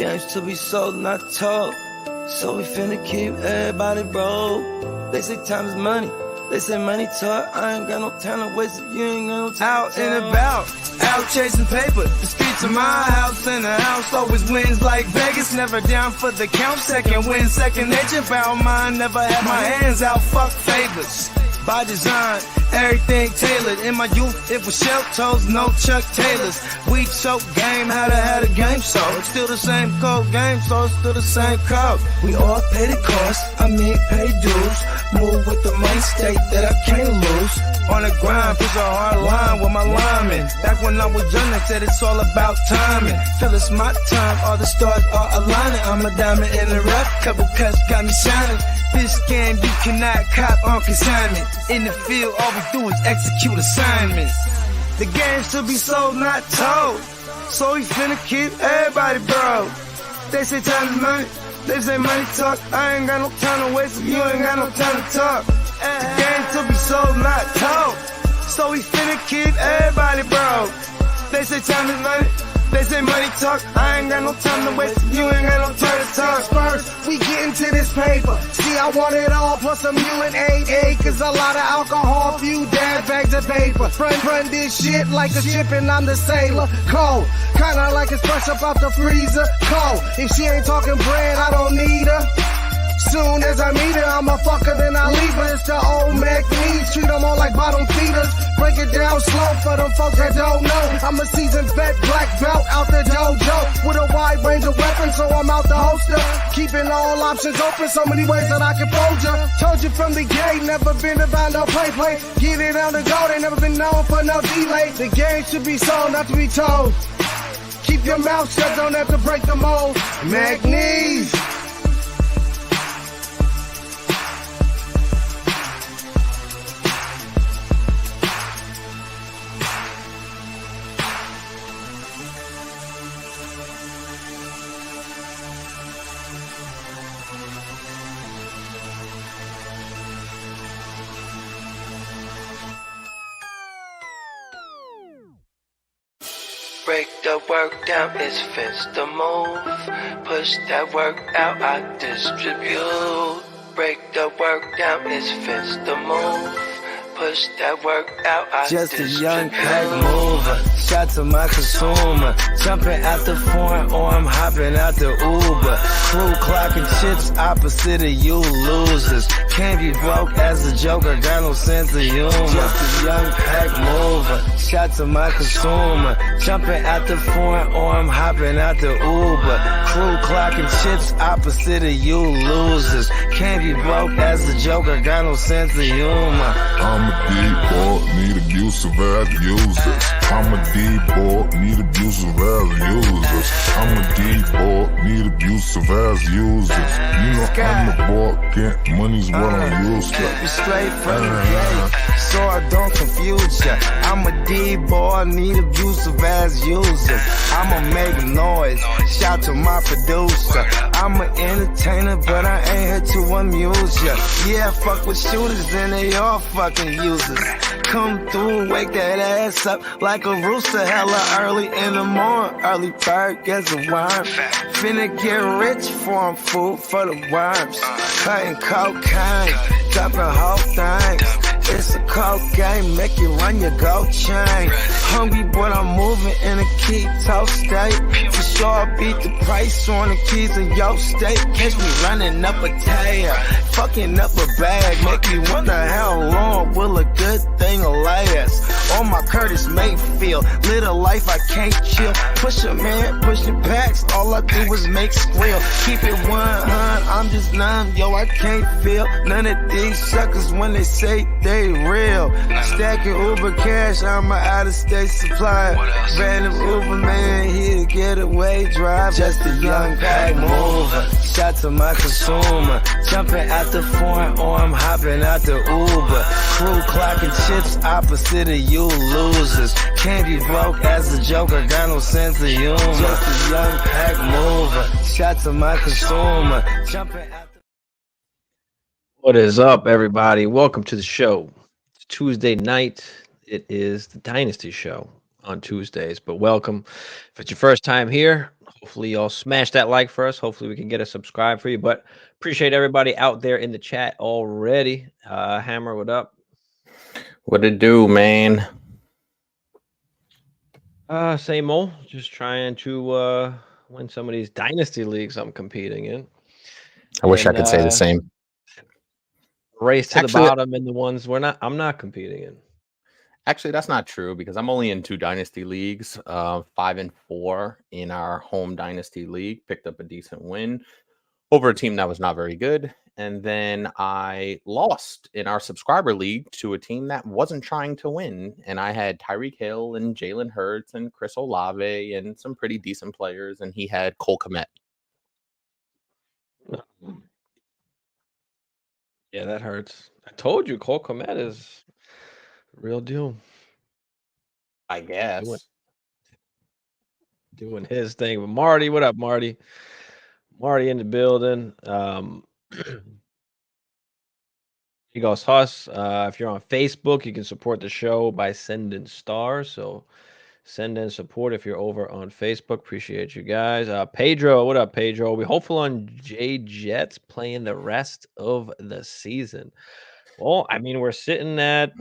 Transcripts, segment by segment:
Games to be sold, not told. So we finna keep everybody broke. They say time is money. They say money talk. I ain't got no time to waste if you ain't got no time. Out and about, out chasing paper. The streets of my house and the house always wins like Vegas. Never down for the count. Second win, second nature. Found mine. Never had my hands out. Fuck favors. By design, everything tailored. In my youth, it was shell toes, no Chuck Taylors. We choke game, had a game so it's still the same code game, so it's still the same code. We all pay the cost, I mean pay dues. Move with the money state that I can't lose. On the grind, push a hard line with my linemen. Back when I was young, they said it's all about timing. Feel it's my time, all the stars are aligning. I'm a diamond in the rough, couple cuts got me shining. This game you cannot cop on consignment. In the field, all we do is execute assignments. The game should be sold, not told. So we finna keep everybody broke. They say time is money, they say money talk. I ain't got no time to waste if you ain't got no time to talk. The game should be sold, not told. So we finna keep everybody broke. They say time is money, they say money talk. I ain't got no time to waste if you ain't got no time to talk. First, we get into this paper. See, I want it all, plus a mule and 8 acres. A lot of alcohol, few dad bags of paper. Run this shit like a ship and I'm the sailor. Cold, kinda like it's fresh up out the freezer. Cold, if she ain't talking bread, I don't need her. Soon as I meet her, I'm a fucker, then I leave her. It's the old Mac needs, treat them all like bottom feeders. Break it down slow for them folks that don't know. I'm a seasoned vet, black belt out the dojo. With a wide range of weapons, so I'm out the holster. Keeping all options open, so many ways that I can fold ya. Told you from the gate, never been about no play. Get it on the go, they never been known for no delay. The game should be sold, not to be told. Keep your mouth shut, don't have to break the mold. Mac needs. Break the work down, it's fence the move. Push that work out, I distribute. Break the work down, it's fence the move. Push that work out, I just distribute. A young pack mover, shot to my consumer. Jumping out the foreign or I'm hopping out the Uber. Crew clocking chips opposite of you losers. Can't be broke as a joker, got no sense of humor. Just a young pack mover, shot to my consumer. Jumping out the foreign or I'm hopping out the Uber. Crew clocking chips opposite of you losers. Can't be broke as a joker, got no sense of humor. I'm a D-boy, need abusive as users. I'm a D-boy, need abusive as users. I'm a D-boy, need abusive as users. You know I'm a boy, get money's what I'm used to. Keep it straight from the gate, so I don't confuse ya. I'm a D-boy, need abusive as users. I'ma make noise, shout to my producer. I'm an entertainer, but I ain't here to amuse ya. Yeah, fuck with shooters, and they all fucking users. Come through, wake that ass up like a rooster, hella early in the morning. Early bird gets a worm. Finna get rich for 'em, food for the worms. Cutting cocaine, dropping whole things. It's a cold game, make you run your gold chain. Hungry, but I'm moving in a keto state. For sure, I beat the price on the keys in your state. Catch me running up a tail, fucking up a bag. Make me wonder how long will a good thing last. On my Curtis Mayfield, live a life I can't chill. Push a man, pushing packs, all I do is make squeal. Keep it 100, I'm just numb, yo, I can't feel none of these suckers when they say they real. Stacking Uber cash, I'm an out-of-state supply. Random Uber man here to get away drive. Just a young pack mover, shot to my consumer. Jumping out the foreign or I'm hopping out the Uber. Crew clocking chips opposite of you losers. Can't be broke as a joker, got no sense of humor. Just a young pack mover, shot to my consumer. Jumping out the... What is up, everybody? Welcome to the show. It's Tuesday night. It is the Dynasty Show on Tuesdays, but welcome. If it's your first time here, Hopefully y'all smash that like for us. Hopefully we can get a subscribe for you. But appreciate everybody out there in the chat already. Hammer, what up? What it do, man? Same old. Just trying to win some of these dynasty leagues I'm competing in. I wish I could say the same. Race to the bottom in the ones I'm not competing in. Actually, that's not true because I'm only in 2 dynasty leagues, 5 and 4 in our home dynasty league. Picked up a decent win over a team that was not very good. And then I lost in our subscriber league to a team that wasn't trying to win. And I had Tyreek Hill and Jalen Hurts and Chris Olave and some pretty decent players. And he had Cole Kmet. Yeah, that hurts. I told you Cole Kmet is real deal. I guess. Doing his thing. But Marty, what up, Marty? Marty in the building. He goes, Huss, if you're on Facebook, you can support the show by sending stars. So send in support if you're over on Facebook. Appreciate you guys. Pedro, what up, Pedro? We hopeful on J Jets playing the rest of the season. Well, I mean, we're sitting at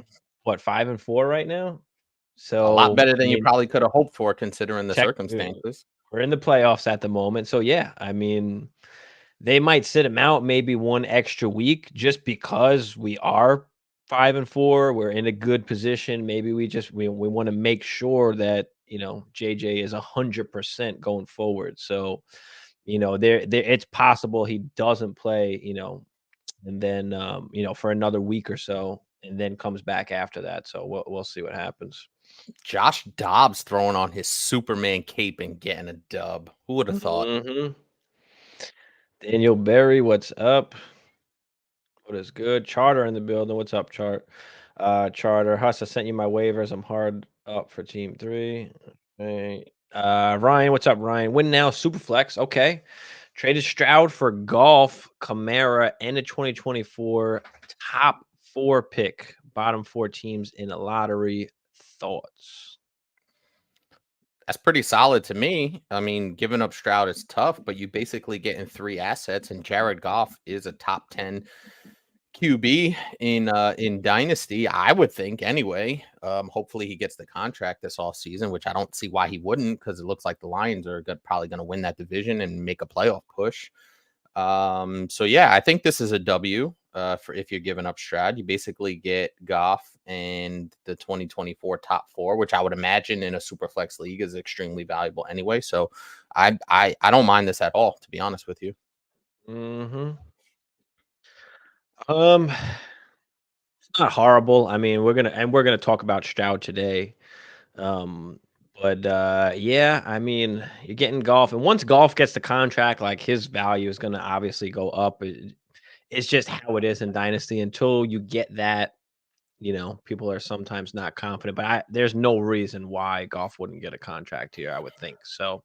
what, 5 and 4 right now? So a lot better than you probably could have hoped for considering the circumstances. We're in the playoffs at the moment. So yeah, I mean, they might sit him out maybe one extra week just because we are 5 and 4. We're in a good position. Maybe we want to make sure that, JJ is 100% going forward. So, there it's possible he doesn't play, and then for another week or so, and then comes back after that. So we'll see what happens. Josh Dobbs throwing on his Superman cape and getting a dub. Who would have thought? Mm-hmm. Daniel Berry, what's up? What is good? Charter in the building. What's up, Charter? Huss, I sent you my waivers. I'm hard up for team 3. Okay. Ryan, what's up, Ryan? Win now, Superflex. Okay. Traded Stroud for Golf, Kamara, and a 2024 top 4 pick. Bottom 4 teams in a lottery. Thoughts? That's pretty solid to me. I mean, giving up Stroud is tough, but you basically getting 3 assets, and Jared Goff is a top 10 QB in Dynasty, I would think anyway. Hopefully he gets the contract this off season, which I don't see why he wouldn't, because it looks like the Lions are probably going to win that division and make a playoff push. So yeah, I think this is a W for if you're giving up Stroud. You basically get Goff and the 2024 top 4, which I would imagine in a super flex league is extremely valuable anyway. So I don't mind this at all, to be honest with you. Mm-hmm. It's not horrible. I mean, we're gonna talk about Stroud today. But yeah, I mean, you're getting Golf, and once Golf gets the contract, like his value is gonna obviously go up. It's just how it is in Dynasty. Until you get that, people are sometimes not confident. But there's no reason why Golf wouldn't get a contract here, I would think. So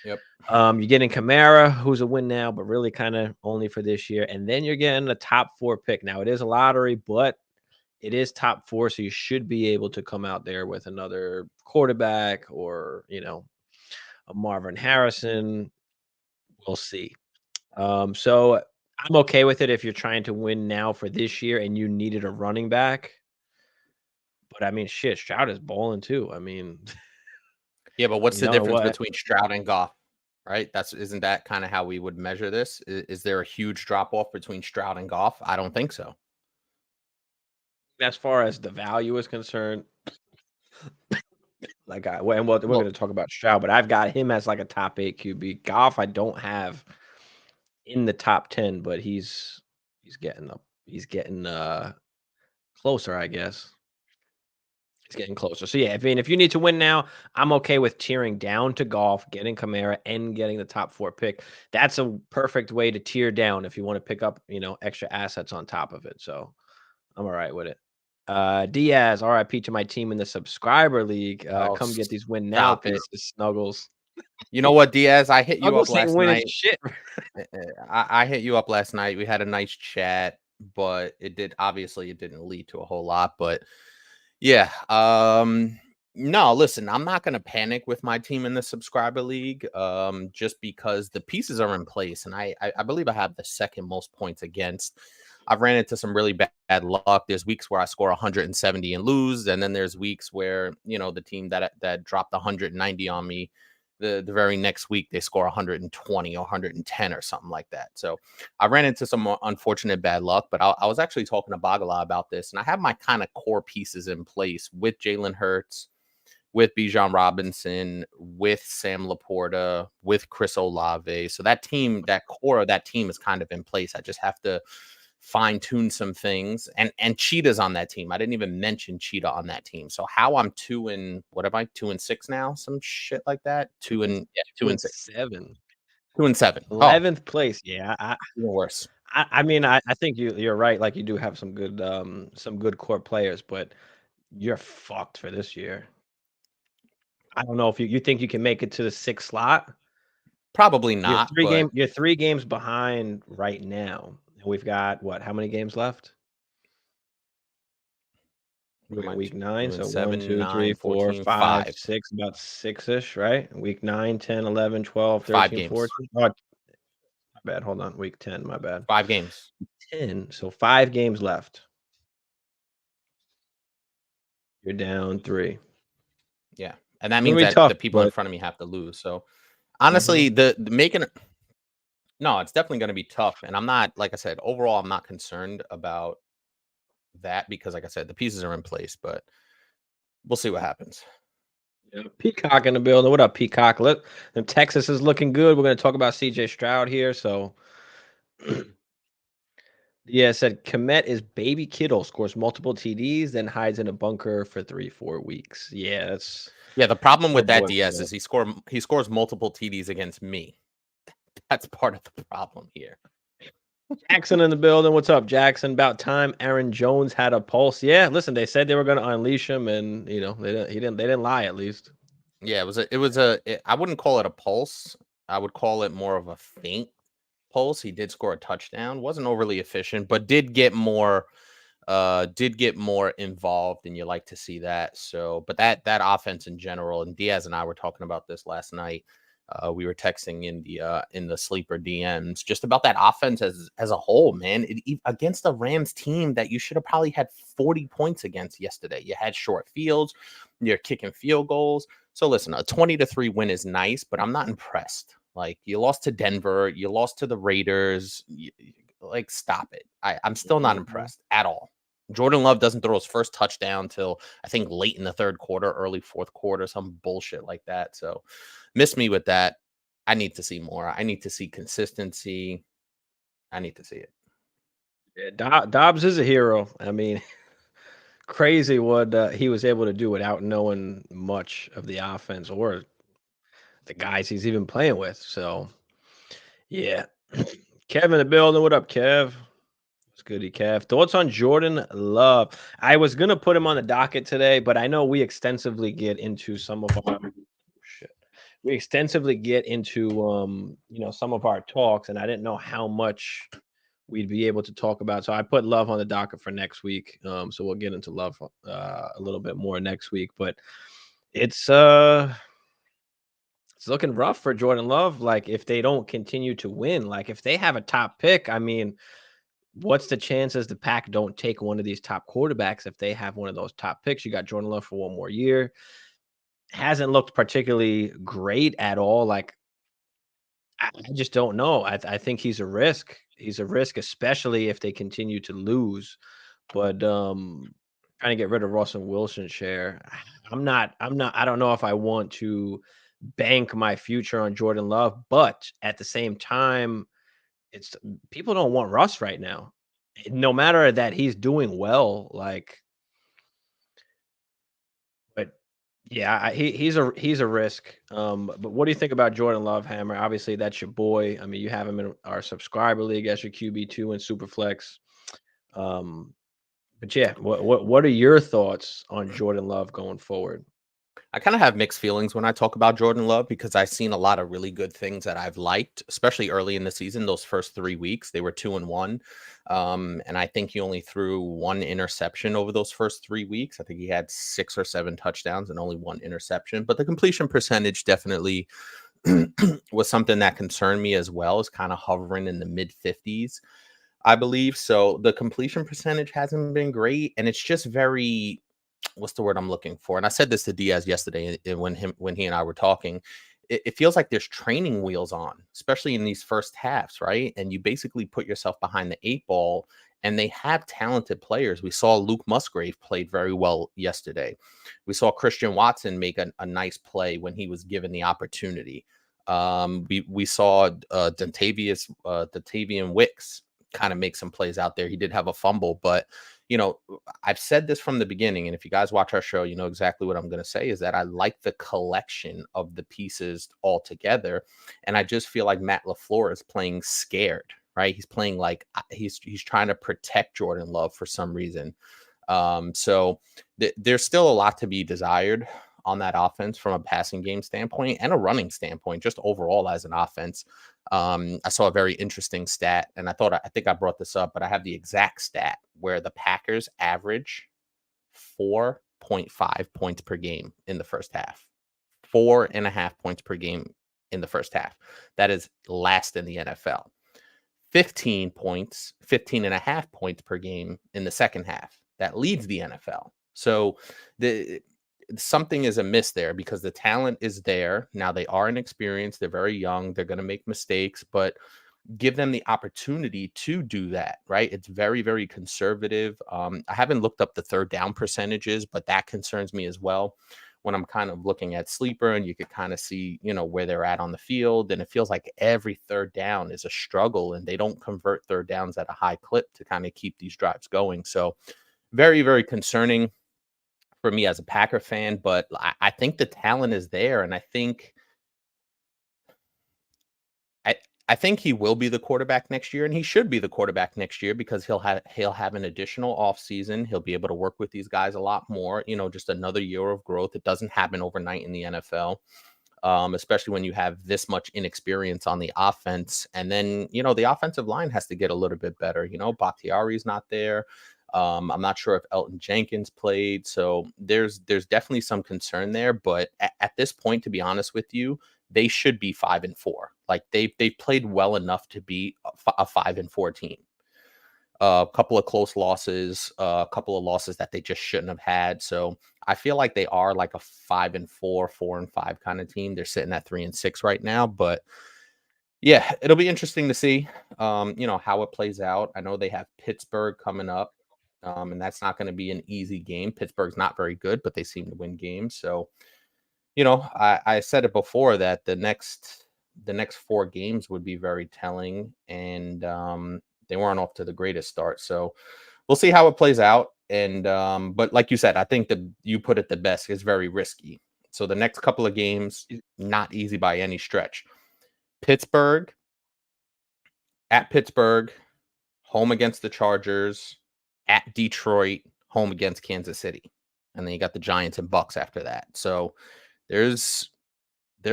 yep. You're getting Kamara, who's a win now, but really kind of only for this year. And then you're getting a top 4 pick. Now it is a lottery, but it is top 4, so you should be able to come out there with another quarterback or, a Marvin Harrison. We'll see. So I'm okay with it if you're trying to win now for this year and you needed a running back. But I mean, shit, Stroud is balling too. I mean, yeah, but what's the difference between Stroud and Goff? Right? Isn't that kind of how we would measure this? Is there a huge drop off between Stroud and Goff? I don't think so. As far as the value is concerned, we're going to talk about Stroud, but I've got him as like a top 8 QB. Goff, I don't have in the top 10, but he's getting up. He's getting closer, I guess. He's getting closer. So yeah, if you need to win now, I'm okay with tearing down to Golf, getting Kamara, and getting the top 4 pick. That's a perfect way to tier down if you want to pick up, extra assets on top of it. So I'm all right with it. Diaz, RIP to my team in the subscriber league. Come get these win now pieces, Snuggles. You know what, Diaz? I hit you up last night. Shit. I hit you up last night. We had a nice chat, but it didn't lead to a whole lot. But yeah, No, listen, I'm not going to panic with my team in the subscriber league, just because the pieces are in place, and I believe I have the second most points against. I've ran into some really bad luck. There's weeks where I score 170 and lose, and then there's weeks where the team that dropped 190 on me, the very next week they score 120 or 110 or something like that. So I ran into some unfortunate bad luck, but I was actually talking to Bagala about this, and I have my kind of core pieces in place with Jalen Hurts, with Bijan Robinson, with Sam Laporta, with Chris Olave. So that team, that core of that team is kind of in place. I just have to fine tune some things. And Cheetah's on that team. I didn't even mention Cheetah on that team. So how I'm 2-6 now? Some shit like that. 2-6. 7. 2-7. 11th place. Yeah. Even worse. I mean, I think you're right. Like, you do have some good core players, but you're fucked for this year. I don't know if you think you can make it to the 6th slot. Probably not. You're 3 games behind right now. We've got how many games left? We're at week 9, so 7, 1, 2, 9, 3, 4, 14, 5, 6, about 6-ish, right? Week 9, 10, 11, 12, 13, 14. Oh, my bad. Hold on. Week 10, my bad. 5 games. 10. So 5 games left. You're down 3. Yeah. And that means that the people in front of me have to lose. So honestly, no, it's definitely going to be tough. And I'm not, like I said, overall, I'm not concerned about that because, like I said, the pieces are in place, but we'll see what happens. Yeah. Peacock in the building. What up, Peacock? Look, Texas is looking good. We're going to talk about CJ Stroud here. So, yeah, said Komet is baby Kittle, scores multiple TDs, then hides in a bunker for 3-4 weeks. Yeah, that's. Yeah, the problem with that, Diaz, is he scores multiple TDs against me. That's part of the problem here. Jackson in the building. What's up, Jackson? About time Aaron Jones had a pulse. Yeah, listen, they said they were going to unleash him, and they didn't lie, at least. Yeah, I wouldn't call it a pulse. I would call it more of a faint pulse. He did score a touchdown. Wasn't overly efficient, but did get more involved, and you like to see that. So, but that offense in general, and Diaz and I were talking about this last night. We were texting in the sleeper DMs just about that offense as a whole, man. Against a Rams team that you should have probably had 40 points against yesterday. You had short fields, you're kicking field goals. So listen, a 20-3 win is nice, but I'm not impressed. Like, you lost to Denver, you lost to the Raiders. Like, stop it. I'm still not impressed at all. Jordan Love doesn't throw his first touchdown till I think late in the 3rd quarter, early 4th quarter, some bullshit like that. So miss me with that. I need to see more. I need to see consistency. I need to see it. Yeah, Dobbs is a hero. I mean, crazy what he was able to do without knowing much of the offense or the guys he's even playing with. So, yeah. Kevin in the building. What up, Kev? What's goody, Kev? Thoughts on Jordan Love? I was going to put him on the docket today, but I know we extensively get into some of our some of our talks, and I didn't know how much we'd be able to talk about. So I put Love on the docket for next week. So we'll get into Love a little bit more next week, but it's looking rough for Jordan Love. Like, if they don't continue to win, like if they have a top pick, I mean, what's the chances the Pack don't take one of these top quarterbacks if they have one of those top picks? You got Jordan Love for one more year. Hasn't looked particularly great at all. Like, I just don't know. I think he's a risk. He's a risk, especially if they continue to lose. But trying to get rid of Russell Wilson's share. I don't know if I want to bank my future on Jordan Love, but at the same time, people don't want Russ right now. No matter that he's doing well, like, but yeah, he's a risk. But what do you think about Jordan Love, Hammer? Obviously, that's your boy. I mean, you have him in our subscriber league as your QB2 in Superflex. But yeah, what are your thoughts on Jordan Love going forward? I kind of have mixed feelings when I talk about Jordan Love because I've seen a lot of really good things that I've liked, especially early in the season. Those first 3 weeks, they were 2-1. And I think he only threw 1 interception over those first 3 weeks. I think he had 6 or 7 touchdowns and only 1 interception. But the completion percentage definitely was something that concerned me as well, is kind of hovering in the mid 50s, I believe. So the completion percentage hasn't been great. And it's just very, what's the word I'm looking for? And I said this to Diaz yesterday when he and I were talking. It feels like there's training wheels on, especially in these first halves, right? And you basically put yourself behind the 8 ball, and they have talented players. We saw Luke Musgrave played very well yesterday. We saw Christian Watson make a nice play when he was given the opportunity. We saw Dontavian Wicks kind of make some plays out there. He did have a fumble, but I've said this from the beginning, and if you guys watch our show, you know exactly what I'm going to say, is that I like the collection of the pieces all together. And I just feel like Matt LaFleur is playing scared, right? He's playing like he's trying to protect Jordan Love for some reason. So there's still a lot to be desired on that offense from a passing game standpoint and a running standpoint, just overall as an offense. I saw a very interesting stat, and I think I brought this up, but I have the exact stat where the Packers average 4.5 points per game in the first half, 4.5 points per game in the first half. That is last in the NFL. 15 and a half points per game in the second half. That leads the NFL. So something is amiss there because the talent is there. Now they are inexperienced. They're very young. They're going to make mistakes, but give them the opportunity to do that, right? It's very, very conservative. I haven't looked up the third down percentages, but that concerns me as well when I'm kind of looking at Sleeper, and you could kind of see, where they're at on the field. And it feels like every third down is a struggle, and they don't convert third downs at a high clip to kind of keep these drives going. So very, very concerning for me as a Packer fan, but I think the talent is there, and I think he will be the quarterback next year, and he should be the quarterback next year because he'll have an additional offseason. He'll be able to work with these guys a lot more, just another year of growth. It doesn't happen overnight in the NFL, especially when you have this much inexperience on the offense. And then, the offensive line has to get a little bit better. Bakhtiari's not there. I'm not sure if Elton Jenkins played. So there's definitely some concern there. But at this point, to be honest with you, they should be 5-4. Like they've played well enough to be a 5-4 team. A couple of close losses, a couple of losses that they just shouldn't have had. So I feel like they are like a 5-4, 4-5 kind of team. They're sitting at 3-6 right now, but yeah, it'll be interesting to see, how it plays out. I know they have Pittsburgh coming up, and that's not going to be an easy game. Pittsburgh's not very good, but they seem to win games. So, I said it before that the next 4 games would be very telling, and they weren't off to the greatest start. So we'll see how it plays out. And but like you said, I think you put it the best. It's very risky. So the next couple of games, not easy by any stretch. Pittsburgh, at Pittsburgh, home against the Chargers, at Detroit, home against Kansas City. And then you got the Giants and Bucks after that. So there's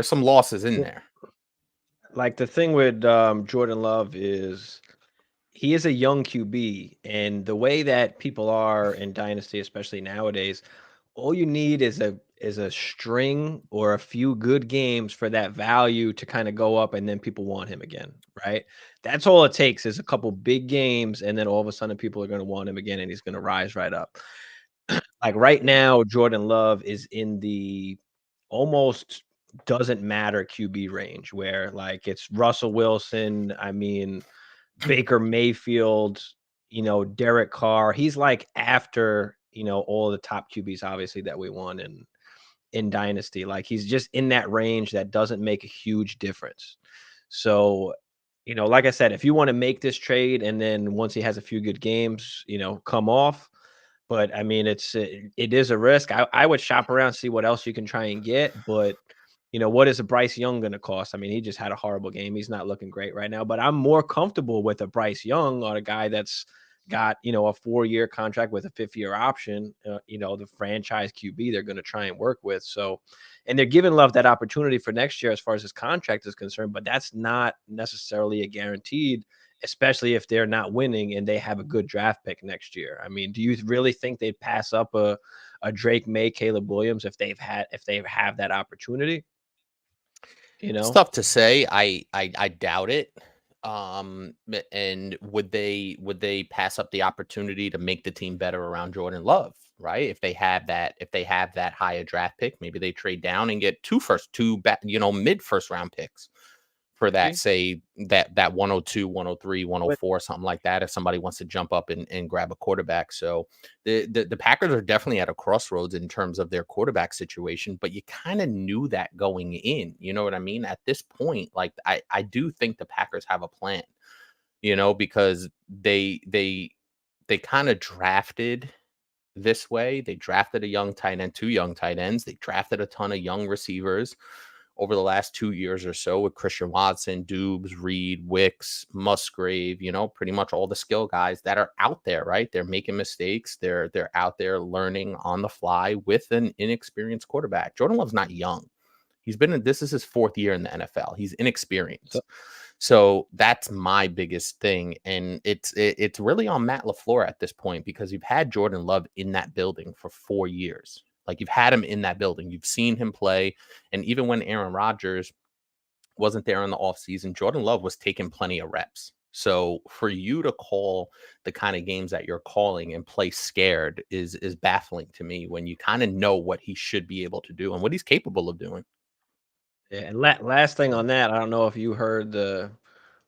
some losses in there. Like the thing with Jordan Love is he is a young QB, and the way that people are in Dynasty, especially nowadays, all you need is a string or a few good games for that value to kind of go up, and then people want him again, right? That's all it takes is a couple big games, and then all of a sudden people are going to want him again, and he's going to rise right up. Like right now, Jordan Love is in the almost doesn't matter QB range where like it's Russell Wilson, Baker Mayfield, Derek Carr. He's like after, all the top QBs obviously that we won in Dynasty. Like he's just in that range that doesn't make a huge difference. So, like I said, if you want to make this trade and then once he has a few good games, come off. But it is a risk. I would shop around, see what else you can try and get. But, what is a Bryce Young going to cost? He just had a horrible game. He's not looking great right now. But I'm more comfortable with a Bryce Young or a guy that's got, a 4-year contract with a 5th-year option, the franchise QB they're going to try and work with. So, and they're giving Love that opportunity for next year as far as his contract is concerned, but that's not necessarily a guaranteed, especially if they're not winning and they have a good draft pick next year. I mean, do you really think they'd pass up a Drake May, Caleb Williams if they have that opportunity? It's tough to say. I doubt it. And would they pass up the opportunity to make the team better around Jordan Love, right? If they have that higher draft pick, maybe they trade down and get two mid first round picks for that, say that 102, 103, 104, something like that, if somebody wants to jump up and grab a quarterback. So the Packers are definitely at a crossroads in terms of their quarterback situation, but you kind of knew that going in, you know what I mean? At this point, like I do think the Packers have a plan, because they kind of drafted this way. They drafted a young tight end, 2 young tight ends. They drafted a ton of young receivers over the last 2 years or so with Christian Watson, Dubes, Reed, Wicks, Musgrave, pretty much all the skill guys that are out there, right? They're making mistakes. They're out there learning on the fly with an inexperienced quarterback. Jordan Love's not young. This is his 4th year in the NFL. He's inexperienced. So that's my biggest thing. And it's really on Matt LaFleur at this point, because you've had Jordan Love in that building for 4 years. Like, you've had him in that building. You've seen him play. And even when Aaron Rodgers wasn't there in the offseason, Jordan Love was taking plenty of reps. So for you to call the kind of games that you're calling and play scared is baffling to me, when you kind of know what he should be able to do and what he's capable of doing. Yeah, and last thing on that, I don't know if you heard the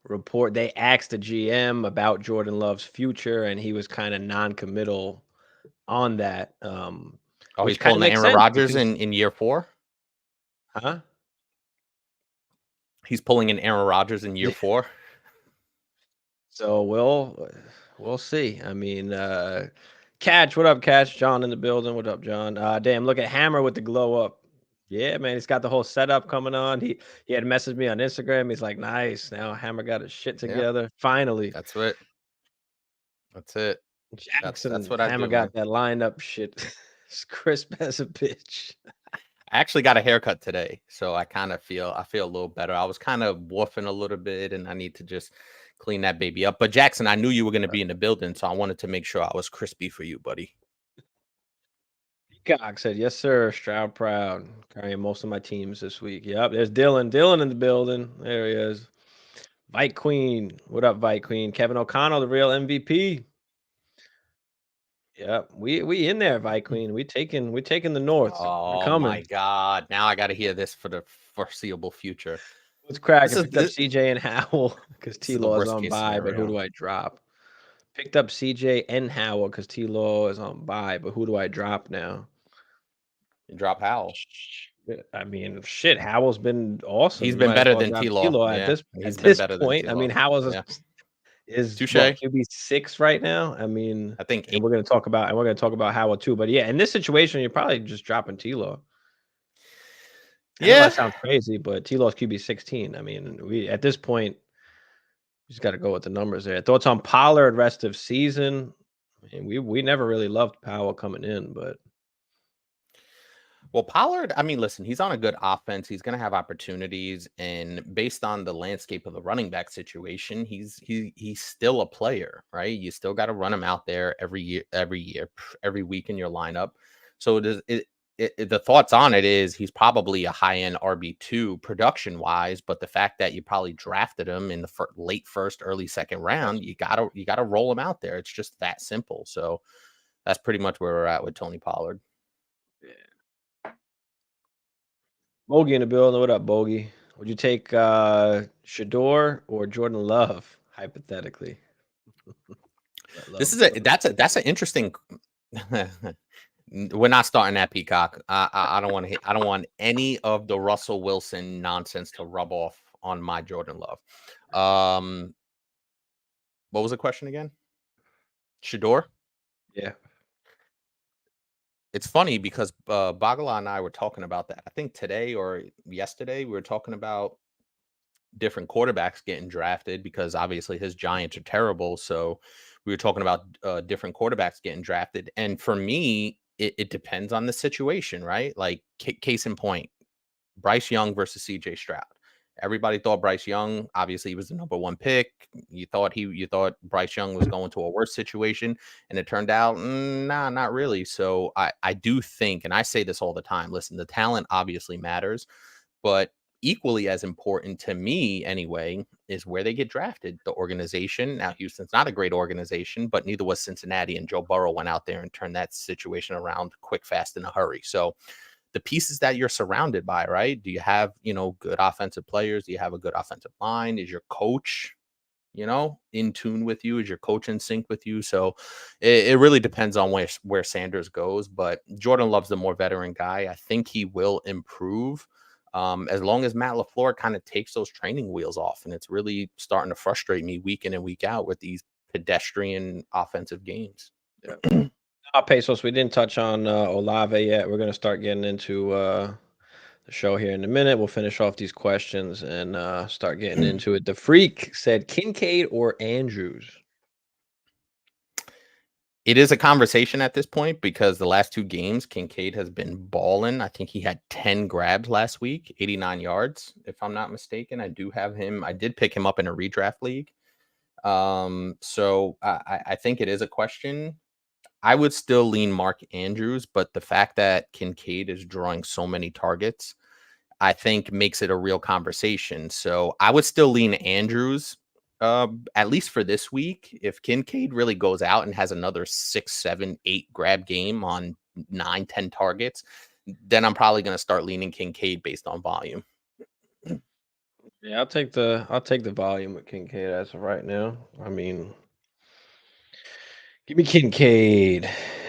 report. They asked the GM about Jordan Love's future, and he was kind of non-committal on that. He's pulling the Aaron Rodgers in year 4? Huh? He's pulling an Aaron Rodgers in year 4? So we'll see. I mean, Catch, what up, Catch? John in the building. What up, John? Damn, look at Hammer with the glow up. Yeah, man, he's got the whole setup coming on. He had messaged me on Instagram. He's like, nice. Now Hammer got his shit together. Finally. That's it. Jackson, that's what I Hammer do, got that lineup shit. It's crisp as a bitch. I actually got a haircut today, so I feel a little better. I was kind of woofing a little bit, and I need to just clean that baby up. But Jackson, I knew you were going to be in the building, so I wanted to make sure I was crispy for you, buddy. Peacock said, yes, sir. Stroud proud. Carrying most of my teams this week. Yep, there's Dylan. Dylan in the building. There he is. Vite Queen. What up, Vite Queen? Kevin O'Connell, the real MVP. Yep, we in there, Vite Queen. We taking the North. Oh my God! Now I got to hear this for the foreseeable future. What's cracking? Picked up CJ and Howell because T-Law is on bye, but who do I drop? Picked up CJ and Howell because T-Law is on bye, but who do I drop now? You drop Howell. I mean, shit. Howell's been awesome. He's been better than T-Law at this point. I mean, Howell's is QB6 right now. I mean, I think we're going to talk about Howell too. But yeah, in this situation, you're probably just dropping T-Law. That sounds crazy, but T-Law's QB16. I mean, at this point, you just got to go with the numbers there. Thoughts on Pollard rest of season? I mean, we never really loved Powell coming in, but. Well, Pollard, I mean, listen, he's on a good offense. He's going to have opportunities, and based on the landscape of the running back situation, he's still a player, right? You still got to run him out there every week in your lineup. So the thoughts on it is he's probably a high-end RB2 production-wise, but the fact that you probably drafted him in the late first, early second round, you gotta roll him out there. It's just that simple. So that's pretty much where we're at with Tony Pollard. Bogey in the building. What up, Bogey? Would you take Shador or Jordan Love, hypothetically? That's an interesting. We're not starting that, Peacock. I don't want any of the Russell Wilson nonsense to rub off on my Jordan Love. What was the question again? Shador? Yeah. It's funny because Bagala and I were talking about that. I think today or yesterday we were talking about different quarterbacks getting drafted because obviously his Giants are terrible. So we were talking about different quarterbacks getting drafted. And for me, it depends on the situation, right? Like case in point, Bryce Young versus CJ Stroud. Everybody thought Bryce Young, obviously, he was the #1 pick. You thought Bryce Young was going to a worse situation, and it turned out, nah, not really. So I do think, and I say this all the time, listen, the talent obviously matters, but equally as important to me anyway is where they get drafted, the organization. Now, Houston's not a great organization, but neither was Cincinnati, and Joe Burrow went out there and turned that situation around quick, fast, in a hurry. So the pieces that you're surrounded by, right? Do you have, good offensive players? Do you have a good offensive line? Is your coach, in tune with you? Is your coach in sync with you? So it really depends on where Sanders goes, but Jordan Love's the more veteran guy. I think he will improve as long as Matt LaFleur kind of takes those training wheels off. And it's really starting to frustrate me week in and week out with these pedestrian offensive games. Yeah. Pesos, we didn't touch on Olave yet. We're going to start getting into the show here in a minute. We'll finish off these questions and start getting into it. The Freak said Kincaid or Andrews? It is a conversation at this point because the last 2 games, Kincaid has been balling. I think he had 10 grabs last week, 89 yards, if I'm not mistaken. I do have him. I did pick him up in a redraft league. So I think it is a question. I would still lean Mark Andrews, but the fact that Kincaid is drawing so many targets, I think makes it a real conversation. So I would still lean Andrews, at least for this week. If Kincaid really goes out and has another 6, 7, 8 grab game on 9, 10 targets, then I'm probably going to start leaning Kincaid based on volume. Yeah, I'll take the volume with Kincaid as of right now. I mean, give me Kincaid.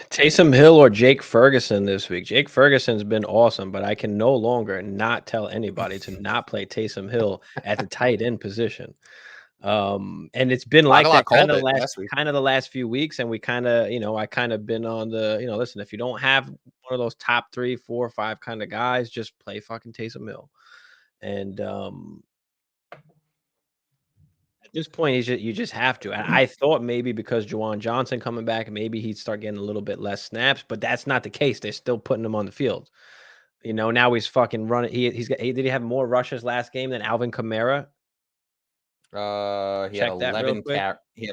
Taysom Hill or Jake Ferguson this week. Jake Ferguson's been awesome, but I can no longer not tell anybody to not play Taysom Hill at the tight end position. And it's been like that kind of the last few weeks, and we kind of, I kind of been on the, listen, if you don't have one of those top 3, 4, 5 kind of guys, just play fucking Taysom Hill. And at this point, you just have to. And I thought maybe because Juwan Johnson coming back, maybe he'd start getting a little bit less snaps, but that's not the case. They're still putting him on the field. Now he's fucking running. Did he have more rushes last game than Alvin Kamara? He had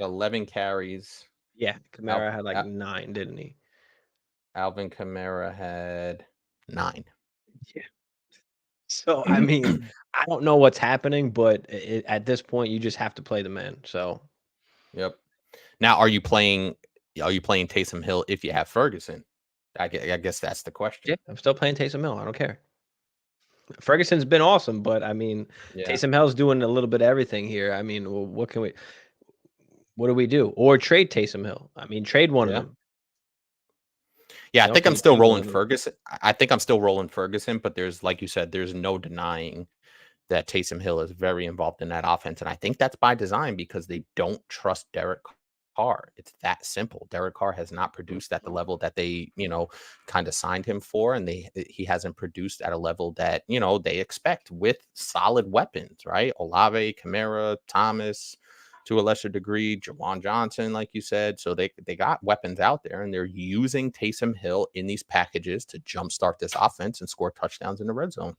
11 carries. Yeah, Kamara had like 9, didn't he? Alvin Kamara had 9. Yeah. So I mean, I don't know what's happening, but at this point, you just have to play the man. So, yep. Now, are you playing Taysom Hill if you have Ferguson? I guess that's the question. Yeah, I'm still playing Taysom Hill. I don't care. Ferguson's been awesome, but I mean, Taysom Hill's doing a little bit of everything here. I mean, what do we do? Or trade Taysom Hill? I mean, trade one of them. Yeah, I think I'm still rolling Ferguson. I think I'm still rolling Ferguson, but there's, like you said, there's no denying that Taysom Hill is very involved in that offense. And I think that's by design because they don't trust Derek Carr. It's that simple. Derek Carr has not produced at the level that they, kind of signed him for. And he hasn't produced at a level that, they expect with solid weapons, right? Olave, Kamara, Thomas, to a lesser degree, Juwan Johnson, like you said. So they got weapons out there, and they're using Taysom Hill in these packages to jumpstart this offense and score touchdowns in the red zone.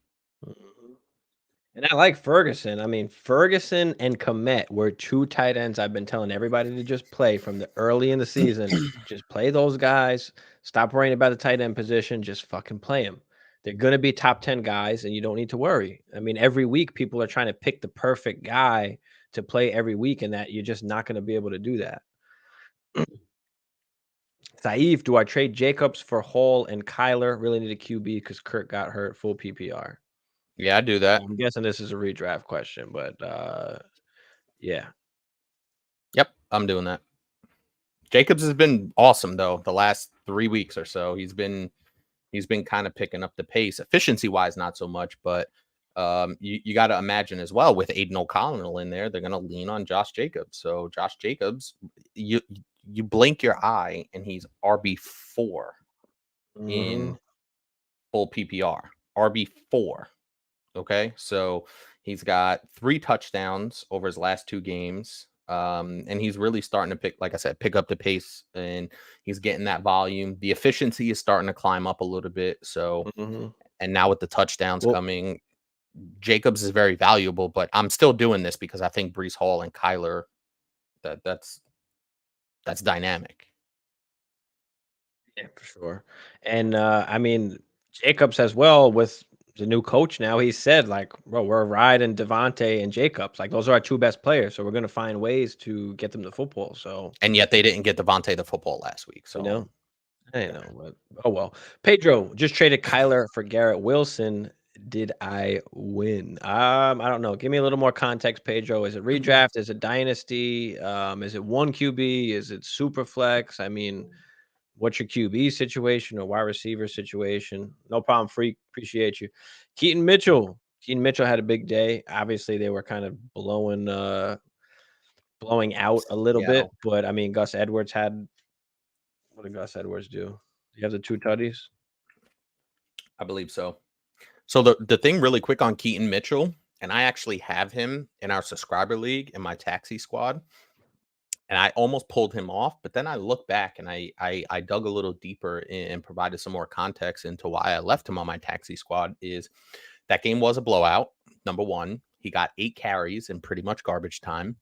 And I like Ferguson. I mean, Ferguson and Kmet were 2 tight ends I've been telling everybody to just play from the early in the season. Just play those guys. Stop worrying about the tight end position. Just fucking play them. They're going to be top 10 guys, and you don't need to worry. I mean, every week people are trying to pick the perfect guy to play every week, and that you're just not going to be able to do that. Saif, do I trade Jacobs for Hall and Kyler? Really need a QB because Kirk got hurt, full PPR. Yeah, I do that. I'm guessing this is a redraft question, but yeah. Yep, I'm doing that. Jacobs has been awesome though. The last 3 weeks or so, he's been kind of picking up the pace. Efficiency wise, not so much, but you got to imagine as well with Aiden O'Connell in there, they're going to lean on Josh Jacobs. So Josh Jacobs, you blink your eye and he's RB4 in full PPR. RB4. Okay, so he's got 3 touchdowns over his last 2 games. And he's really starting to pick, like I said, pick up the pace, and he's getting that volume. The efficiency is starting to climb up a little bit. So, and now with the touchdowns coming, Jacobs is very valuable, but I'm still doing this because I think Breece Hall and Kyler, that's dynamic. Yeah, for sure. And I mean, Jacobs as well with the new coach now. He said, like, bro, we're riding Devontae and Jacobs. Like, those are our two best players. So we're gonna find ways to get them the football. So And yet they didn't get Devontae the football last week. So I know, but oh well. Pedro just traded Kyler for Garrett Wilson. Did I win? I don't know. Give me a little more context, Pedro. Is it redraft? Is it dynasty? Is it one QB? Is it super flex? I mean, what's your QB situation or wide receiver situation? No problem. Free. Appreciate you. Keaton Mitchell. Keaton Mitchell had a big day. Obviously, they were kind of blowing out a little bit, but I mean, Gus Edwards had. What did Gus Edwards do? Do you have the 2 tutties? I believe so. So the thing really quick on Keaton Mitchell, and I actually have him in our subscriber league in my taxi squad, and I almost pulled him off, but then I looked back and I dug a little deeper and provided some more context into why I left him on my taxi squad. Is that game was a blowout. Number one, he got 8 carries in pretty much garbage time,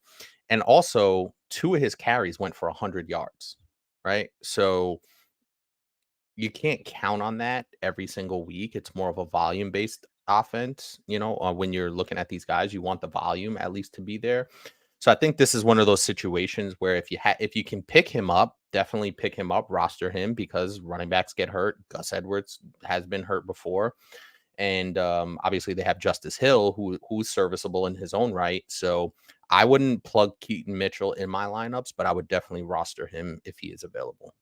and also 2 of his carries went for 100 yards. Right, so you can't count on that every single week. It's more of a volume based offense. When you're looking at these guys, you want the volume at least to be there. So I think this is one of those situations where if you can pick him up, definitely pick him up, roster him, because running backs get hurt. Gus Edwards has been hurt before. And obviously they have Justice Hill, who's serviceable in his own right. So I wouldn't plug Keaton Mitchell in my lineups, but I would definitely roster him if he is available.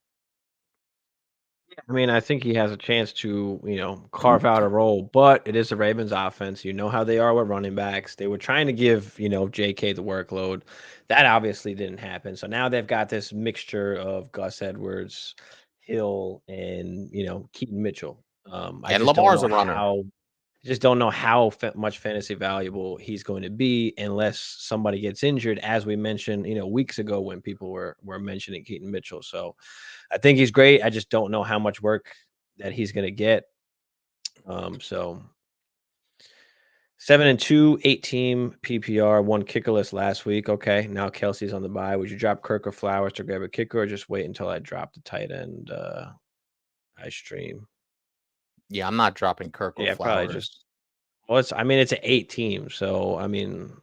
I mean, I think he has a chance to, carve out a role, but it is the Ravens offense. You know how they are with running backs. They were trying to give, JK the workload. That obviously didn't happen. So now they've got this mixture of Gus Edwards, Hill, and, Keaton Mitchell. I And just don't Lamar's know a runner. how much fantasy valuable he's going to be unless somebody gets injured, as we mentioned, weeks ago when people were mentioning Keaton Mitchell. So I think he's great. I just don't know how much work that he's going to get. So 7-2, 8-team PPR, 1 kickerless last week. Okay, now Kelsey's on the bye. Would you drop Kirk or Flowers to grab a kicker, or just wait until I drop the tight end I stream? Yeah, I'm not dropping Kirk or Yeah, Flowers. probably just. Well, it's an 8-team, so I mean,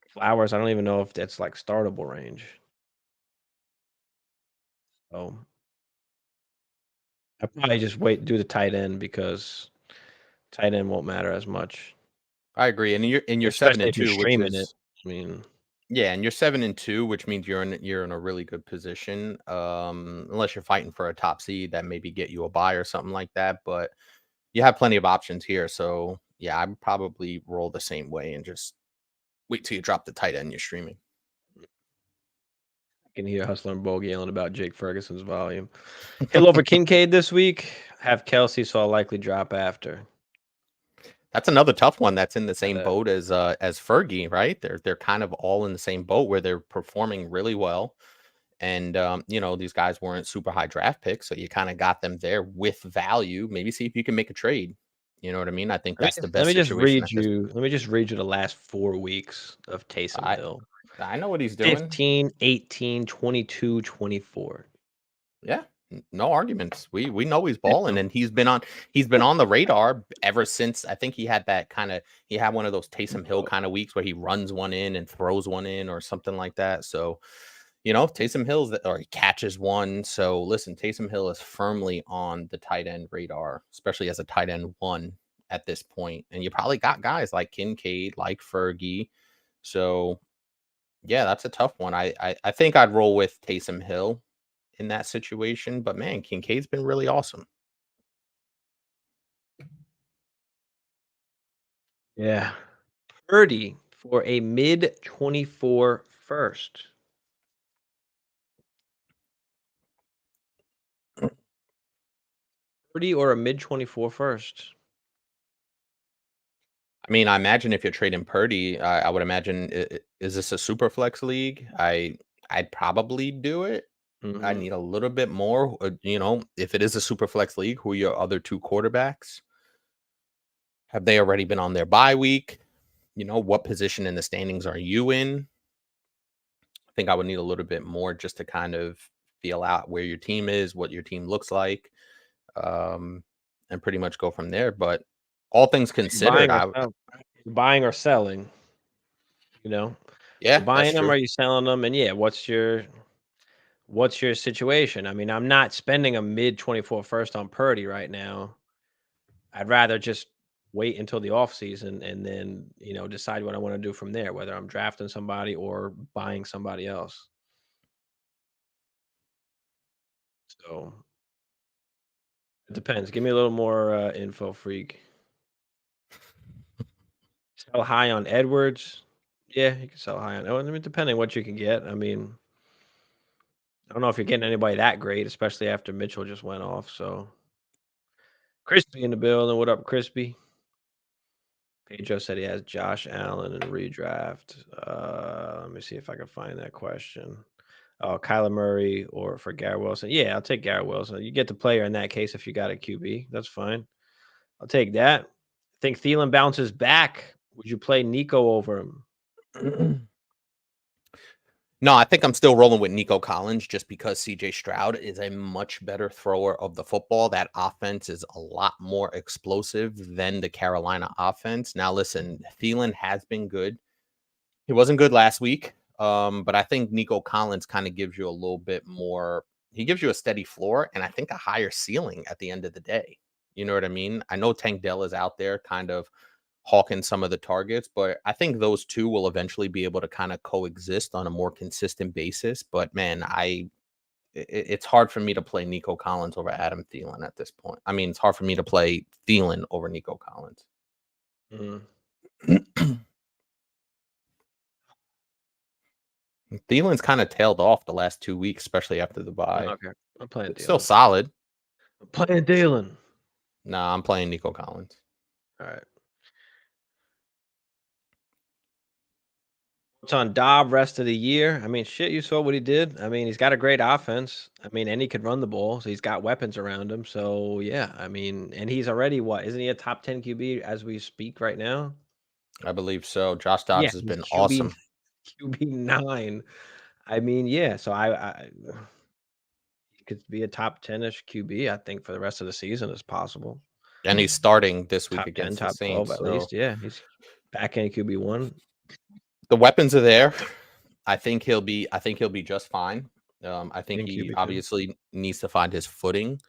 Flowers. I don't even know if that's like startable range. So I probably just wait do the tight end because tight end won't matter as much. I agree. And you're Especially if 7-2, you're which streaming it. is I mean, yeah, and you're 7-2, which means you're in a really good position. Unless you're fighting for a top seed that maybe get you a bye or something like that. But you have plenty of options here. So yeah, I'd probably roll the same way and just wait till you drop the tight end you're streaming. I can hear Hustler and Bogey yelling about Jake Ferguson's volume. Hill over Kincaid this week. Have Kelsey, so I'll likely drop after. That's another tough one that's in the same boat as Fergie, right? They're kind of all in the same boat where they're performing really well. And these guys weren't super high draft picks, so you kind of got them there with value. Maybe see if you can make a trade. You know what I mean? I think that's the best situation. Let me just read you the last 4 weeks of Taysom Hill. I know what he's doing. 15, 18, 22, 24. Yeah, no arguments. We know he's balling, and he's been on the radar ever since. I think he had one of those Taysom Hill kind of weeks where he runs one in and throws one in or something like that. So, Taysom Hill's or he catches one. So listen, Taysom Hill is firmly on the tight end radar, especially as a tight end 1 at this point. And you probably got guys like Kincaid, like Fergie. So yeah, that's a tough one. I think I'd roll with Taysom Hill in that situation, but man, Kincaid's been really awesome. Yeah. Purdy for a mid-24 first. Purdy or a mid-24 first. I mean, I imagine if you're trading Purdy, I would imagine is this a super flex league? I'd probably do it. I Mhm. need a little bit more. If it is a super flex league, who are your other two quarterbacks? Have they already been on their bye week? What position in the standings are you in? I think I would need a little bit more just to kind of feel out where your team is, what your team looks like, and pretty much go from there. But all things You considered, buying or selling, you know? You yeah, that's buying them, true. or you selling them? And yeah, what's your situation? I mean, I'm not spending a mid 24 first on Purdy right now. I'd rather just wait until the off season and then, decide what I want to do from there, whether I'm drafting somebody or buying somebody else. So it depends. Give me a little more info, freak. Sell high on Edwards. Yeah, you can sell high on Edwards. I mean, depending what you can get. I mean, I don't know if you're getting anybody that great, especially after Mitchell just went off. So Crispy in the building. What up, Crispy? Pedro said he has Josh Allen in redraft. Let me see if I can find that question. Oh, Kyler Murray or for Garrett Wilson. Yeah, I'll take Garrett Wilson. You get the player in that case if you got a QB. That's fine. I'll take that. I think Thielen bounces back. Would you play Nico over him? No, I think I'm still rolling with Nico Collins just because CJ Stroud is a much better thrower of the football. That offense is a lot more explosive than the Carolina offense. Now, listen, Thielen has been good. He wasn't good last week, but I think Nico Collins kind of gives you a little bit more. He gives you a steady floor and I think a higher ceiling at the end of the day. You know what I mean? I know Tank Dell is out there kind of hawking some of the targets, but I think those two will eventually be able to kind of coexist on a more consistent basis. But man, it's hard for me to play Nico Collins over Adam Thielen at this point. I mean, it's hard for me to play Thielen over Nico Collins. Thielen's kind of tailed off the last 2 weeks, especially after the bye. Okay, I'm playing It's still Thielen. solid. I'm playing Thielen. Nah, I'm playing Nico Collins. All right. What's on Dobb rest of the year? I mean, shit, you saw what he did. I mean, he's got a great offense. I mean, and he could run the ball, so he's got weapons around him. So yeah, I mean, and he's already what? Isn't he a top 10 QB as we speak right now? I believe so. Josh Yeah, Dobbs has he's been awesome. QB 9. I mean, yeah. So I he could be a top 10ish QB. I think for the rest of the season is possible. And he's starting this week Top 10, against the top 12 Saints. at So least. Yeah, he's back end QB1. the weapons are there. I think he'll be just fine. I think And he QB2. obviously needs to find his footing,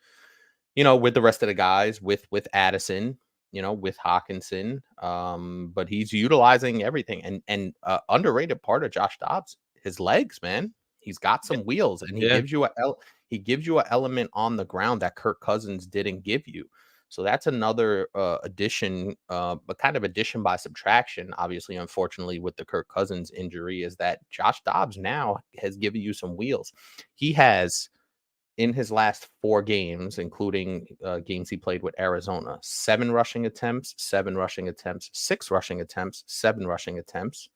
with the rest of the guys, with Addison, with Hawkinson. But he's utilizing everything. And underrated part of Josh Dobbs, his legs, man. He's got some wheels, and he Yeah. gives you an element on the ground that Kirk Cousins didn't give you. So that's another addition, but kind of addition by subtraction. Obviously, unfortunately, with the Kirk Cousins injury, is that Josh Dobbs now has given you some wheels. He has, in his last 4 games, including games he played with Arizona, 7 rushing attempts, 7 rushing attempts, 6 rushing attempts, 7 rushing attempts.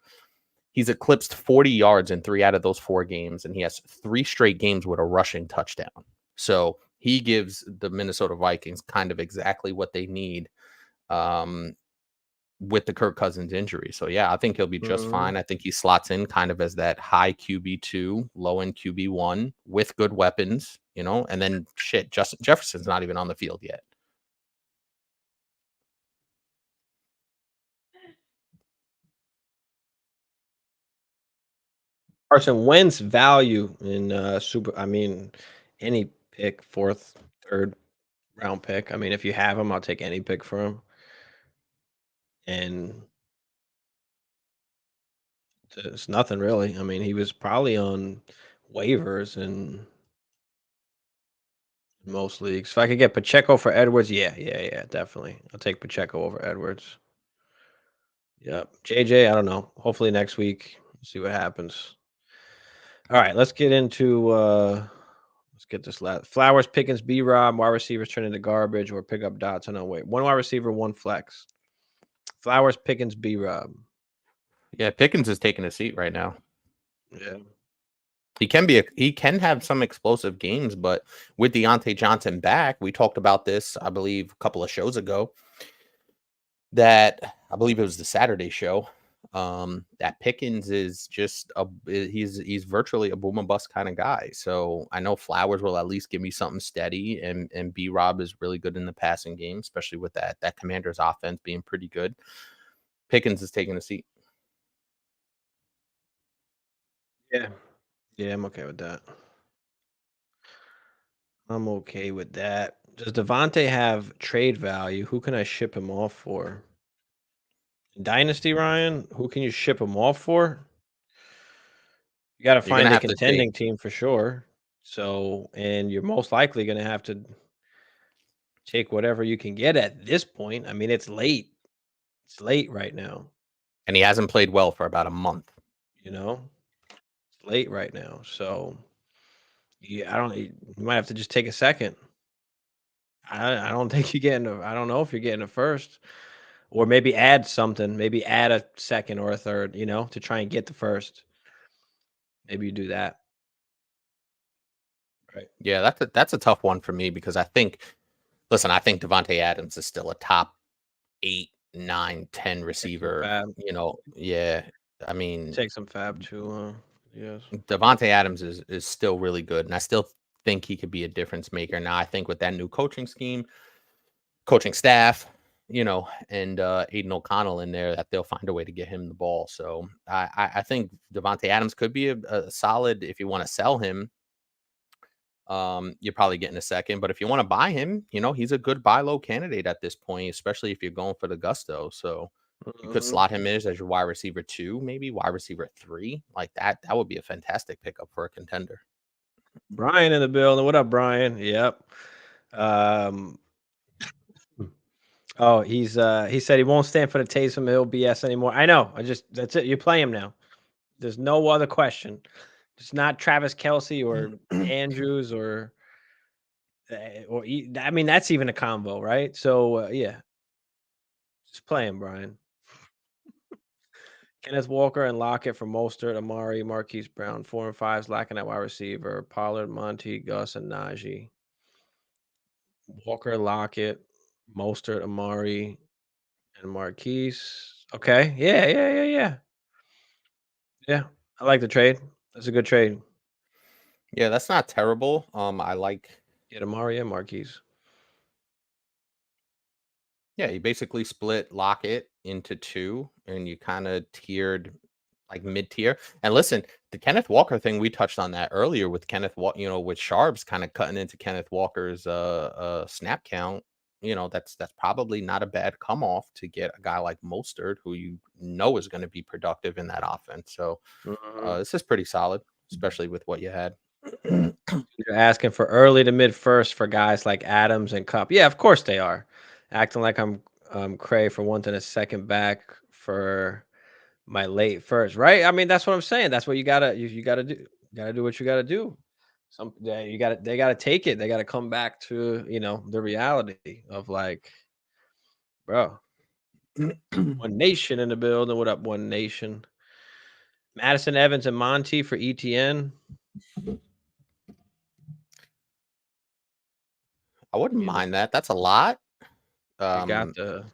He's eclipsed 40 yards in 3 out of those 4 games, and he has 3 straight games with a rushing touchdown. So he gives the Minnesota Vikings kind of exactly what they need with the Kirk Cousins injury. So yeah, I think he'll be just fine. I think he slots in kind of as that high QB2, low end QB1 with good weapons, and then shit, Justin Jefferson's not even on the field yet. Carson Wentz value in any pick, 4th, 3rd round pick. I mean, if you have him, I'll take any pick for him. And it's nothing really. I mean, he was probably on waivers in most leagues. If I could get Pacheco for Edwards, yeah, definitely. I'll take Pacheco over Edwards. Yep. JJ, I don't know. Hopefully next week, see what happens. All right, let's get into let's get this last. Flowers, Pickens, B Rob, wide receivers turn into garbage or pick up dots. Oh no, wait. 1 wide receiver, 1 flex. Flowers, Pickens, B-Rob. Yeah, Pickens is taking a seat right now. Yeah. He can have some explosive games, but with Deontay Johnson back, we talked about this, I believe, a couple of shows ago. That I believe it was the Saturday show. That Pickens is just he's virtually a boom and bust kind of guy. So I know Flowers will at least give me something steady, and B Rob is really good in the passing game, especially with that Commanders offense being pretty good. Pickens is taking a seat. Yeah. Yeah, I'm okay with that. I'm okay with that. Does Devontae have trade value? Who can I ship him off for? Dynasty, Ryan? Who can you ship him off for? You got to You're gonna find a have to contending take. team for sure. So, and you're most likely going to have to take whatever you can get at this point. I mean, it's late. It's late right now, And he hasn't played well for about a month. you know? It's late right now. So, yeah, you might have to just take a second. I don't think you're getting I don't know if you're getting a first. Or maybe add something, maybe add a second or a third, to try and get the first. Maybe you do that. Right. Yeah, that's a tough one for me because I think Devontae Adams is still a top 8, 9, 10 receiver. Fab. Yeah. I mean, Take some fab too, yes. Devontae Adams is still really good, and I still think he could be a difference maker. Now, I think with that new coaching scheme, coaching staff, and Aiden O'Connell in there, that they'll find a way to get him the ball. So I think Devontae Adams could be a solid if you want to sell him. You're probably getting a second, but if you want to buy him, he's a good buy low candidate at this point, especially if you're going for the gusto. So you could slot him in as your wide receiver 2, maybe wide receiver 3, like that. That would be a fantastic pickup for a contender. Brian in the building. What up, Brian? Yep. Oh, he said he won't stand for the Taysom Hill BS anymore. I know. That's it. You play him now. There's no other question. It's not Travis Kelce or Andrews or I mean, that's even a combo, right? So yeah, just play him, Brian. Kenneth Walker and Lockett for Mostert, Amari, Marquise Brown, 4 and 5s, lacking at wide receiver. Pollard, Monty, Gus, and Najee. Walker, Lockett, Mostert, Amari, and Marquise. Okay. Yeah. Yeah. I like the trade. That's a good trade. Yeah, that's not terrible. I like. Get Amari and Marquise. Yeah, you basically split Lockett into 2, and you kind of tiered like mid-tier. And listen, the Kenneth Walker thing, we touched on that earlier with Kenneth with Sharps kind of cutting into Kenneth Walker's snap count. That's probably not a bad come off to get a guy like Mostert, who is going to be productive in that offense. So this is pretty solid, especially with what you had. You're asking for early to mid first for guys like Adams and Cup. Yeah, of course they are. Acting like I'm cray for wanting a second back for my late first, right? I mean, that's what I'm saying. That's what you gotta do. You gotta do what you gotta do. They gotta take it. They gotta come back to the reality of like, bro. One Nation in the building. What up, One Nation? Madison Evans and Monty for ETN. I wouldn't mind that. That's a lot. You got the.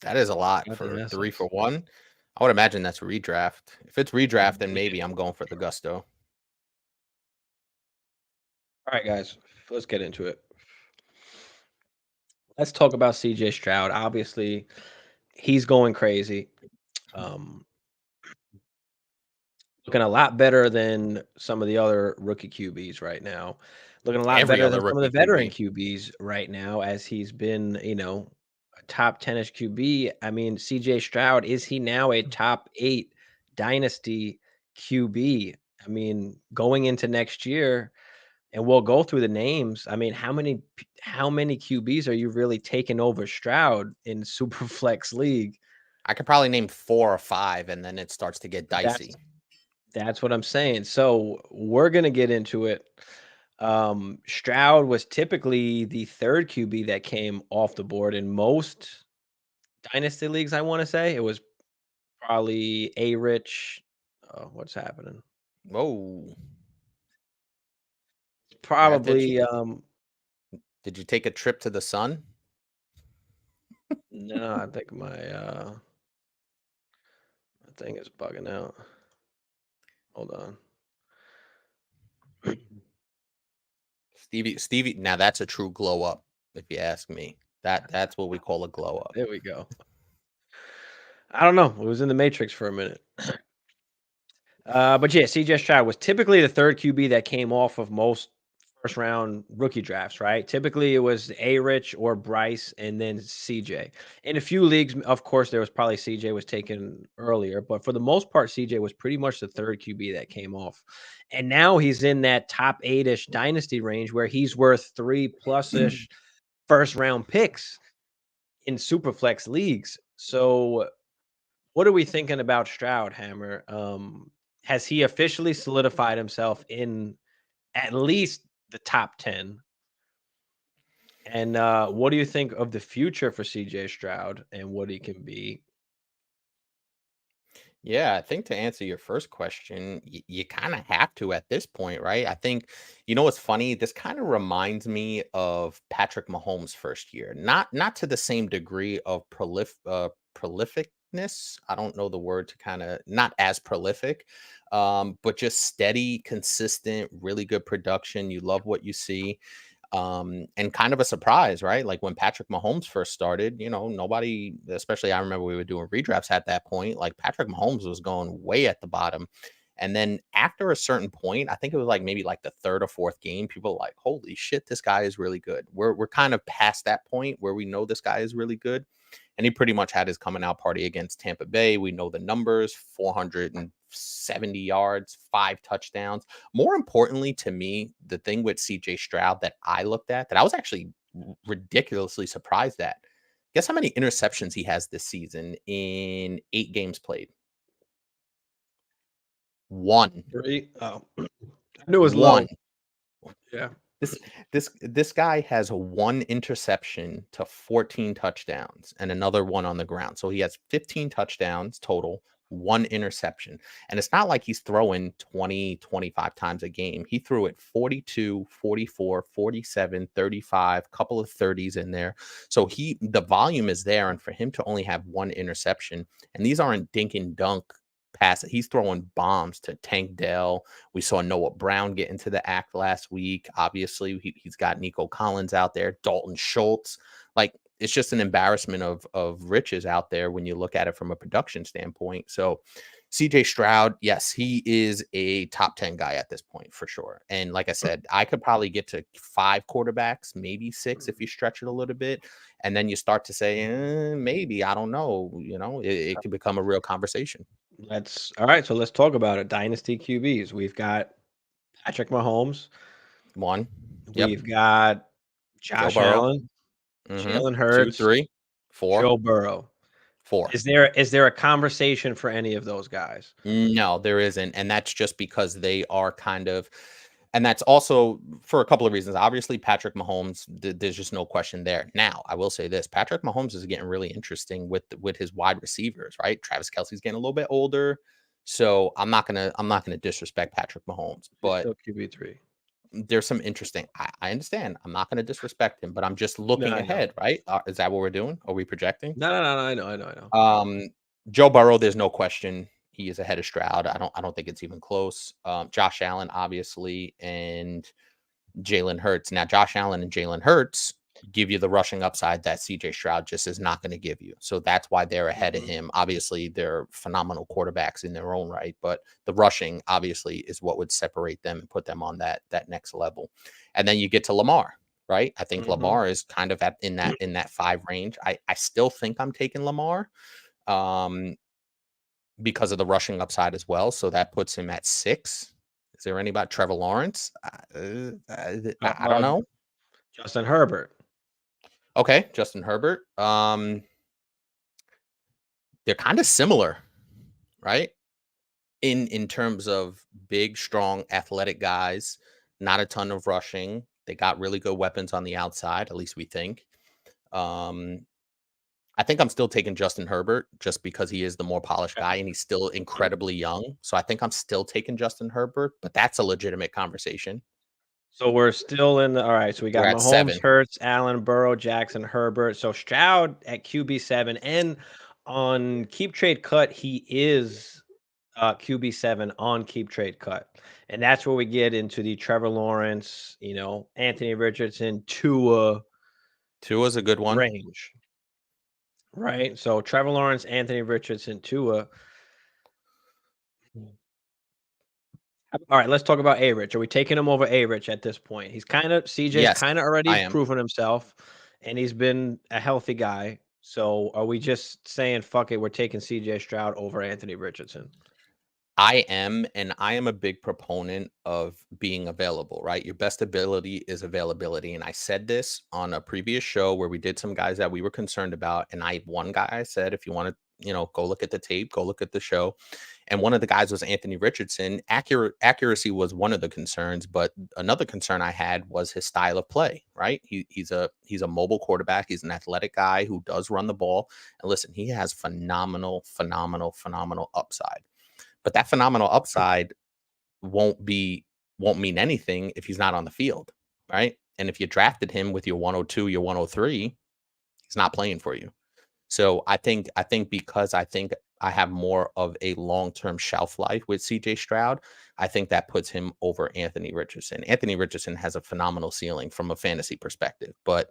That is a lot for 3 for 1. I would imagine that's redraft. If it's redraft, then maybe I'm going for the gusto. All right, guys, let's get into it. Let's talk about CJ Stroud. Obviously, he's going crazy. Looking a lot better than some of the other rookie QBs right now. Looking a lot better than some of the veteran QBs right now, as he's been, a top 10-ish QB. I mean, CJ Stroud, is he now a top 8 dynasty QB? I mean, going into next year, and we'll go through the names. I mean, how many QBs are you really taking over Stroud in Superflex League? I could probably name 4 or 5, and then it starts to get dicey. That's what I'm saying. So we're gonna get into it. Stroud was typically the third QB that came off the board in most dynasty leagues. I want to say it was probably a rich. Oh, what's happening? Whoa. Probably Did you take a trip to the sun? no, I think my thing is bugging out. Hold on. Stevie, now that's a true glow up, if you ask me. That's what we call a glow up. There we go. I don't know. It was in the Matrix for a minute. But yeah, CJ Stroud was typically the third QB that came off of most first round rookie drafts, right? Typically it was A Rich or Bryce and then CJ. In a few leagues, of course, there was probably CJ was taken earlier, but for the most part, CJ was pretty much the third QB that came off. And now he's in that top 8-ish dynasty range where he's worth 3+ ish first round picks in superflex leagues. So what are we thinking about Stroud, Hammer? Has he officially solidified himself in at least the top 10? And what do you think of the future for CJ Stroud and what he can be? Yeah, I think to answer your first question, you kind of have to at this point, right? I think, what's funny? This kind of reminds me of Patrick Mahomes' first year. Not to the same degree of prolificness. I don't know the word to kind of not as prolific, but just steady, consistent, really good production. You love what you see. And kind of a surprise, right? Like when Patrick Mahomes first started, nobody, especially I remember we were doing redrafts at that point, like Patrick Mahomes was going way at the bottom. And then after a certain point, I think it was like maybe like the third or fourth game, people were like, holy shit, this guy is really good. We're kind of past that point where we know this guy is really good. And he pretty much had his coming out party against Tampa Bay. We know the numbers, 470 yards, 5 touchdowns. More importantly to me, the thing with CJ Stroud that I looked at, that I was actually ridiculously surprised at. Guess how many interceptions he has this season in 8 games played? 1. 3. Oh, I knew it was 1. low. Yeah. This guy has 1 interception to 14 touchdowns and another one on the ground. So he has 15 touchdowns total, 1 interception. And it's not like he's throwing 20, 25 times a game. He threw it 42, 44, 47, 35, couple of 30s in there. So the volume is there. And for him to only have 1 interception, and these aren't dink and dunk pass, he's throwing bombs to Tank Dell. We saw Noah Brown get into the act last week. Obviously, he's got Nico Collins out there, Dalton Schultz. Like, it's just an embarrassment of riches out there when you look at it from a production standpoint. So CJ Stroud, yes, he is a top 10 guy at this point for sure. And like I said, I could probably get to 5 quarterbacks, maybe 6 if you stretch it a little bit. And then you start to say, maybe, I don't know, it could become a real conversation. All right. So let's talk about it. Dynasty QBs. We've got Patrick Mahomes. 1. Yep. We've got Josh Allen, Jalen Hurts, 2, 3, 4, Joe Burrow. 4. Is there a conversation for any of those guys? No, there isn't. And that's just because they are kind of, and that's also for a couple of reasons. Obviously, Patrick Mahomes, there's just no question there. Now, I will say this: Patrick Mahomes is getting really interesting with his wide receivers, right? Travis Kelce's getting a little bit older, so I'm not gonna disrespect Patrick Mahomes, but still QB3. There's some interesting. I understand. I'm not gonna disrespect him, but I'm just looking ahead, right? Is that what we're doing? Are we projecting? No. I know. Joe Burrow, there's no question. He is ahead of Stroud. I don't think it's even close. Josh Allen, obviously, and Jalen Hurts. Now, Josh Allen and Jalen Hurts give you the rushing upside that CJ Stroud just is not going to give you. So that's why they're ahead of him. Obviously, they're phenomenal quarterbacks in their own right, but the rushing obviously is what would separate them and put them on that next level. And then you get to Lamar, right? I think Lamar is kind of in that 5 range. I still think I'm taking Lamar. Because of the rushing upside as well. So that puts him at 6. Is there anybody? Trevor Lawrence? I don't know. Justin Herbert. Okay, Justin Herbert. They're kind of similar, right? In terms of big, strong, athletic guys. not a ton of rushing. They got really good weapons on the outside, at least we think. I think I'm still taking Justin Herbert just because he is the more polished guy and he's still incredibly young. So I think I'm still taking Justin Herbert, but that's a legitimate conversation. So we're still in the all right. So we got We're at Mahomes, 7. Hurts, Allen, Burrow, Jackson, Herbert. So Stroud at QB7, and on Keep Trade Cut, he is QB7 on Keep Trade Cut, and that's where we get into the Trevor Lawrence, Anthony Richardson, Tua Tua's a good one. range, right? So Trevor Lawrence, Anthony Richardson, Tua. All right, let's talk about A-Rich. Are we taking him over A-Rich at this point? CJ's Yes, kind of I already am. proven himself, and he's been a healthy guy. So are we just saying, fuck it, we're taking CJ Stroud over Anthony Richardson? I am, and I am a big proponent of being available, right? Your best ability is availability. And I said this on a previous show where we did some guys that we were concerned about. And one guy I said, if you want to, go look at the tape, go look at the show. And one of the guys was Anthony Richardson. Accuracy was one of the concerns, but another concern I had was his style of play, right? He's a mobile quarterback. He's an athletic guy who does run the ball. And listen, he has phenomenal upside. But that phenomenal upside won't mean anything if he's not on the field, right? And if you drafted him with your 102, your 103, he's not playing for you. So I think because I think I have more of a long-term shelf life with CJ Stroud, I think that puts him over Anthony Richardson. Anthony Richardson has a phenomenal ceiling from a fantasy perspective, but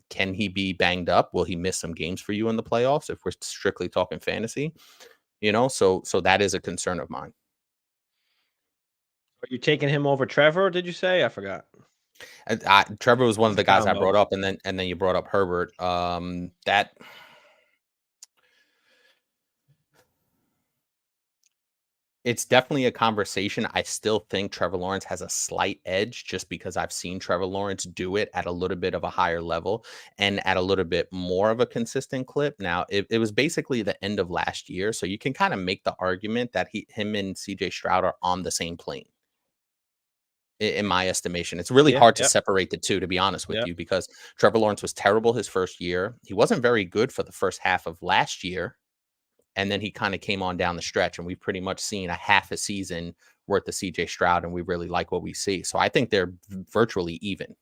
can he be banged up? Will he miss some games for you in the playoffs if we're strictly talking fantasy? So that is a concern of mine. Are you taking him over Trevor? Did you say? I forgot. Trevor was one of the guys I Combo. brought up, and then you brought up Herbert. It's definitely a conversation. I still think Trevor Lawrence has a slight edge just because I've seen Trevor Lawrence do it at a little bit of a higher level and at a little bit more of a consistent clip. Now, it was basically the end of last year, so you can kind of make the argument that him and CJ Stroud are on the same plane. In my estimation, it's really hard to separate the two, to be honest with you, because Trevor Lawrence was terrible his first year. He wasn't very good for the first half of last year. And then he kind of came on down the stretch, and we've pretty much seen a half a season worth of CJ Stroud, and we really like what we see. So I think they're virtually even.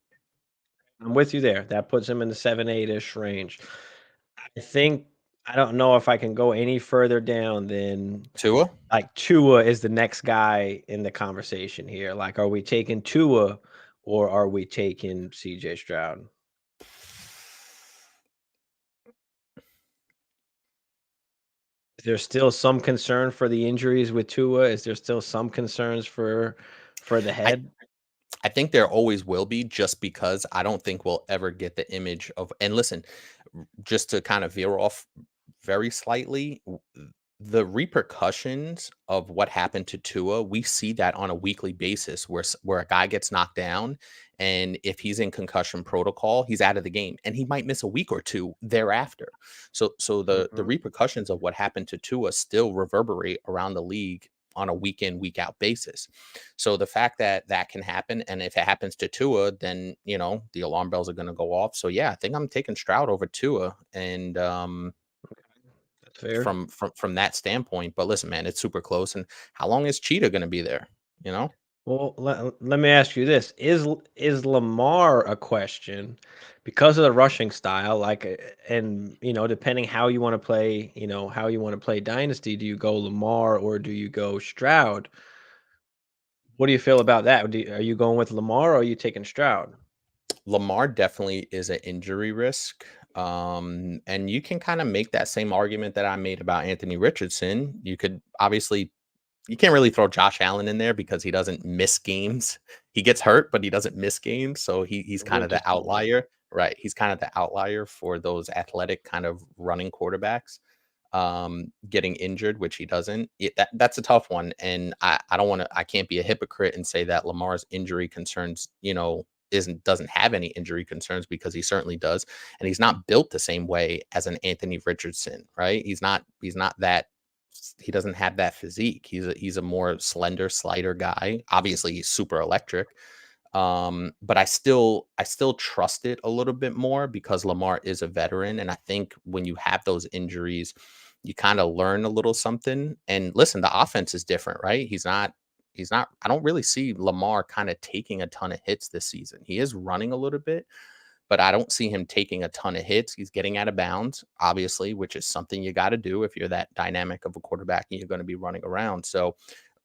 I'm with you there. That puts him in the 7-8-ish range. I don't know if I can go any further down than Tua. Like Tua is the next guy in the conversation here. Like, are we taking Tua or are we taking CJ Stroud? Is there still some concern for the injuries with Tua? Is there still some concerns for the head? I think there always will be, just because I don't think we'll ever get the image of, and listen, just to kind of veer off very slightly, the repercussions of what happened to Tua, we see that on a weekly basis where a guy gets knocked down, and if he's in concussion protocol, he's out of the game, and he might miss a week or two thereafter. So the repercussions of what happened to Tua still reverberate around the league on a week in, week out basis. So the fact that that can happen, and if it happens to Tua, then the alarm bells are going to go off. So yeah, I think I'm taking Stroud over Tua, and That's fair. From that standpoint. But listen, man, it's super close. And how long is Cheetah going to be there? Well, let me ask you this: Is Lamar a question because of the rushing style? And depending how you want to play, how you want to play Dynasty, do you go Lamar or do you go Stroud? What do you feel about that? Are you going with Lamar or are you taking Stroud? Lamar definitely is an injury risk. And you can kind of make that same argument that I made about Anthony Richardson. You can't really throw Josh Allen in there because he doesn't miss games. He gets hurt, but he doesn't miss games. So he's kind of the outlier, right? He's kind of the outlier for those athletic kind of running quarterbacks getting injured, which he doesn't. That's a tough one. And I can't be a hypocrite and say that Lamar's injury concerns, doesn't have any injury concerns, because he certainly does. And he's not built the same way as an Anthony Richardson, right? He's not that. He doesn't have that physique. He's a more slender, slider guy. Obviously, he's super electric. But I still trust it a little bit more because Lamar is a veteran. And I think when you have those injuries, you kind of learn a little something. And listen, the offense is different, right? He's not, I don't really see Lamar kind of taking a ton of hits this season. He is running a little bit, but I don't see him taking a ton of hits. He's getting out of bounds, obviously, which is something you got to do if you're that dynamic of a quarterback and you're going to be running around. So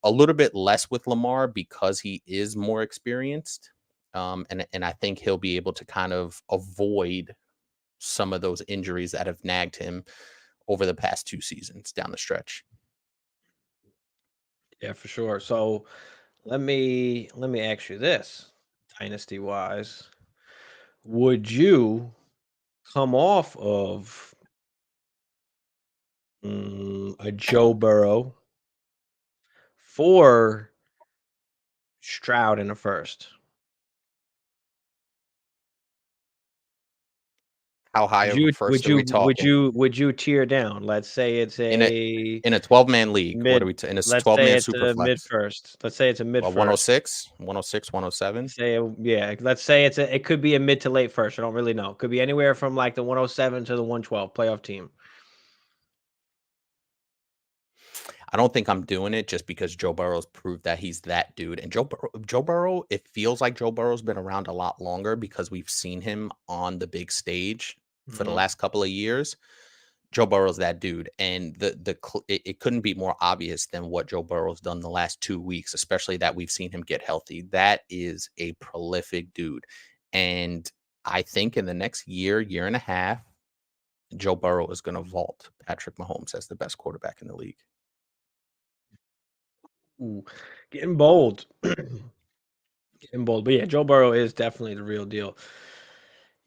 a little bit less with Lamar because he is more experienced. And I think he'll be able to kind of avoid some of those injuries that have nagged him over the past 2 seasons down the stretch. Yeah, for sure. So let me ask you this, dynasty wise. Would you come off of a Joe Burrow for Stroud in the first? How high of a first are we talking? Would you tier down? Let's say it's In a a 12-man league, what mid. are we in a Let's say 12-man it's super a mid flex? first. Let's say it's a mid first. 106, 107. Yeah. Let's say it could be a mid to late first. I don't really know. It could be anywhere from like the 107 to the 112 playoff team. I don't think I'm doing it just because Joe Burrow's proved that he's that dude. And Joe Burrow, it feels like Joe Burrow's been around a lot longer because we've seen him on the big stage for the last couple of years. Joe Burrow's that dude, and it couldn't be more obvious than what Joe Burrow's done the last 2 weeks, especially that we've seen him get healthy. That is a prolific dude, and I think in the next year and a half, Joe Burrow is going to vault Patrick Mahomes as the best quarterback in the league. Ooh, getting bold. Getting bold. But yeah, Joe Burrow is definitely the real deal.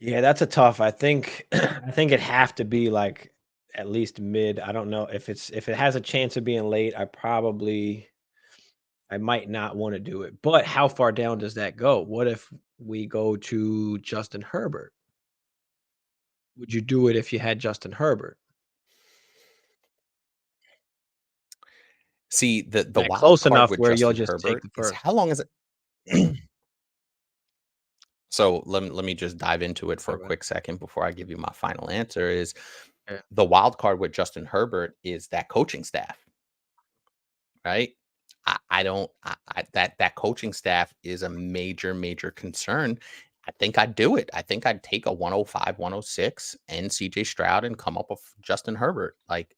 Yeah, that's a tough. I think I think it'd have to be like at least mid. I don't know if it has a chance of being late, I might not want to do it. But how far down does that go? What if we go to Justin Herbert? Would you do it if you had Justin Herbert? See, the That wild close card enough with where you'll Justin just take Herbert the is first. how long is it? So let me just dive into it for a Okay. quick second before I give you my final answer. Is Yeah. the wild card with Justin Herbert is that coaching staff, right? That coaching staff is a major concern. I think I'd do it. I think I'd take a 105, 106 and CJ Stroud and come up with Justin Herbert. Like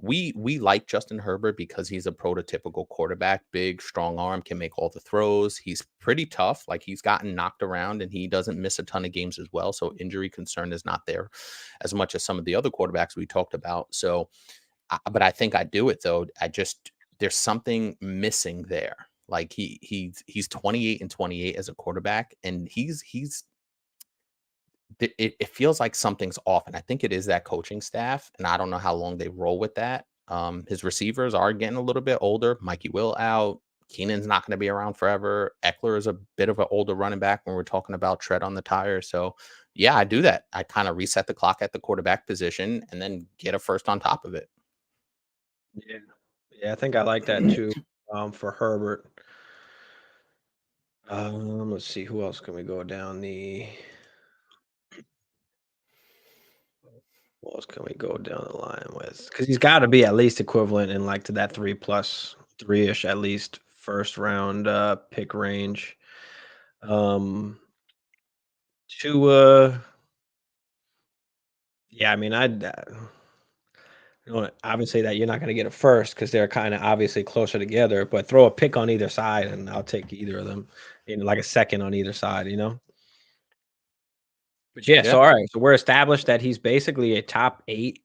we like Justin Herbert because he's a prototypical quarterback, big, strong arm, can make all the throws. He's pretty tough. Like he's gotten knocked around and he doesn't miss a ton of games as well. So injury concern is not there as much as some of the other quarterbacks we talked about. So, but I think I do it though. There's something missing there. Like he's 28 and 28 as a quarterback, and it feels like something's off, and I think it is that coaching staff, and I don't know how long they roll with that. His receivers are getting a little bit older. Mikey Will out. Keenan's not going to be around forever. Eckler is a bit of an older running back when we're talking about tread on the tire. So, yeah, I do that. I kind of reset the clock at the quarterback position and then get a first on top of it. Yeah, I think I like that too. For Herbert. Let's see, who else can we go down the? What else can we go down the line with? Because he's got to be at least equivalent in like to that 3+3-ish at least first round pick range. To yeah, I mean, obviously that you're not going to get a first because they're kind of obviously closer together. But throw a pick on either side, and I'll take either of them. Like a second on either side, you know. But yeah, so Yeah. all right, so we're established that he's basically a top 8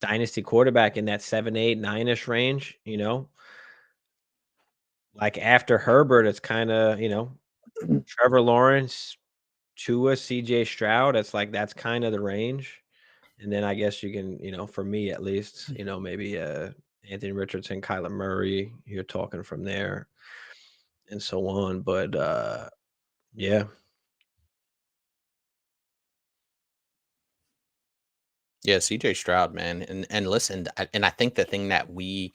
dynasty quarterback in that 7, 8, 9-ish range, you know. Like after Herbert, it's kind of, Trevor Lawrence, Tua, CJ Stroud. It's like that's kind of the range. And then I guess you can, for me at least, maybe Anthony Richardson, Kyler Murray, you're talking from there and so on. But yeah. Yeah, CJ Stroud, man. And listen, and I think the thing that we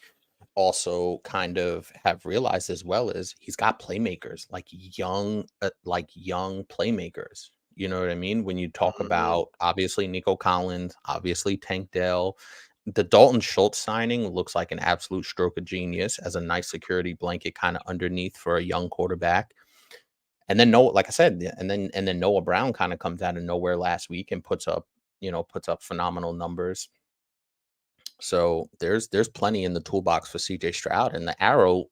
also kind of have realized as well is he's got playmakers, like young playmakers. You know what I mean? When you talk about obviously Nico Collins, obviously Tank Dell, the Dalton Schultz signing looks like an absolute stroke of genius as a nice security blanket kind of underneath for a young quarterback. And then like I said, and then Noah Brown kind of comes out of nowhere last week and puts up phenomenal numbers. So there's plenty in the toolbox for CJ Stroud, and the arrow's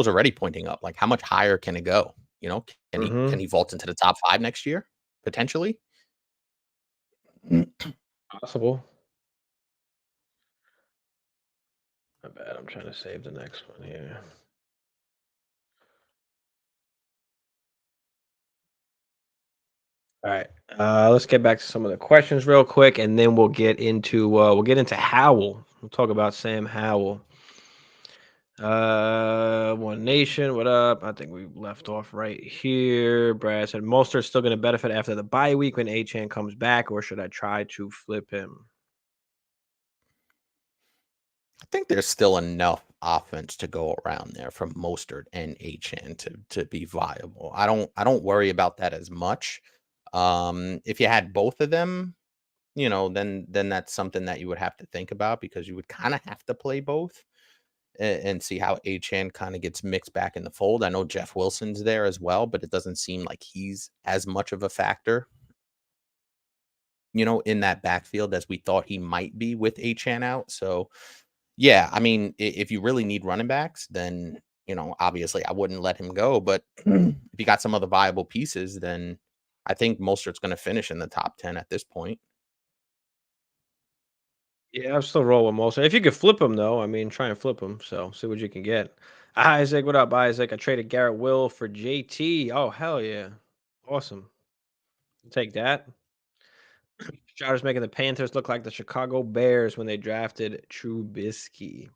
already pointing up. Like, how much higher can it go? You know, can he vault into the top 5 next year potentially? Possible. My bad. I'm trying to save the next one here. All right. Let's get back to some of the questions real quick, and then we'll get into Howell. We'll talk about Sam Howell. One Nation, what up? I think we left off right here. Brad said Mostert's still going to benefit after the bye week when Achane comes back, or should I try to flip him? I think there's still enough offense to go around there from Mostert and Achane to be viable. I don't worry about that as much. If you had both of them, then that's something that you would have to think about, because you would kind of have to play both and see how Achane kind of gets mixed back in the fold. I know Jeff Wilson's there as well, but it doesn't seem like he's as much of a factor, in that backfield as we thought he might be with Achane out. So, yeah, I mean, if you really need running backs, then, obviously I wouldn't let him go. But if you got some other viable pieces, then I think Mostert's going to finish in the top 10 at this point. Yeah, I'm still rolling Mostert. If you could flip him, though, I mean, try and flip him. So see what you can get. Isaac, what up, Isaac? I traded Garrett Will for JT. Oh, hell yeah. Awesome. Take that. Stroud is making the Panthers look like the Chicago Bears when they drafted Trubisky.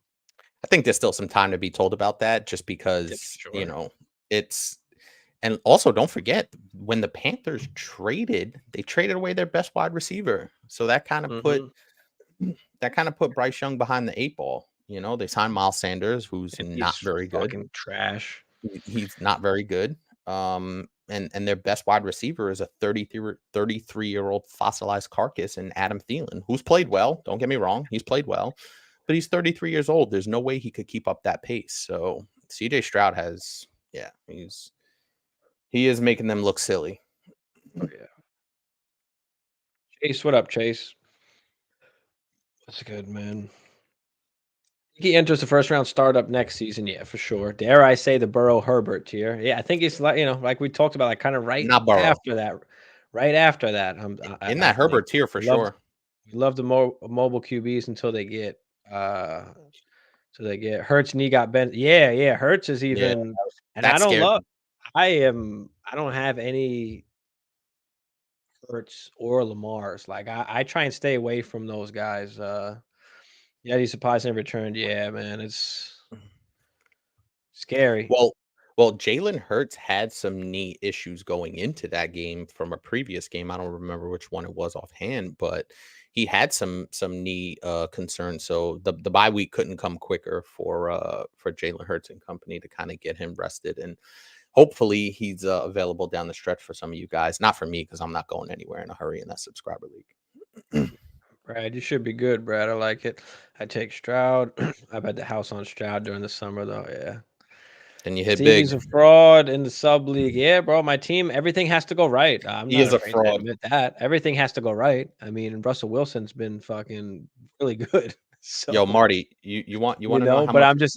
I think there's still some time to be told about that, just because, Yeah, it's, and also don't forget, when the Panthers they traded away their best wide receiver. So that kind of put Bryce Young behind the 8 ball. They signed Miles Sanders, who's not very good. Fucking trash. He's not very good. And their best wide receiver is a 33-year-old fossilized carcass in Adam Thielen, who's played well. Don't get me wrong, he's played well, but he's 33 years old. There's no way he could keep up that pace. So CJ Stroud he is making them look silly. Oh, yeah. Chase, what up, Chase? That's good, man. He enters the first round startup next season, yeah, for sure. Dare I say the Burrow Herbert tier? Yeah, I think it's like, like we talked about, like kind of right after that. Right after that, in that Herbert tier for sure. We love the mobile QBs until they get Hurts, knee got bent. Yeah, Hurts is even, and I don't have any Hurts or Lamar's. Like I try and stay away from those guys. Yeah, he's surprisingly returned. Yeah, man, it's scary. Well, Jalen Hurts had some knee issues going into that game from a previous game. I don't remember which one it was offhand, but he had some knee concerns. So the bye week couldn't come quicker for Jalen Hurts and company to kind of get him rested, and hopefully he's available down the stretch for some of you guys. Not for me, because I'm not going anywhere in a hurry in that subscriber league. Brad, you should be good, Brad. I like it. I take Stroud. I've had the house on Stroud during the summer, though. Yeah. Then you hit Stevie's big. a fraud in the sub league. Yeah, bro. My team, everything has to go right. He is a fraud. To admit that. Everything has to go right. I mean, Russell Wilson's been fucking really good. So, yo, Marty, you want to know how but much?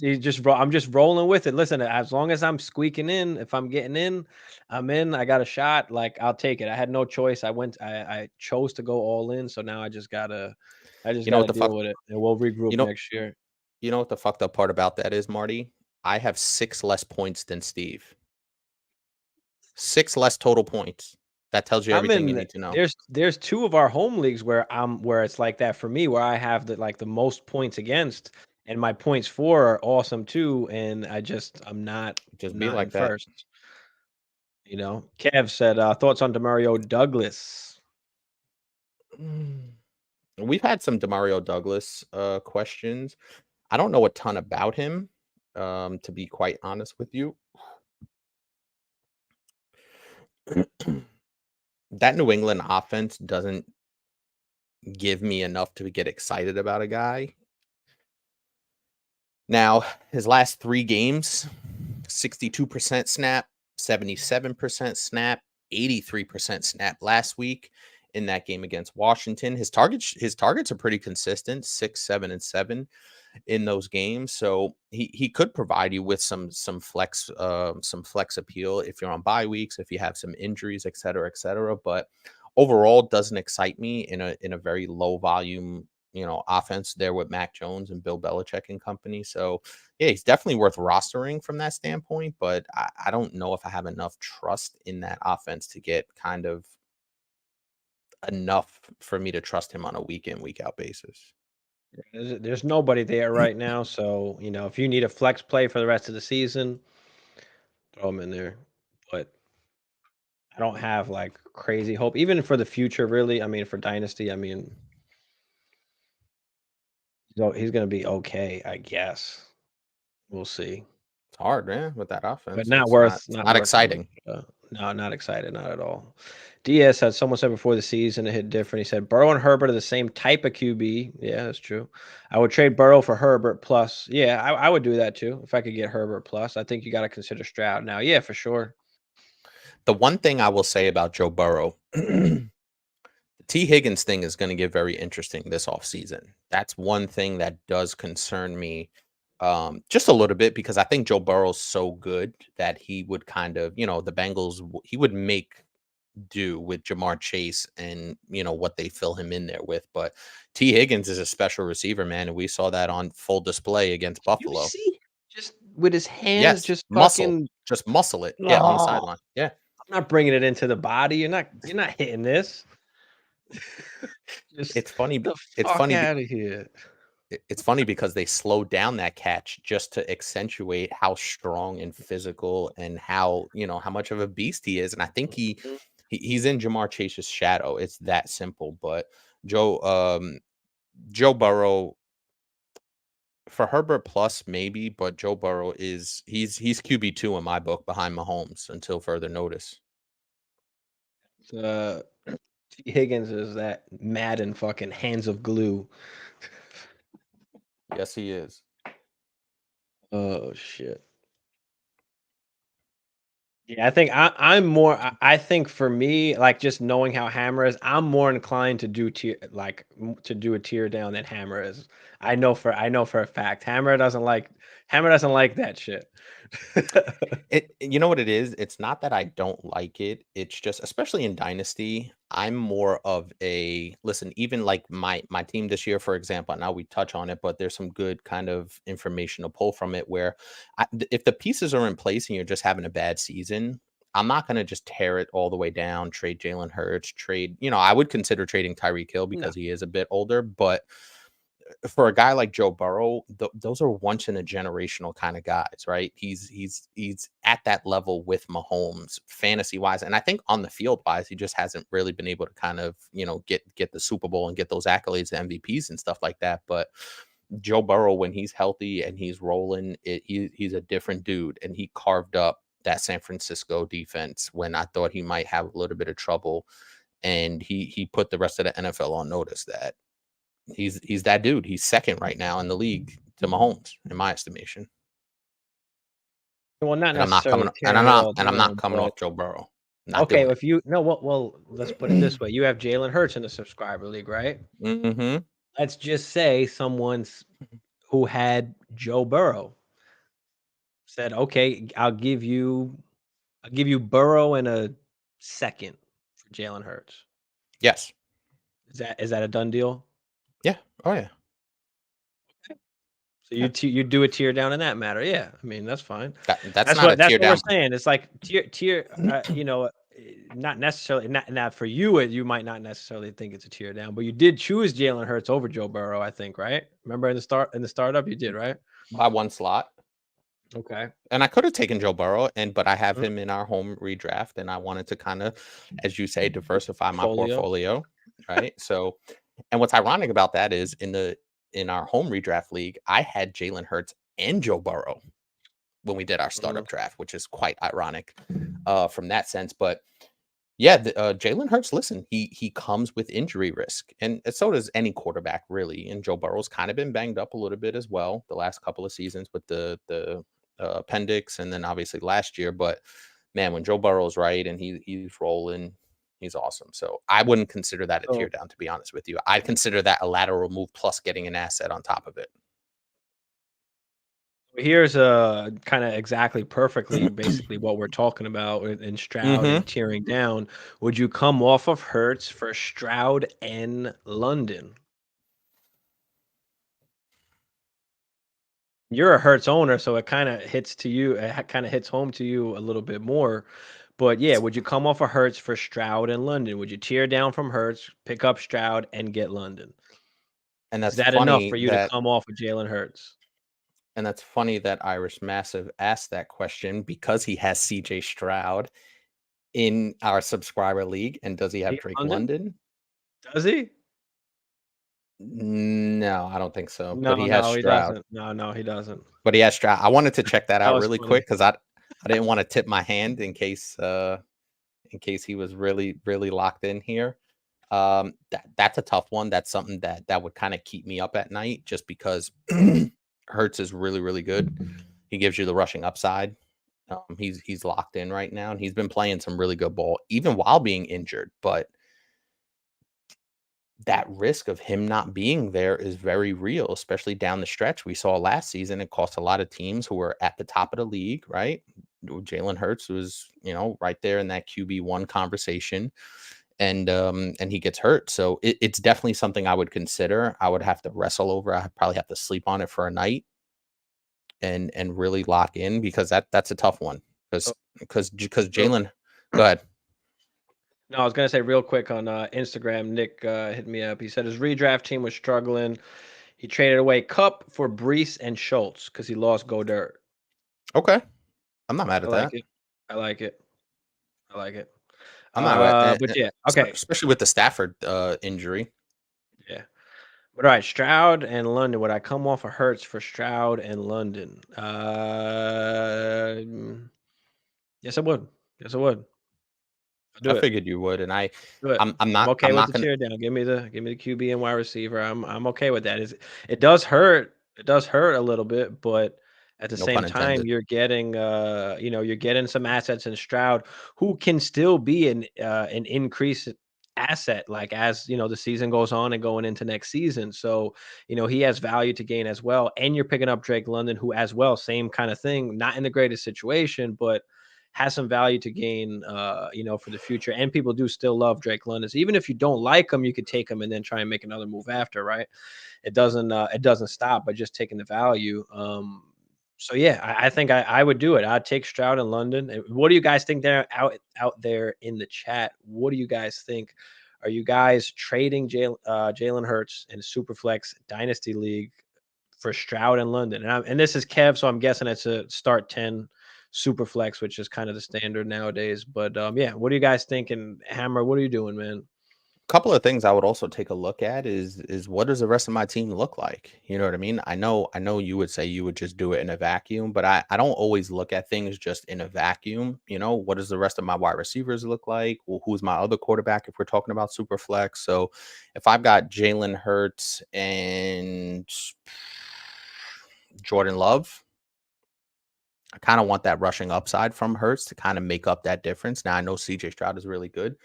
I'm just rolling with it. Listen, as long as I'm squeaking in, if I'm getting in, I'm in. I got a shot. Like, I'll take it. I had no choice. I chose to go all in. So now I just gotta deal with it, and we'll regroup next year. You know what the fucked up part about that is, Marty? I have 6 less points than Steve. 6 less total points. That tells you everything you need to know. There's 2 of our home leagues where it's like that for me, where I have the most points against, and my points for are awesome too, and I'm not be like that first. Kev said thoughts on Demario Douglas. We've had some Demario Douglas questions. I don't know a ton about him, to be quite honest with you. That New England offense doesn't give me enough to get excited about a guy. Now, his last 3 games, 62% snap, 77% snap, 83% snap last week in that game against Washington. His targets are pretty consistent, 6, 7, and 7 in those games. So he could provide you with some flex appeal if you're on bye weeks, if you have some injuries, et cetera, et cetera. But overall, doesn't excite me in a very low volume, offense there with Mac Jones and Bill Belichick and company. So yeah, he's definitely worth rostering from that standpoint, but I don't know if I have enough trust in that offense to get kind of enough for me to trust him on a week in, week out basis. There's nobody there right now, so if you need a flex play for the rest of the season, throw him in there. But I don't have like crazy hope, even for the future. Really, I mean, for Dynasty, I mean, he's gonna be okay, I guess. We'll see. It's hard, man, with that offense. But not It's worth, not exciting. No, not excited, not at all. DS had someone said before the season it hit different. He said Burrow and Herbert are the same type of QB. Yeah, that's true. I would trade Burrow for Herbert plus. Yeah, I would do that too if I could get Herbert plus. I think you got to consider Stroud now. Yeah, for sure. The one thing I will say about Joe Burrow, the T. Higgins thing is going to get very interesting this offseason. That's one thing that does concern me just a little bit, because I think Joe Burrow's so good that he would kind of, the Bengals, he would make do with Jamar Chase and, what they fill him in there with. But T. Higgins is a special receiver, man. And we saw that on full display against Buffalo. You see? Just with his hands, Yes, just muscle it. Yeah, on the sideline. Yeah. I'm not bringing it into the body. You're not hitting this. It's funny. It's funny. Out of here. It's funny because they slowed down that catch just to accentuate how strong and physical and how much of a beast he is. And I think he's in Jamar Chase's shadow. It's that simple. But Joe Burrow for Herbert plus maybe, but Joe Burrow he's QB2 in my book behind Mahomes until further notice. T. Higgins is that Madden fucking hands of glue. Yes, he is. Oh shit. Yeah, I think I'm more. I think for me, like just knowing how Hammer is, I'm more inclined to do a tier down than Hammer is. I know for a fact Hammer doesn't like that shit. You know what it is? It's not that I don't like it. It's just, especially in Dynasty, I'm more of a listen, even like my team this year, for example, now we touch on it, but there's some good kind of information to pull from it where if the pieces are in place and you're just having a bad season, I'm not going to just tear it all the way down, trade Jalen Hurts, I would consider trading Tyreek Hill because he is a bit older, but for a guy like Joe Burrow, those are once in a generational kind of guys, right? He's at that level with Mahomes fantasy wise, and I think on the field wise, he just hasn't really been able to kind of get the Super Bowl and get those accolades, the MVPs and stuff like that. But Joe Burrow, when he's healthy and he's rolling, he's a different dude, and he carved up that San Francisco defense when I thought he might have a little bit of trouble, and he put the rest of the NFL on notice that he's that dude. He's second right now in the league to Mahomes, in my estimation. Well, not and necessarily. I'm not coming off Joe Burrow. Okay, if you well, let's put it this way: you have Jalen Hurts in the subscriber league, right? Mm-hmm. Let's just say someone's who had Joe Burrow said, "Okay, I'll give you Burrow and a second for Jalen Hurts." Yes. Is that a done deal? Yeah. Oh yeah. Okay. So you do a tier down in that matter. Yeah. I mean, that's fine. That's not a tier down. We're saying. It's like tier not necessarily not for you. You might not necessarily think it's a tier down, but you did choose Jalen Hurts over Joe Burrow, I think, right? Remember in the startup you did, right? By one slot. Okay. And I could have taken Joe Burrow, but I have him in our home redraft, and I wanted to kind of, as you say, diversify my portfolio, right? So, and what's ironic about that is in the in our home redraft league, I had Jalen Hurts and Joe Burrow when we did our startup draft, which is quite ironic from that sense. But yeah, Jalen Hurts, listen, he comes with injury risk, and so does any quarterback, really. And Joe Burrow's kind of been banged up a little bit as well the last couple of seasons with the appendix, and then obviously last year. But man, when Joe Burrow's right and he's rolling, he's awesome. So I wouldn't consider that a tear down, to be honest with you. I'd consider that a lateral move plus getting an asset on top of it. Here's kind of exactly perfectly basically what we're talking about in Stroud and tearing down. Would you come off of Hurts for Stroud and London? You're a Hurts owner, so it kind of hits to you. It kind of hits home to you a little bit more. But yeah, would you come off of Hurts for Stroud and London? Would you tear down from Hurts, pick up Stroud, and get London? And Is that's that enough funny for you to that come off of Jalen Hurts? and that's funny that Irish Massive asked that question because he has CJ Stroud in our subscriber league. And does he have Drake London? Does he? No, I don't think so. No, But he has no, he Stroud. doesn't. No, he doesn't. But he has Stroud. I wanted to check that That out was really funny. quick because I didn't want to tip my hand in case he was really, really locked in here. That's a tough one. That's something that would kind of keep me up at night just because Hurts is really, really good. He gives you the rushing upside. He's locked in right now, and he's been playing some really good ball even while being injured. But that risk of him not being there is very real, especially down the stretch. We saw last season it cost a lot of teams who were at the top of the league, right? Jalen Hurts was, right there in that QB1 conversation, and he gets hurt. So it's definitely something I would consider. I would have to wrestle over. I'd probably have to sleep on it for a night and really lock in because that's a tough one because Jalen. Go ahead. No, I was gonna say real quick on Instagram. Nick hit me up. He said his redraft team was struggling. He traded away Cup for Brees and Schultz because he lost Goddard. Okay, I'm not mad at that. I like it. I'm not, but yeah, okay. Especially with the Stafford injury. Yeah. But all right, Stroud and London. Would I come off of Hurts for Stroud and London? Yes, I would. I figured you would, and I'm okay with the gonna tear down. Give me the QB and wide receiver. I'm okay with that. It does hurt. It does hurt a little bit, but at the same time, you're getting you're getting some assets in Stroud who can still be an increased asset, like as the season goes on and going into next season. So he has value to gain as well. And you're picking up Drake London, who as well, same kind of thing, not in the greatest situation, but has some value to gain, for the future. And people do still love Drake London. So even if you don't like him, you could take him and then try and make another move after, right? It doesn't stop by just taking the value. So yeah, I think I would do it. I'd take Stroud in London. What do you guys think there out there in the chat? What do you guys think? Are you guys trading Jalen Hurts in Superflex Dynasty League for Stroud in London? And this is Kev, so I'm guessing it's a start 10 Superflex, which is kind of the standard nowadays. But yeah, what do you guys think? And Hammer, what are you doing, man? A couple of things I would also take a look at is what does the rest of my team look like? You know what I mean? I know you would say you would just do it in a vacuum, but I don't always look at things just in a vacuum. What does the rest of my wide receivers look like? Well, who's my other quarterback if we're talking about Superflex? So if I've got Jalen Hurts and Jordan Love, I kind of want that rushing upside from Hurts to kind of make up that difference. Now I know CJ Stroud is really good,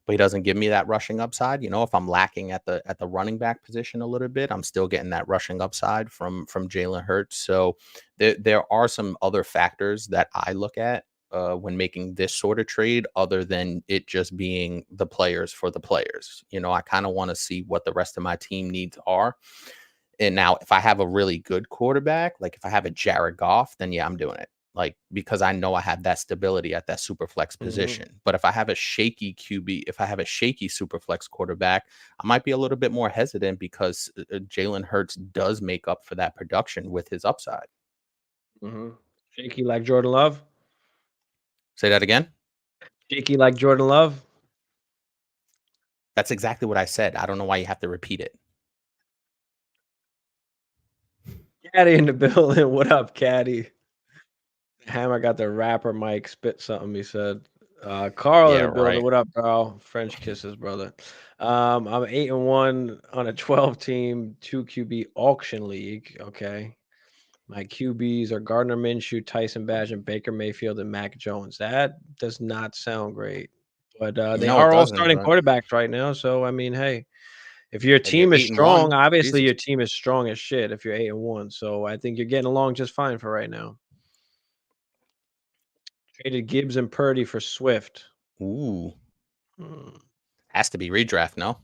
but he doesn't give me that rushing upside. If I'm lacking at the running back position a little bit, I'm still getting that rushing upside from Jalen Hurts. So there are some other factors that I look at when making this sort of trade, other than it just being the players for the players. I kind of want to see what the rest of my team needs are. And now, if I have a really good quarterback, like if I have a Jared Goff, then yeah, I'm doing it. Like, because I know I have that stability at that super flex position. But if I have a shaky QB, if I have a shaky super flex quarterback, I might be a little bit more hesitant because Jalen Hurts does make up for that production with his upside. Shaky like Jordan Love? Say that again? Shaky like Jordan Love? That's exactly what I said. I don't know why you have to repeat it. Caddy in the building. What up, Caddy? Hammer got the rapper mic. Spit something. He said. Carl in Yeah, the building. right. What up, bro? French kisses, brother. I'm 8-1 on a 12-team 2 QB auction league. Okay. My QBs are Gardner Minshew, Tyson Badge, Baker Mayfield, and Mac Jones. That does not sound great. But they No, it are all doesn't. starting But quarterbacks right now. So, I mean, hey, if your and you're team is 8-1. strong, obviously Jesus. your team is strong as shit if you're 8-1. So I think you're getting along just fine for right now. Traded Gibbs and Purdy for Swift. Ooh, Hmm. has to be redraft. No,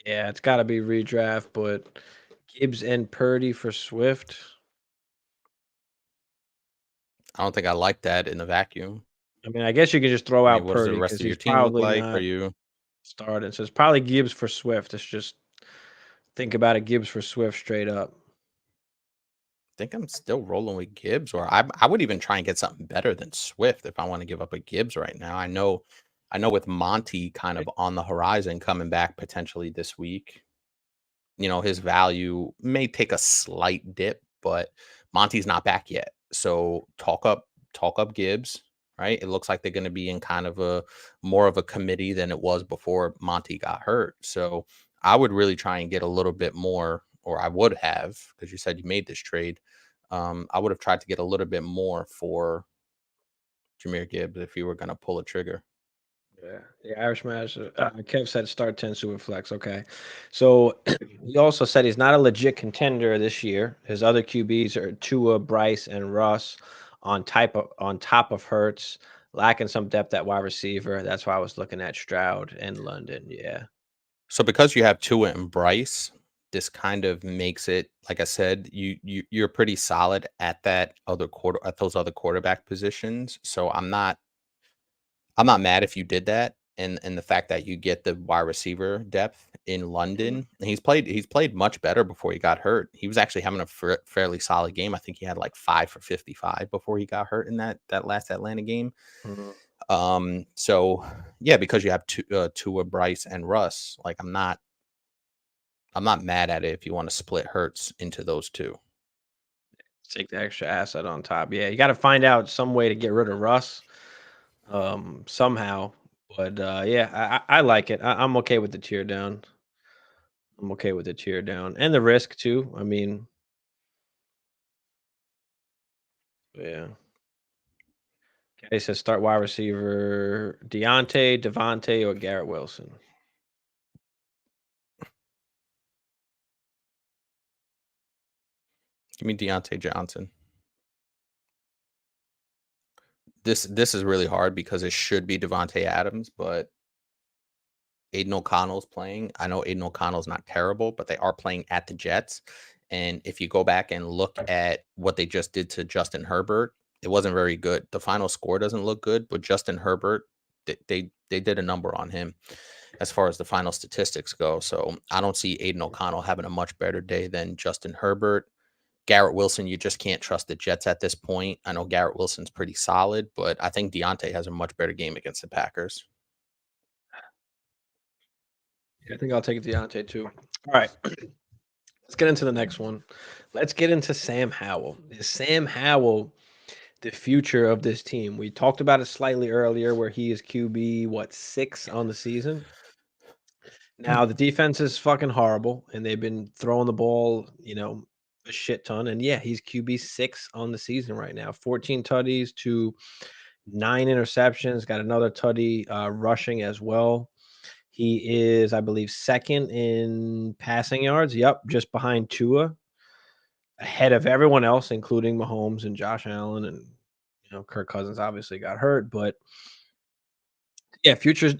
Yeah, it's got to be redraft, but Gibbs and Purdy for Swift. I don't think I like that in the vacuum. I mean, I guess you can just throw I mean, out what does the Purdy rest because of your he's team look probably like? Are not you starting. So it's probably Gibbs for Swift. It's just think about it, Gibbs for Swift straight up. think I'm still rolling with Gibbs, or I would even try and get something better than Swift if I want to give up a Gibbs right now. I know with Monty kind of on the horizon coming back potentially this week, his value may take a slight dip, but Monty's not back yet. So talk up Gibbs, right? It looks like they're going to be in kind of a more of a committee than it was before Monty got hurt. So I would really try and get a little bit more, or I would have, because you said you made this trade. I would have tried to get a little bit more for Jahmyr Gibbs if you were going to pull a trigger. Yeah, the Irishman. Kev said start 10 super flex. Okay, so he also said he's not a legit contender this year. His other QBs are Tua, Bryce, and Russ on top of Hurts, lacking some depth at wide receiver. That's why I was looking at Stroud and London. Yeah, So because you have Tua and Bryce, this kind of makes it, like I said, you're pretty solid at those other quarterback positions. So I'm not mad if you did that. And the fact that you get the wide receiver depth in London, and he's played much better before he got hurt. He was actually having a fairly solid game. I think he had like 5 for 55 before he got hurt in that last Atlanta game. So yeah, because you have Tua, Bryce, and Russ, like I'm not mad at it if you want to split Hurts into those two. take the extra asset on top. Yeah, you got to find out some way to get rid of Russ, somehow. But yeah, I like it. I'm okay with the tear down. I'm okay with the tear down and the risk too. I mean, yeah. Okay, says start wide receiver Deontay, Devontae, or Garrett Wilson. Give me Deontay Johnson. This is really hard because it should be Devontae Adams, but Aiden O'Connell's playing. I know Aiden O'Connell's not terrible, but they are playing at the Jets. And if you go back and look at what they just did to Justin Herbert, it wasn't very good. The final score doesn't look good, but Justin Herbert, they did a number on him as far as the final statistics go. So I don't see Aiden O'Connell having a much better day than Justin Herbert. Garrett Wilson, you just can't trust the Jets at this point. I know Garrett Wilson's pretty solid, but I think Deontay has a much better game against the Packers. Yeah, I think I'll take Deontay too. All right. Let's get into the next one. Let's get into Sam Howell. Is Sam Howell the future of this team? We talked about it slightly earlier where he is QB, 6 on the season? Now the defense is fucking horrible, and they've been throwing the ball, a shit ton. And yeah, he's QB 6 on the season right now. 14 tutties to 9 interceptions. Got another tutty rushing as well. He is, I believe, second in passing yards. Yep, just behind Tua, ahead of everyone else, including Mahomes and Josh Allen, and Kirk Cousins obviously got hurt, but yeah, futures.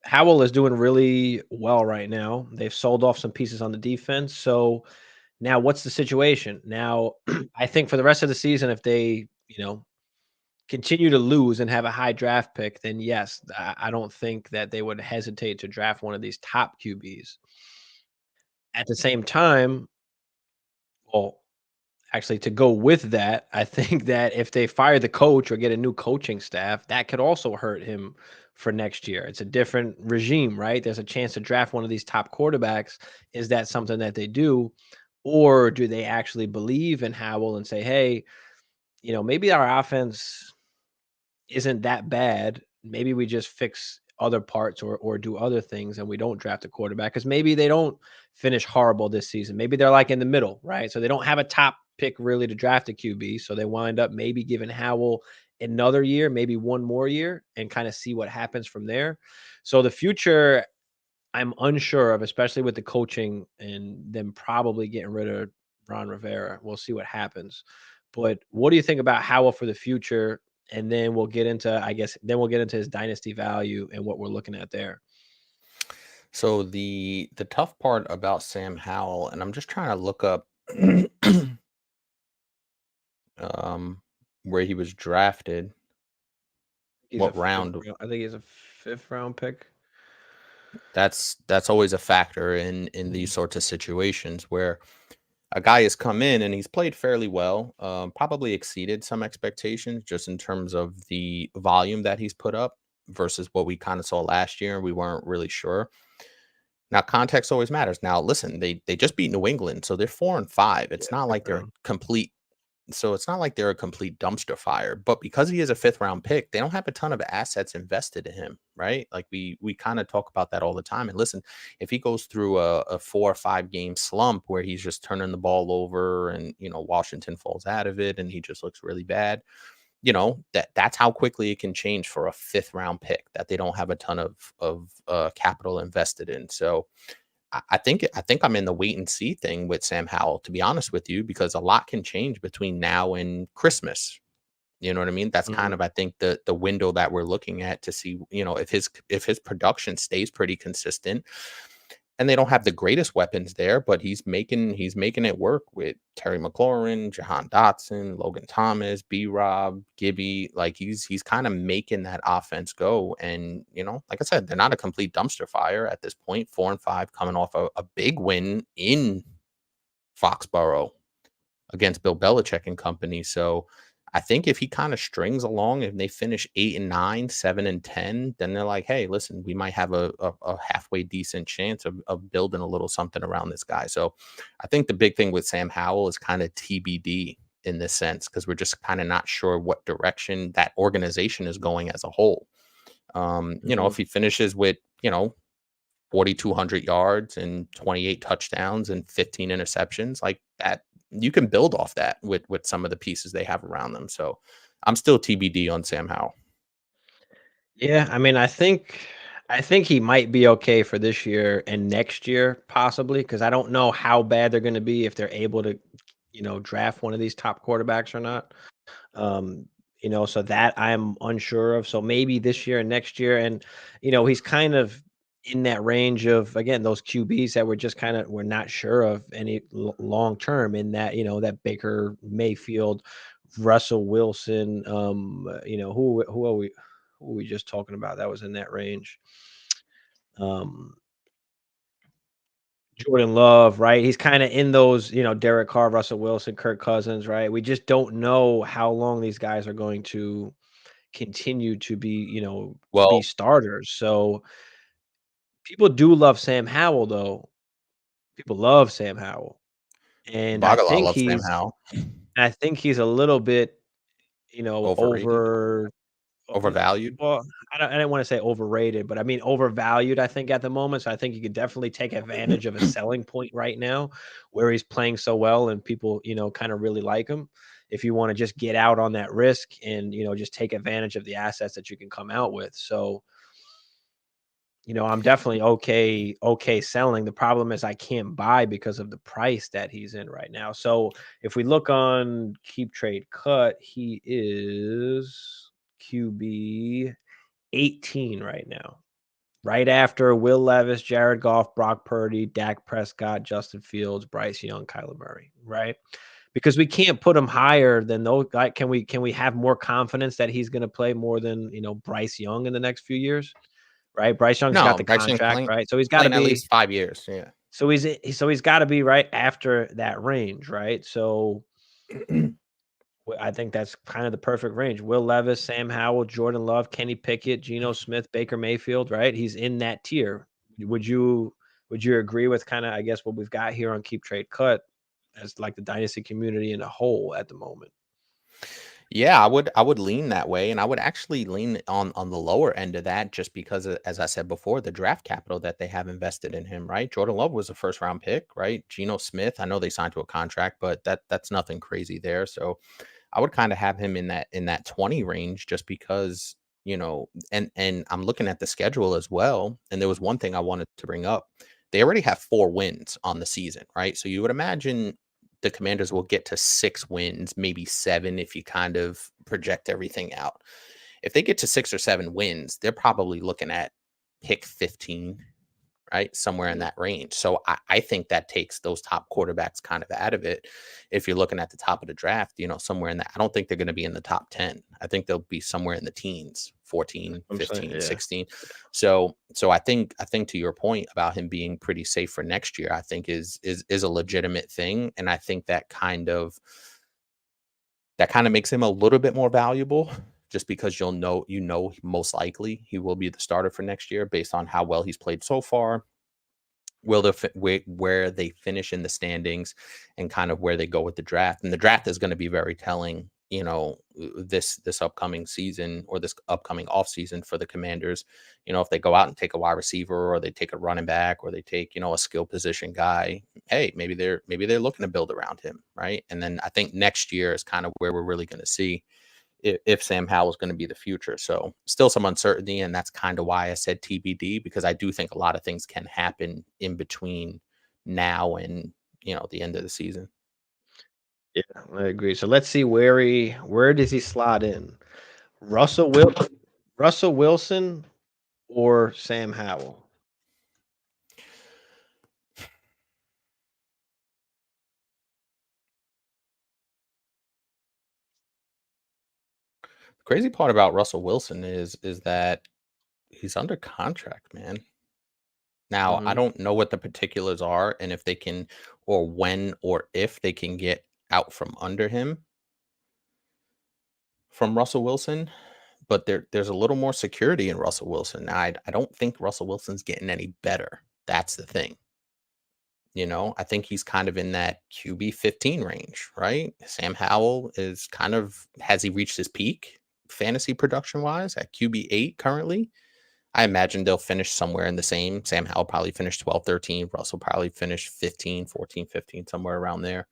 Howell is doing really well right now. They've sold off some pieces on the defense. So now what's the situation? Now, I think for the rest of the season, if they, continue to lose and have a high draft pick, then yes, I don't think that they would hesitate to draft one of these top QBs. At the same time, well, actually, to go with that, I think that if they fire the coach or get a new coaching staff, that could also hurt him for next year. It's a different regime, right? There's a chance to draft one of these top quarterbacks. Is that something that they do? Or do they actually believe in Howell and say, hey, maybe our offense isn't that bad. Maybe we just fix other parts or do other things and we don't draft a quarterback because maybe they don't finish horrible this season. Maybe they're like in the middle, right? So they don't have a top pick really to draft a QB. So they wind up maybe giving Howell another year, maybe one more year, and kind of see what happens from there. So the future, I'm unsure of, especially with the coaching and them probably getting rid of Ron Rivera. We'll see what happens. But what do you think about Howell for the future? And then we'll get into, we'll get into his dynasty value and what we're looking at there. So the tough part about Sam Howell, and I'm just trying to look up where he was drafted. What round? I think he's a 5th round pick. That's always a factor in these sorts of situations where a guy has come in and he's played fairly well, probably exceeded some expectations just in terms of the volume that he's put up versus what we kind of saw last year. We weren't really sure. Now, context always matters. Now, listen, they just beat New England, so they're 4-5. It's not like they're complete. So it's not like they're a complete dumpster fire, but because he is a 5th round pick, they don't have a ton of assets invested in him, right? Like we kind of talk about that all the time. And listen, if he goes through a 4 or 5 game slump where he's just turning the ball over and, Washington falls out of it and he just looks really bad, that's how quickly it can change for a 5th round pick that they don't have a ton of capital invested in. So I think I'm in the wait and see thing with Sam Howell, to be honest with you, because a lot can change between now and Christmas. You know what I mean? That's kind of, I think, the window that we're looking at to see, if his production stays pretty consistent. And they don't have the greatest weapons there, but he's making it work with Terry McLaurin, Jahan Dotson, Logan Thomas, B-Rob, Gibby. Like he's kind of making that offense go. And, like I said, they're not a complete dumpster fire at this point. 4-5 coming off a big win in Foxborough against Bill Belichick and company. So I think if he kind of strings along, if they finish 8-9, 7-10, then they're like, hey, listen, we might have a halfway decent chance of building a little something around this guy. So I think the big thing with Sam Howell is kind of TBD in this sense, because we're just kind of not sure what direction that organization is going as a whole. If he finishes with, 4,200 yards and 28 touchdowns and 15 interceptions, like that, you can build off that with some of the pieces they have around them. So I'm still TBD on Sam Howell. Yeah, I mean, I think he might be okay for this year and next year, possibly, because I don't know how bad they're going to be if they're able to, draft one of these top quarterbacks or not. So that I'm unsure of. So maybe this year and next year. And, he's kind of in that range of, again, those QBs that we're not sure of any long term, in that, that Baker Mayfield, Russell Wilson, who are we just talking about that was in that range? Jordan Love, right? He's kind of in those, Derek Carr, Russell Wilson, Kirk Cousins, right? We just don't know how long these guys are going to continue to be, be starters. So people do love Sam Howell, though. People love Sam Howell. And I think Sam Howell. I think he's a little bit, Overrated? Overvalued. Well, I didn't want to say overrated, but I mean overvalued, I think, at the moment. So I think you could definitely take advantage of a selling point right now where he's playing so well and people, kind of really like him. If you want to just get out on that risk and, just take advantage of the assets that you can come out with. So, I'm definitely okay selling. The problem is I can't buy because of the price that he's in right now. So if we look on Keep Trade Cut, he is QB 18 right now, right after Will Levis, Jared Goff, Brock Purdy, Dak Prescott, Justin Fields, Bryce Young, Kyler Murray, right? Because we can't put him higher than those guys. Can we have more confidence that he's going to play more than, Bryce Young in the next few years? Right? Bryce Young's got the contract, right? So he's got to be at least 5 years. Yeah. So he's got to be right after that range, right? So I think that's kind of the perfect range. Will Levis, Sam Howell, Jordan Love, Kenny Pickett, Geno Smith, Baker Mayfield, right? He's in that tier. Would you agree with kind of, I guess, what we've got here on Keep Trade Cut? as like the dynasty community in a whole at the moment. Yeah, I would lean that way, and I would actually lean on the lower end of that just because, as I said before, the draft capital that they have invested in him, right? Jordan Love was a first round pick, right? Geno Smith, I know they signed to a contract, but that's nothing crazy there. So I would kind of have him in that 20 range just because, and I'm looking at the schedule as well. And there was one thing I wanted to bring up. They already have 4 wins on the season, right? So you would imagine the Commanders will get to 6 wins, maybe 7 if you kind of project everything out. If they get to 6 or 7 wins, they're probably looking at pick 15, right? Somewhere in that range. So I think that takes those top quarterbacks kind of out of it. If you're looking at the top of the draft, somewhere in that, I don't think they're going to be in the top 10. I think they'll be somewhere in the teens, 14, 15, 16. So I think to your point about him being pretty safe for next year, I think is a legitimate thing. And I think that kind of makes him a little bit more valuable just because most likely he will be the starter for next year based on how well he's played so far, where they finish in the standings, and kind of where they go with the draft. And the draft is going to be very telling, this upcoming season or this upcoming off season for the Commanders. If they go out and take a wide receiver, or they take a running back, or they take, a skill position guy, hey, maybe they're looking to build around him, right? And then I think next year is kind of where we're really going to see if Sam Howell is going to be the future. So still some uncertainty. And that's kind of why I said TBD, because I do think a lot of things can happen in between now and, the end of the season. Yeah, I agree. So let's see where does he slot in? Russell Wilson or Sam Howell? Crazy part about Russell Wilson is that he's under contract, man. Now, I don't know what the particulars are and if they can, or when, or if they can get out from under him from Russell Wilson, but there's a little more security in Russell Wilson. Now, I don't think Russell Wilson's getting any better. That's the thing. I think he's kind of in that QB 15 range, right? Sam Howell has he reached his peak fantasy production wise at QB 8 currently? I imagine they'll finish somewhere in the same. Sam Howell probably finished 12, 13. Russell probably finished 15, 14, 15, somewhere around there.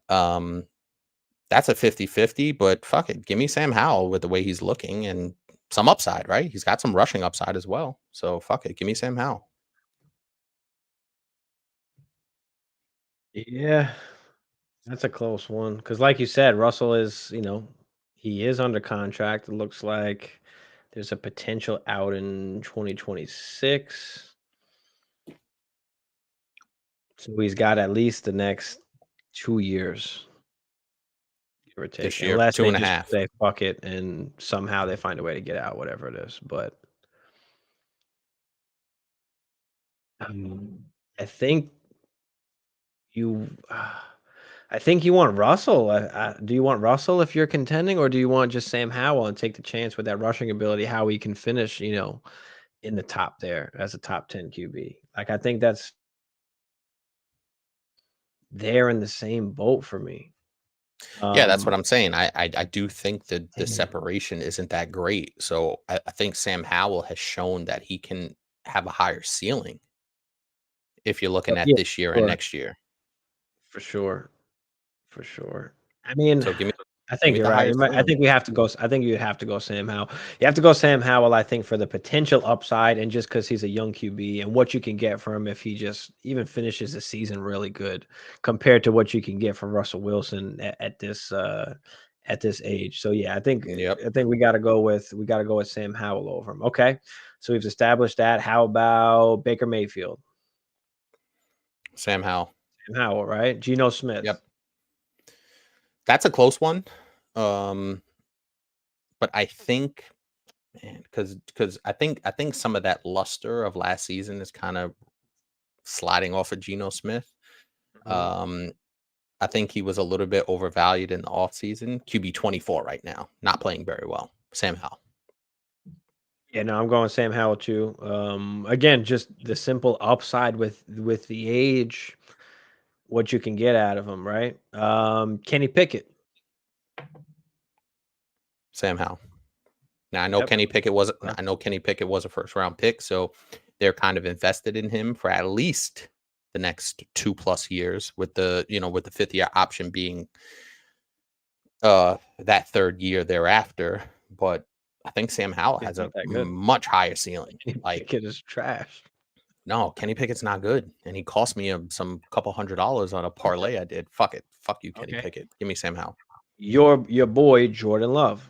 That's a 50-50, but fuck it. Give me Sam Howell with the way he's looking and some upside, right? He's got some rushing upside as well. So fuck it. Give me Sam Howell. Yeah, that's a close one. Because like you said, Russell is, he is under contract. It looks like there's a potential out in 2026. So he's got at least the next 2 years, give or take. This year, Unless two they and a just half. say fuck it and somehow they find a way to get out, whatever it is. But I think you want Russell. Do you want Russell if you're contending, or do you want just Sam Howell and take the chance with that rushing ability, how he can finish, in the top there as a top 10 QB? Like, I think that's they're in the same boat for me. Yeah, that's what I'm saying. I do think that the separation isn't that great. So I think Sam Howell has shown that he can have a higher ceiling if you're looking at Yeah, this year and sure. next year. For sure. I mean, So give me I think you're the right. highest I think we have to go. I think you have to go Sam Howell. You have to go Sam Howell, I think, for the potential upside and just because he's a young QB and what you can get from him if he just even finishes the season really good compared to what you can get from Russell Wilson at this age. So yeah, I think we got to go with Sam Howell over him. Okay, so we've established that. How about Baker Mayfield? Sam Howell. Sam Howell, right? Geno Smith. Yep. That's a close one. But I think, man, because I think some of that luster of last season is kind of sliding off of Geno Smith. I think he was a little bit overvalued in the offseason. QB 24 right now, not playing very well. Sam Howell. Yeah, no, I'm going Sam Howell too. Again, just the simple upside with the age. what you can get out of him, right? Kenny Pickett. Sam Howell. Now I know Yep. Kenny Pickett was a first round pick, so they're kind of invested in him for at least the next 2+ years, with the with the 5th year option being that 3rd year thereafter. But I think Sam Howell It's has a not that good. much higher ceiling. Kenny Like, Pickett is trash. no, Kenny Pickett's not good, and he cost me some couple $100 on a parlay I did. Fuck it, fuck you, Kenny Okay. Pickett. Give me Sam Howell. Your boy Jordan Love.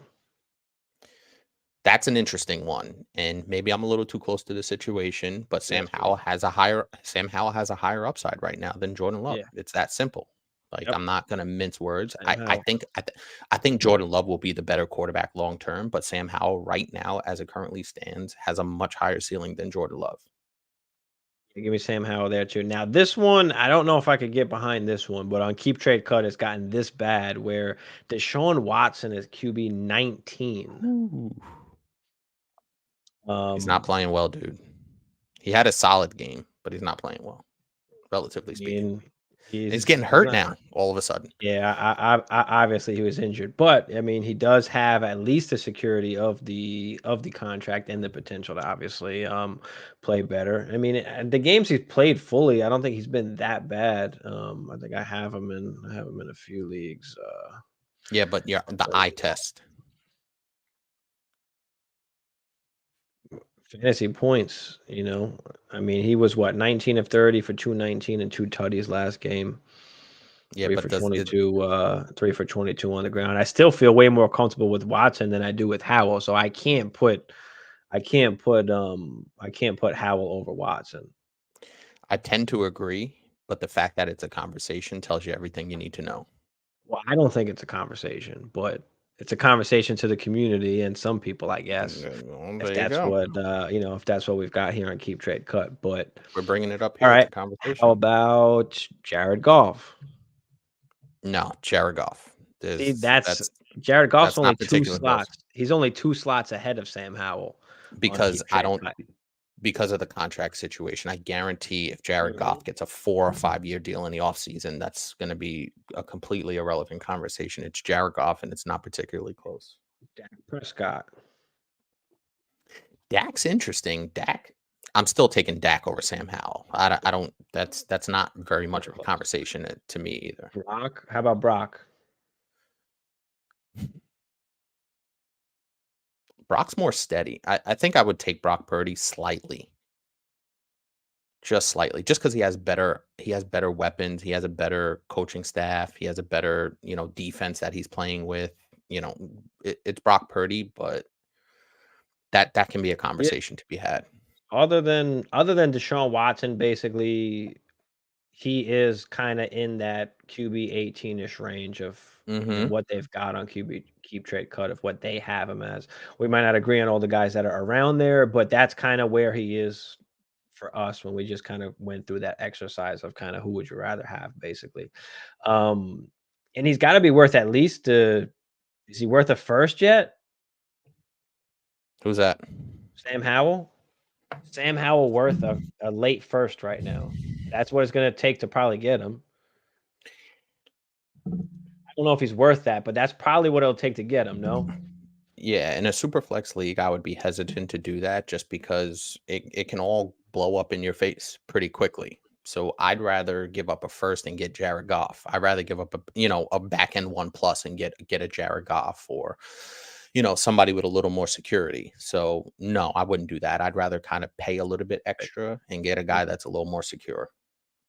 That's an interesting one, and maybe I'm a little too close to the situation, but Sam Howell has a higher upside right now than Jordan Love. Yeah. It's that simple. Like, Yep. I'm not gonna mince words. Sam I Howell. think Jordan Love will be the better quarterback long term, but Sam Howell right now, as it currently stands, has a much higher ceiling than Jordan Love. Give me Sam Howell there too. Now this one, I don't know if I could get behind this one, but on Keep Trade Cut, it's gotten this bad where Deshaun Watson is QB 19. He's not playing well, dude. He had a solid game, but he's not playing well, relatively speaking. He's getting hurt now all of a sudden. Yeah, I obviously he was injured, but I mean he does have at least the security of the contract and the potential to obviously play better. I mean the games he's played fully, I don't think he's been that bad. I think I have him in a few leagues. Yeah, but yeah, the eye test. Fantasy points, I mean he was 19 of 30 for 219 and 2 tutties last game. Yeah, 3 but for 22, 3 for 22 on the ground. I still feel way more comfortable with Watson than I do with Howell, so I can't put Howell over Watson. I tend to agree, but the fact that it's a conversation tells you everything you need to know. Well, I don't think it's a conversation, but it's a conversation to the community and some people, I guess. If that's what we've got here on Keep Trade Cut, but we're bringing it up here. All right. It's a conversation. How about Jared Goff? No, Jared Goff. See, Jared Goff's only 2 slots. He's only 2 slots ahead of Sam Howell. Because because of the contract situation, I guarantee if Jared Goff gets a 4 or 5 year deal in the offseason, that's going to be a completely irrelevant conversation. It's Jared Goff, and it's not particularly close. Dak Prescott. Dak's interesting. I'm still taking Dak over Sam Howell. I don't. That's not very much of a conversation to me either. Brock. How about Brock? Brock's more steady. I think I would take Brock Purdy slightly. Just slightly. Just because he has better weapons. He has a better coaching staff. He has a better, defense that he's playing with. It's Brock Purdy, but that can be a conversation to be had. Other than Deshaun Watson, basically, he is kind of in that QB 18-ish range of what they've got on QB Keep Trade Cut, of what they have him as. We might not agree on all the guys that are around there, but that's kind of where he is for us when we just kind of went through that exercise of kind of who would you rather have, basically. And he's got to be worth at least is he worth a first yet? Who's that? Sam Howell. Sam Howell worth a late first right now. That's what it's going to take to probably get him. I don't know if he's worth that, but that's probably what it'll take to get him, no? Yeah, in a super flex league, I would be hesitant to do that just because it can all blow up in your face pretty quickly. So I'd rather give up a first and get Jared Goff. I'd rather give up a back end 1+ and get a Jared Goff, or somebody with a little more security. So no, I wouldn't do that. I'd rather kind of pay a little bit extra and get a guy that's a little more secure.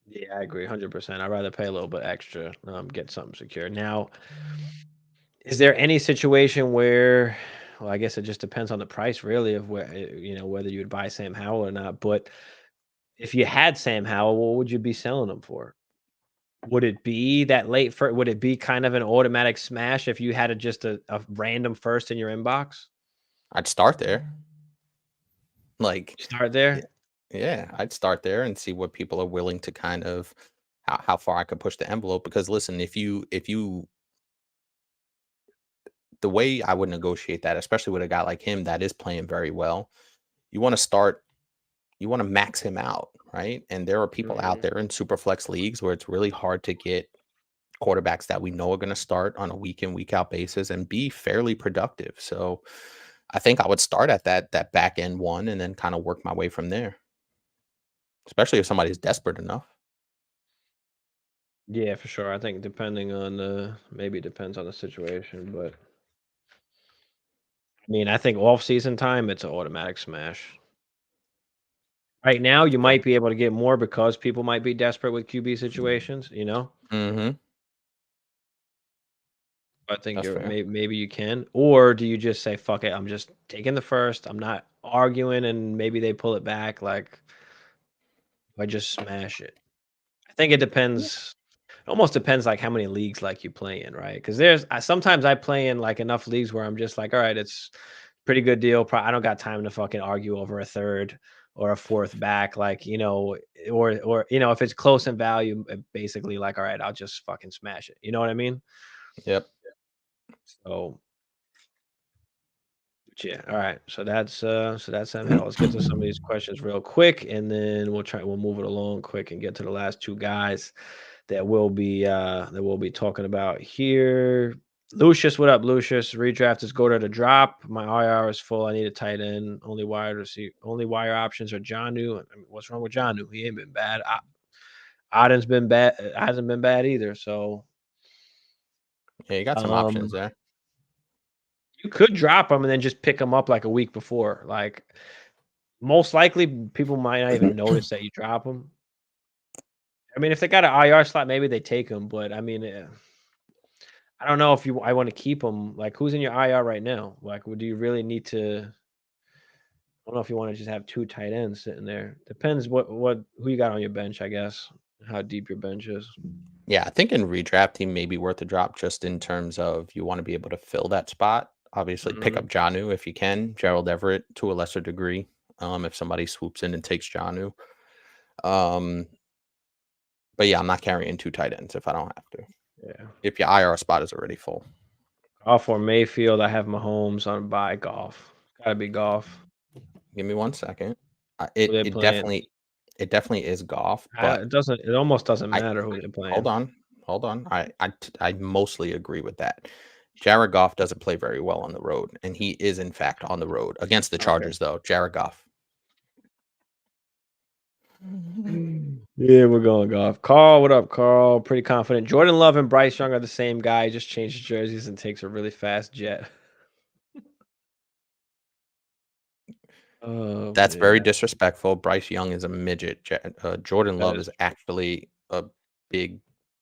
Yeah, I agree 100%. I'd rather pay a little bit extra, get something secure. Now, is there any situation where, well, I guess it just depends on the price, really, of whether you would buy Sam Howell or not. But if you had Sam Howell, what would you be selling him for? Would it be that late first? Would it be kind of an automatic smash if you had just a random first in your inbox? I'd start there. Start there? Yeah, I'd start there and see what people are willing to kind of how far I could push the envelope. Because listen, if you the way I would negotiate that, especially with a guy like him that is playing very well, you want to start you want to max him out, right? And there are people out there in super flex leagues where it's really hard to get quarterbacks that we know are going to start on a week in, week out basis and be fairly productive. So I think I would start at that back end one and then kind of work my way from there, especially if somebody's desperate enough. Yeah, for sure. I think depending on maybe it depends on the situation, but I mean, I think off season time, it's an automatic smash. Right now, you might be able to get more because people might be desperate with QB situations, you know? Mm-hmm. I think That's fair. maybe you can. Or do you just say, fuck it, I'm just taking the first. I'm not arguing, and maybe they pull it back. Like, I just smash it. I think it depends. It almost depends like how many leagues like you play in, right? Because sometimes I play in like enough leagues where I'm just like, all right, it's pretty good deal. I don't got time to fucking argue over a third or a fourth back, like, you know, or you know, if it's close in value, basically like, all right, I'll just fucking smash it. You know what I mean? Yep. So yeah, all right. So that's that. Let's get to some of these questions real quick, and then we'll move it along quick and get to the last two guys that we'll be talking about here. Lucius, what up, Lucius? Redraft is go to the drop. My IR is full. I need a tight end. Only wire options are Jonnu. I mean, what's wrong with Jonnu? He ain't been bad. Aden's been bad. Hasn't been bad either. So Yeah, you got some options there. you could drop him and then just pick him up like a week before. Like, most likely, people might not even notice that you drop them. I mean, if they got an IR slot, maybe they take him. But I mean, I don't know if I want to keep him. Like, who's in your IR right now? Like, do you really need to? I don't know if you want to just have two tight ends sitting there. Depends who you got on your bench, I guess. How deep your bench is. Yeah, I think in redraft he may be worth a drop just in terms of you want to be able to fill that spot. Obviously, pick up Jonnu if you can. Gerald Everett to a lesser degree. If somebody swoops in and takes Jonnu. But yeah, I'm not carrying two tight ends if I don't have to. Yeah. If your IR spot is already full. Goff or Mayfield, I have Mahomes on bye. Goff. Gotta be Goff. Give me 1 second. It definitely is Goff, but it almost doesn't matter who they're playing. Hold on. I mostly agree with that. Jared Goff doesn't play very well on the road, and he is in fact on the road against the Chargers, though. Jared Goff. Yeah, we're going Goff. Carl, what up, Carl? Pretty confident. Jordan Love and Bryce Young are the same guy. Just changes jerseys and takes a really fast jet. That's very disrespectful. Bryce Young is a midget. Jordan Love is actually a big,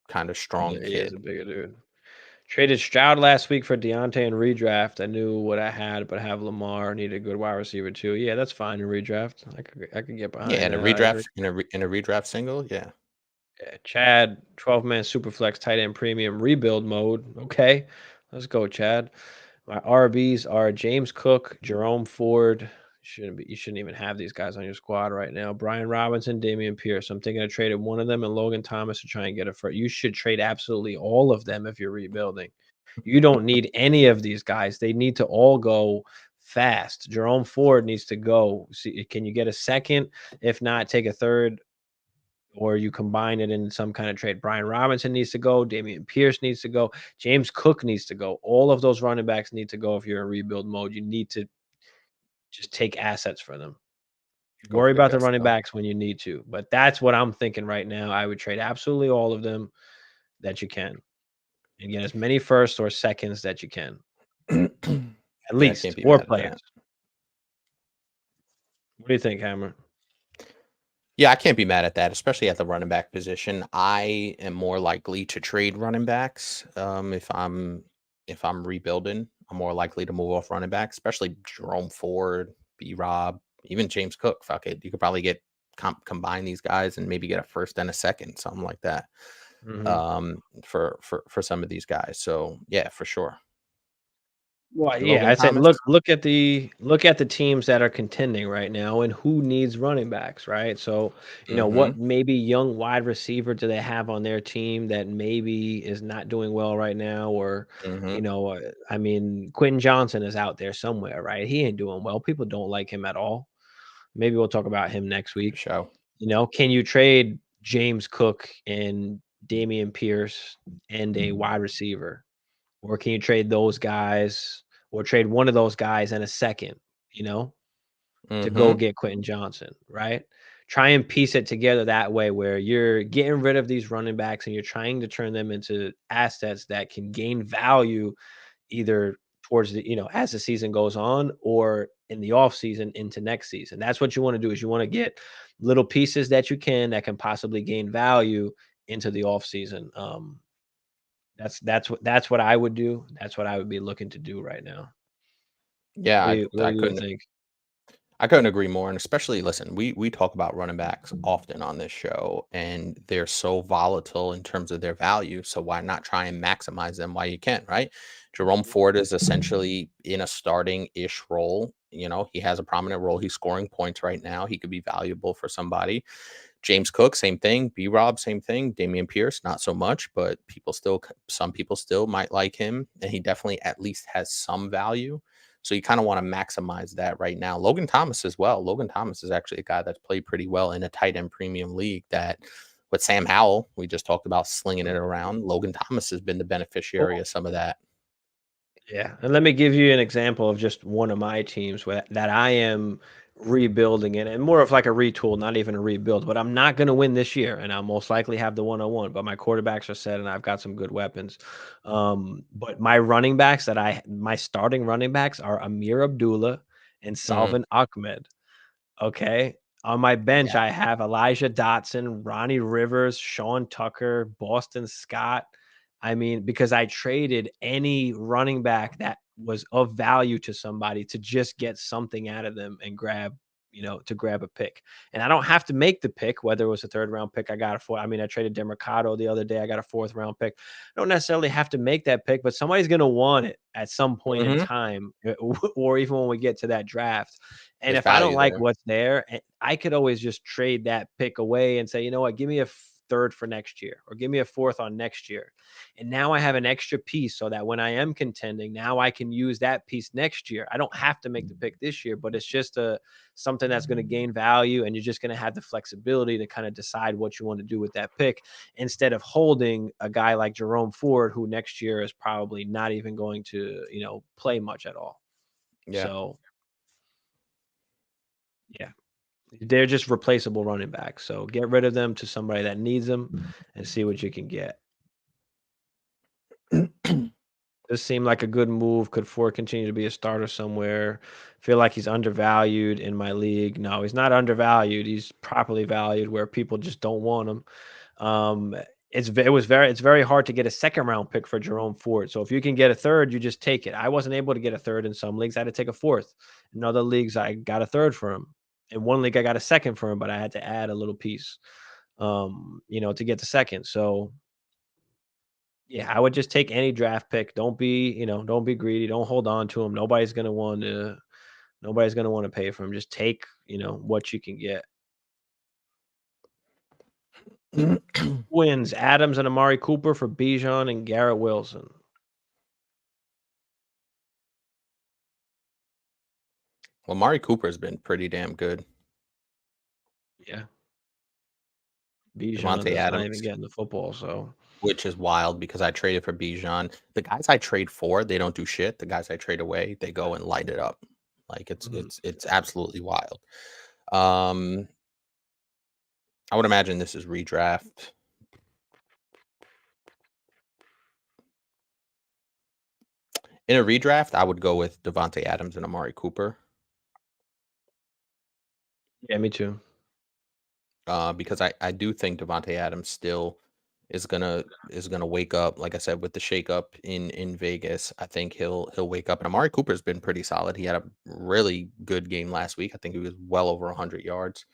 kind of strong kid. He is a bigger dude. Traded Stroud last week for Deontay in redraft. I knew what I had, but I have Lamar. Need a good wide receiver too. Yeah, that's fine in redraft. I could get behind. Yeah, in a redraft single. Yeah. Yeah, Chad, 12-man superflex tight end premium rebuild mode. Okay, let's go, Chad. My RBs are James Cook, Jerome Ford. You shouldn't even have these guys on your squad right now. Brian Robinson, Damian Pierce. I'm thinking of trading one of them and Logan Thomas to try and get a first. You should trade absolutely all of them if you're rebuilding. You don't need any of these guys. They need to all go fast. Jerome Ford needs to go. See, can you get a second? If not, take a third, or you combine it in some kind of trade. Brian Robinson needs to go. Damian Pierce needs to go. James Cook needs to go. All of those running backs need to go if you're in rebuild mode. You need to just take assets for them. Worry about the running backs when you need to. But that's what I'm thinking right now. I would trade absolutely all of them that you can and get as many firsts or seconds that you can. At least 4 players. What do you think, Hammer? Yeah, I can't be mad at that, especially at the running back position. I am more likely to trade running backs if I'm rebuilding. I'm more likely to move off running back, especially Jerome Ford, B-Rob, even James Cook. Fuck it. You could probably combine these guys and maybe get a first and a second, something like that, for some of these guys. So, yeah, for sure. Well, yeah, I said look at the teams that are contending right now and who needs running backs, right? So, you know, what maybe young wide receiver do they have on their team that maybe is not doing well right now? Or, you know, I mean, Quentin Johnson is out there somewhere, right? He ain't doing well. People don't like him at all. Maybe we'll talk about him next week. Show. You know, can you trade James Cook and Damian Pierce and a wide receiver? Or can you trade those guys or trade one of those guys and a second, you know, to go get Quentin Johnson, right? Try and piece it together that way where you're getting rid of these running backs and you're trying to turn them into assets that can gain value either towards the, as the season goes on or in the off season into next season. That's what you want to do is you want to get little pieces that you that can possibly gain value into the off season. That's what I would do. That's what I would be looking to do right now. Yeah, What I do you couldn't think? I couldn't agree more. And especially, listen, we talk about running backs often on this show, and they're so volatile in terms of their value. So why not try and maximize them while you can, right? Jerome Ford is essentially in a starting-ish role. You know, he has a prominent role. He's scoring points right now. He could be valuable for somebody. James Cook, same thing. B-Rob, same thing. Damian Pierce, not so much, but some people still might like him, and he definitely at least has some value. So you kind of want to maximize that right now. Logan Thomas as well. Logan Thomas is actually a guy that's played pretty well in a tight end premium league that with Sam Howell, we just talked about slinging it around. Logan Thomas has been the beneficiary of some of that. Yeah, and let me give you an example of just one of my teams that I am rebuilding it, and more of like a retool, not even a rebuild. But I'm not going to win this year, and I'll most likely have the 101. But my quarterbacks are set, and I've got some good weapons. But my running backs my starting running backs are Amir Abdullah and Salvin Ahmed. Okay. On my bench, Yeah. I have Elijah Dotson, Ronnie Rivers, Sean Tucker, Boston Scott. I mean, because I traded any running back that was of value to somebody to just get something out of them and to grab a pick. And I don't have to make the pick, whether it was a third round pick. I traded Demercado the other day. I got a fourth round pick. I don't necessarily have to make that pick, but somebody's going to want it at some point in time, or even when we get to that draft. And There's if I don't value like there. what's there, I could always just trade that pick away and say, you know what, give me a third for next year, or give me a fourth on next year. And now I have an extra piece so that when I am contending, now I can use that piece next year. I don't have to make the pick this year, but it's just something that's going to gain value, and you're just going to have the flexibility to kind of decide what you want to do with that pick instead of holding a guy like Jerome Ford, who next year is probably not even going to, play much at all. Yeah. So, yeah. They're just replaceable running backs. So get rid of them to somebody that needs them and see what you can get. This seemed like a good move. Could Ford continue to be a starter somewhere? Feel like he's undervalued in my league. No, he's not undervalued. He's properly valued where people just don't want him. It's very hard to get a second round pick for Jerome Ford. So if you can get a third, you just take it. I wasn't able to get a third in some leagues. I had to take a fourth. In other leagues, I got a third for him. In one league, I got a second for him, but I had to add a little piece, to get the second. So yeah, I would just take any draft pick. Don't be greedy. Don't hold on to him. Nobody's gonna want to pay for him. Just take, what you can get. Wins Adams and Amari Cooper for Bijan and Garrett Wilson. Well, Amari Cooper has been pretty damn good. Yeah. Bijan Devontae is not Adams, even getting the football, so which is wild because I traded for Bijan. The guys I trade for, they don't do shit. The guys I trade away, they go and light it up. Like it's absolutely wild. I would imagine this is redraft. In a redraft, I would go with Devontae Adams and Amari Cooper. Yeah, me too. Because I do think Devontae Adams still is gonna wake up. Like I said, with the shakeup in Vegas, I think he'll wake up. And Amari Cooper's been pretty solid. He had a really good game last week. I think he was well over 100 yards.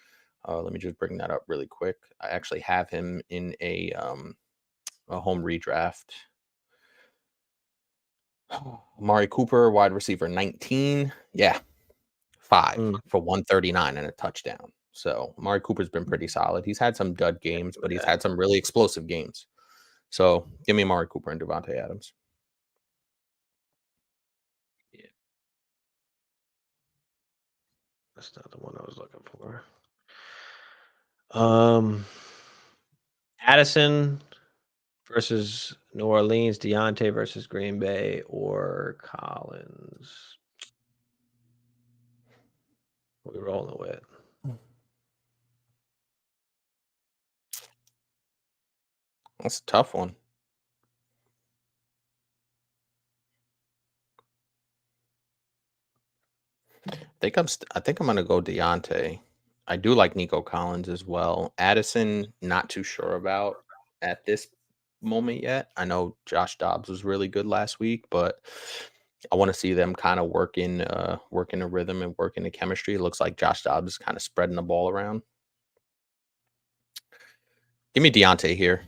Let me just bring that up really quick. I actually have him in a home redraft. Amari Cooper, wide receiver 19. Yeah, 5 for 139 and a touchdown. So Amari Cooper's been pretty solid. He's had some dud games, but he's had some really explosive games. So give me Amari Cooper and Devontae Adams. Yeah. That's not the one I was looking for. Addison versus New Orleans, Deontay versus Green Bay, or Collins. What are we rolling with? That's a tough one. I think I'm gonna go Deontay. I do like Nico Collins as well. Addison, not too sure about at this moment yet. I know Josh Dobbs was really good last week, but I want to see them kind of working a rhythm and working the chemistry. It looks like Josh Dobbs is kind of spreading the ball around. Give me Deontay here.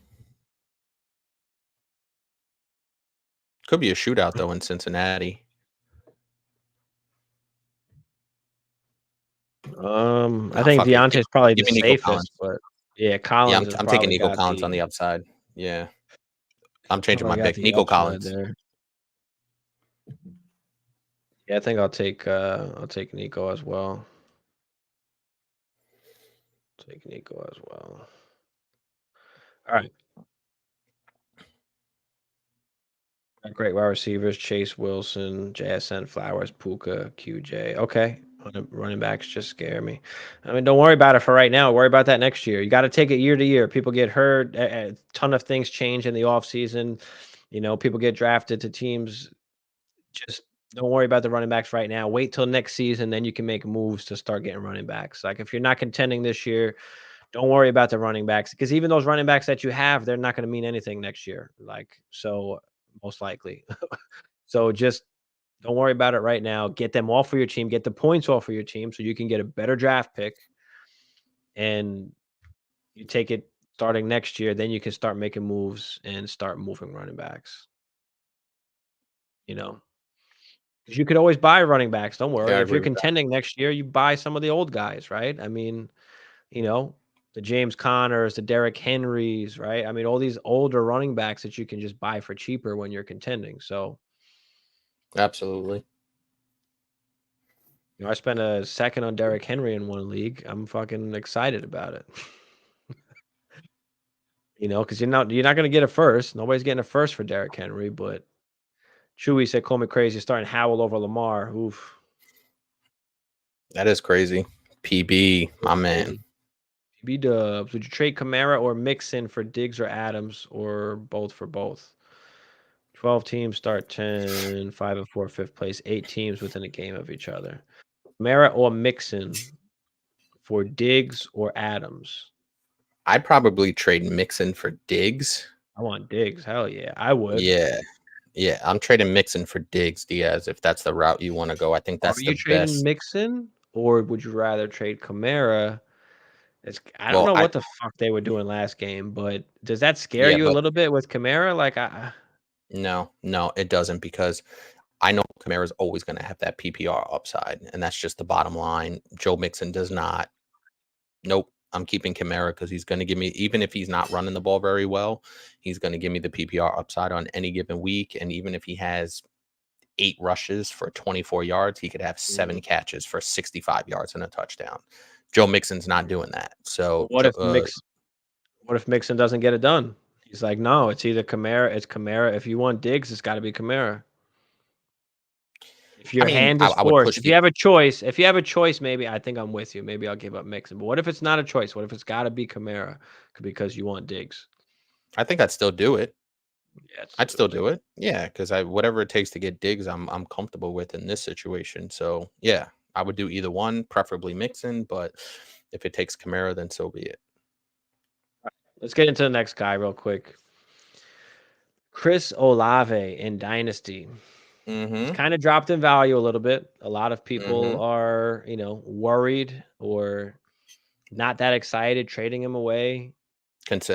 Could be a shootout though in Cincinnati. I think Deontay's probably the safest, but yeah, Collins. I'm taking Nico Collins on the upside. Yeah, I'm changing my pick. Nico Collins. There. Yeah, I think I'll take Nico as well. Take Nico as well. All right. Great wide receivers: Chase, Wilson, JSN, Flowers, Puka, QJ. Okay, running backs just scare me. I mean, don't worry about it for right now. Worry about that next year. You got to take it year to year. People get hurt. A ton of things change in the offseason. You know, people get drafted to teams. Just don't worry about the running backs right now. Wait till next season, then you can make moves to start getting running backs. Like if you're not contending this year, don't worry about the running backs because even those running backs that you have, they're not going to mean anything next year. Like so, most likely. So just don't worry about it right now. Get them off for your team. Get the points off for your team so you can get a better draft pick. And you take it starting next year. Then you can start making moves and start moving running backs. You know. You could always buy running backs. Don't worry. Yeah, if you're contending next year, you buy some of the old guys, right? I mean, you know, the James Connors, the Derrick Henrys, right? I mean, all these older running backs that you can just buy for cheaper when you're contending. So, absolutely. You know, I spent a second on Derrick Henry in one league. I'm fucking excited about it. You know, because you're not going to get a first. Nobody's getting a first for Derrick Henry, but Chewy said, "Call me crazy." Starting Howell over Lamar. Oof. That is crazy. PB, my man. PB Dubs. Would you trade Kamara or Mixon for Diggs or Adams or both for both? 12 teams start 10, 5 and 4, fifth place. 8 teams within a game of each other. Kamara or Mixon for Diggs or Adams? I'd probably trade Mixon for Diggs. I want Diggs. Hell yeah, I would. Yeah, I'm trading Mixon for Diggs, Diaz, if that's the route you want to go. I think that's the best. Are you trading Mixon, or would you rather trade Kamara? I don't know what the fuck they were doing last game, but does that scare you a little bit with Kamara? Like, No, it doesn't, because I know Kamara is always going to have that PPR upside, and that's just the bottom line. Joe Mixon does not. Nope. I'm keeping Kamara because he's going to give me, even if he's not running the ball very well, he's going to give me the PPR upside on any given week. And even if he has 8 rushes for 24 yards, he could have 7 catches for 65 yards and a touchdown. Joe Mixon's not doing that. So what if Mixon doesn't get it done? He's like, no, it's either Kamara, it's Kamara. If you want Diggs, it's got to be Kamara. If your hand is forced, if you have a choice, maybe I think I'm with you. Maybe I'll give up Mixon. But what if it's not a choice? What if it's got to be Kamara because you want Diggs? I think I'd still do it. Yeah, I'd still do it. Yeah, because whatever it takes to get Diggs, I'm comfortable with in this situation. So yeah, I would do either one, preferably Mixon. But if it takes Kamara, then so be it. Let's get into the next guy real quick. Chris Olave in Dynasty. He's kind of dropped in value a little bit. A lot of people are, worried or not that excited trading him away.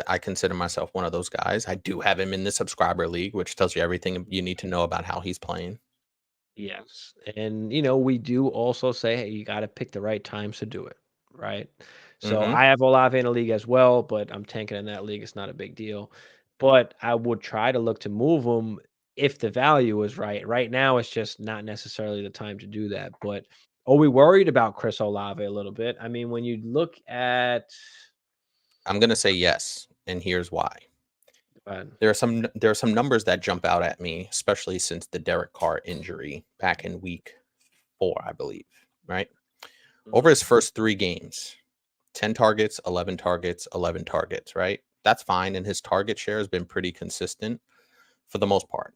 I consider myself one of those guys. I do have him in the subscriber league, which tells you everything you need to know about how he's playing. Yes. And, we do also say, hey, you got to pick the right times to do it, right? So I have Olave in a league as well, but I'm tanking in that league. It's not a big deal. But I would try to look to move him if the value is right. Right now, it's just not necessarily the time to do that. But Are we worried about Chris Olave a little bit? I mean, when you look at, I'm gonna say yes, and here's why. uh, There are some numbers that jump out at me, especially since the Derek Carr injury back in week 4, I believe. Right over his first 3 games, 10 targets, 11 targets, 11 targets. Right, that's fine, and his target share has been pretty consistent for the most part.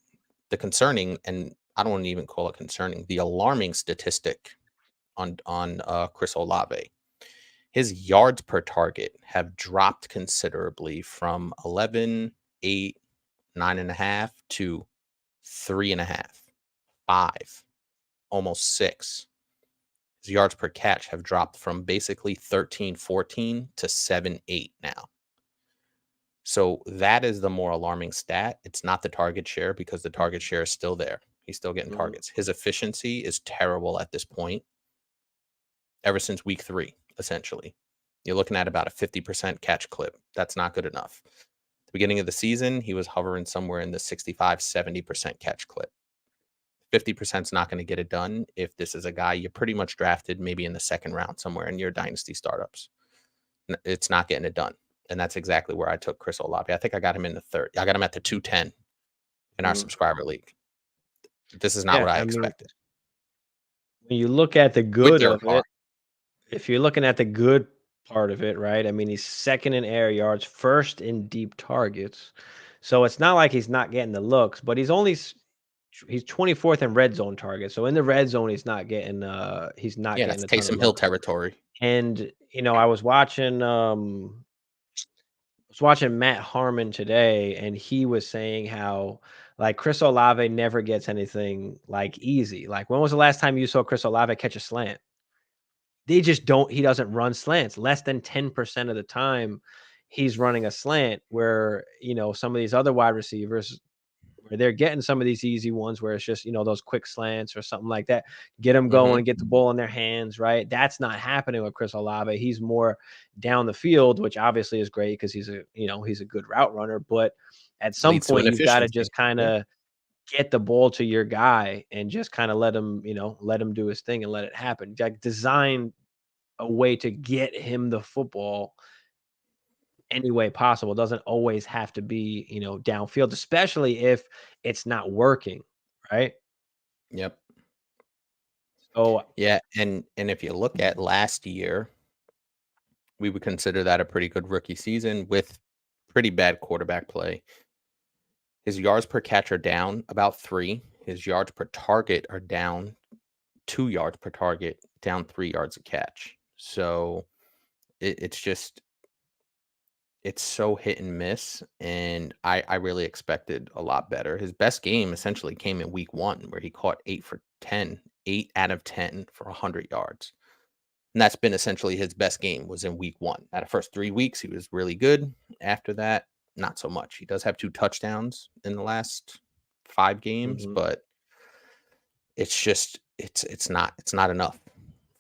The concerning, and I don't even call it concerning, the alarming statistic on Chris Olave. His yards per target have dropped considerably from 11, 8, 9.5 to 3.5, 5, almost 6. His yards per catch have dropped from basically 13, 14 to 7, 8 now. So that is the more alarming stat. It's not the target share, because the target share is still there. He's still getting targets. His efficiency is terrible at this point. Ever since week 3, essentially, you're looking at about a 50% catch clip. That's not good enough. At the beginning of the season, he was hovering somewhere in the 65, 70% catch clip. 50% is not going to get it done if this is a guy you pretty much drafted maybe in the 2nd round somewhere in your dynasty startups. It's not getting it done. And that's exactly where I took Chris Olave. I think I got him in the 3rd. I got him at the 210 in our subscriber league. This is not what I expected. When you look at the good of it, if you're looking at the good part of it, right? I mean, he's 2nd in air yards, 1st in deep targets. So it's not like he's not getting the looks, but he's 24th in red zone targets. So in the red zone, he's not getting getting that's a ton of Taysom Hill looks. territory. And I was watching Matt Harmon today, and he was saying how, like, Chris Olave never gets anything like easy. Like, when was the last time you saw Chris Olave catch a slant? He doesn't run slants. Less than 10% of the time he's running a slant, where, some of these other wide receivers, where they're getting some of these easy ones where it's just, those quick slants or something like that, get them going, get the ball in their hands, right? That's not happening with Chris Olave. He's more down the field, which obviously is great because he's a good route runner. But at some point, you've got to just kind of get the ball to your guy and just kind of let him do his thing and let it happen. Like, design a way to get him the football any way possible. It doesn't always have to be, downfield, especially if it's not working, right? Yep. So yeah, and if you look at last year, we would consider that a pretty good rookie season with pretty bad quarterback play. His yards per catch are down about 3. His yards per target are down 2 yards per target, down 3 yards a catch. So it's so hit and miss, and I really expected a lot better. His best game essentially came in week 1, where he caught 8 out of 10 for 100 yards. And that's been essentially his best game, was in week 1. Out of first 3 weeks, he was really good. After that, not so much. He does have 2 touchdowns in the last 5 games, but it's just it's not enough.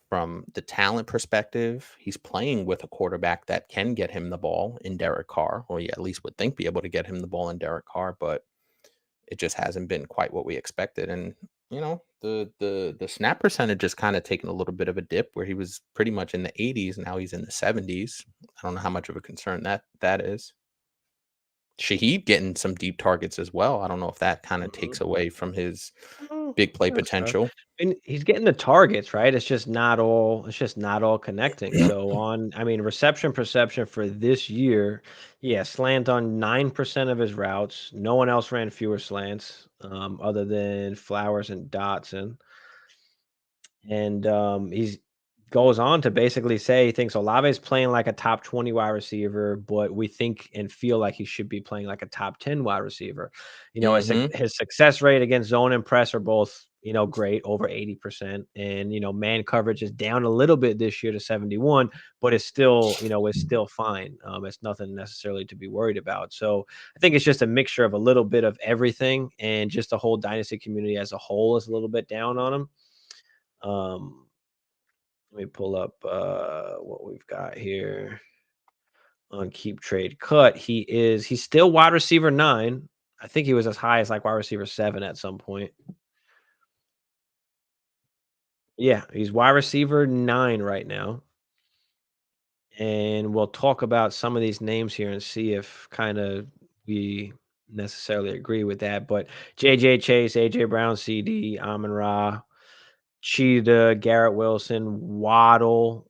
From the talent perspective, he's playing with a quarterback that can get him the ball in Derek Carr, or you at least would think be able to get him the ball in Derek Carr, but it just hasn't been quite what we expected. And the snap percentage is kind of taking a little bit of a dip, where he was pretty much in the 80s. Now he's in the 70s. I don't know how much of a concern that is. Shaheed getting some deep targets as well. I don't know if that kind of takes away from his big play potential. And he's getting the targets, right? It's just not all connecting. So reception perception for this year, slant on 9% of his routes. No one else ran fewer slants, other than Flowers and Dotson. And he's goes on to basically say he thinks Olave is playing like a top 20 wide receiver, but we think and feel like he should be playing like a top 10 wide receiver. His success rate against zone and press are both, great, over 80%. And, man coverage is down a little bit this year to 71, but it's still, fine. It's nothing necessarily to be worried about. So I think it's just a mixture of a little bit of everything, and just the whole dynasty community as a whole is a little bit down on him. Let me pull up what we've got here on Keep Trade Cut. He's still wide receiver 9. I think he was as high as like wide receiver 7 at some point. Yeah, he's wide receiver 9 right now. And we'll talk about some of these names here and see if kind of we necessarily agree with that. But JJ Chase, AJ Brown, CD, Amon Ra, Cheetah, Garrett Wilson, Waddle,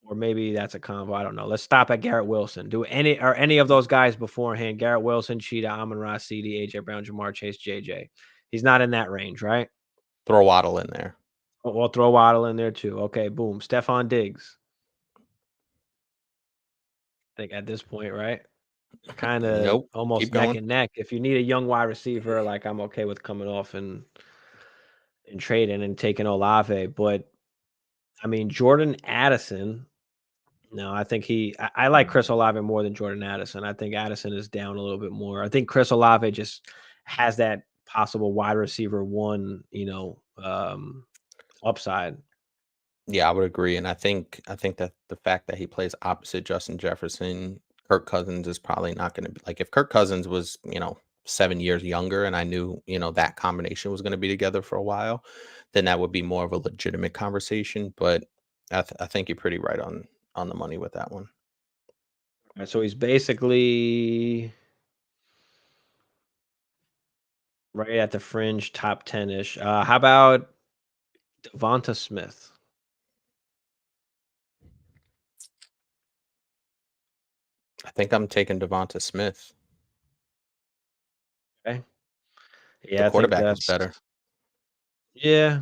or maybe that's a combo. I don't know. Let's stop at Garrett Wilson. Do any of those guys beforehand? Garrett Wilson, Cheetah, Amon Ra, CD, AJ Brown, Jamar Chase, JJ. He's not in that range, right? Throw Waddle in there. We'll throw Waddle in there too. Okay, boom. Stephon Diggs. I think at this point, right? Kind of Nope. almost Keep neck going. and neck. If you need a young wide receiver, like I'm okay with coming off and trading and taking Olave. But I mean, Jordan Addison. No, I think I like Chris Olave more than Jordan Addison. I think Addison is down a little bit more. I think Chris Olave just has that possible wide receiver 1, upside. Yeah, I would agree. And I think that the fact that he plays opposite Justin Jefferson, Kirk Cousins is probably not going to be like if Kirk Cousins was, 7 years younger and I knew, that combination was going to be together for a while, then that would be more of a legitimate conversation. But I think you're pretty right on the money with that one. All right, so he's basically right at the fringe, top 10-ish. How about Devonta Smith? I think I'm taking Devonta Smith. Okay. The Yeah, I think quarterback is that's better. yeah,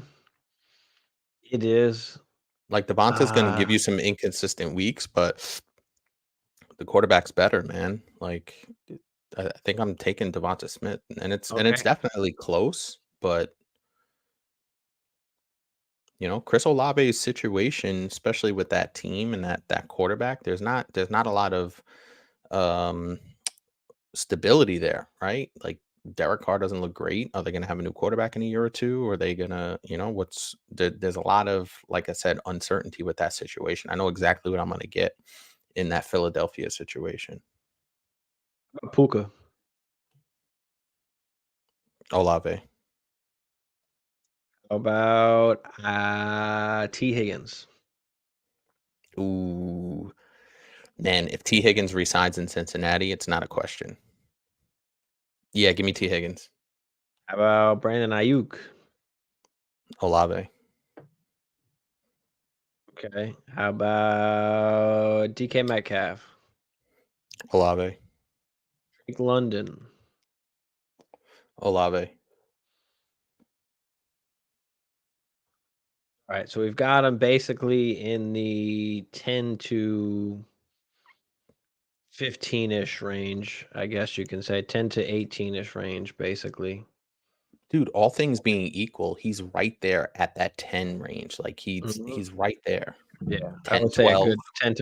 it is. Like Devonta's going to give you some inconsistent weeks, but the quarterback's better, man. Like I think I'm taking Devonta Smith, and it's Okay. definitely close, but Chris Olave's situation, especially with that team and that quarterback, there's not a lot of stability there, right? Like Derek Carr doesn't look great. Are they going to have a new quarterback in a year or two? Or are they going to, there's a lot of, like I said, uncertainty with that situation. I know exactly what I'm going to get in that Philadelphia situation. Puka. Olave. How about T. Higgins? Ooh, man, if T. Higgins resigns in Cincinnati, it's not a question. Yeah, give me T. Higgins. How about Brandon Ayuk? Olave. Okay. How about DK Metcalf? Olave. Drake London. Olave. All right, so we've got him basically in the 10 to 15-ish range, I guess you can say 10 to 18-ish range, basically. Dude, all things being equal, he's right there at that 10 range. Like Mhm. he's right there. Yeah, I 10, would say a 12. good 10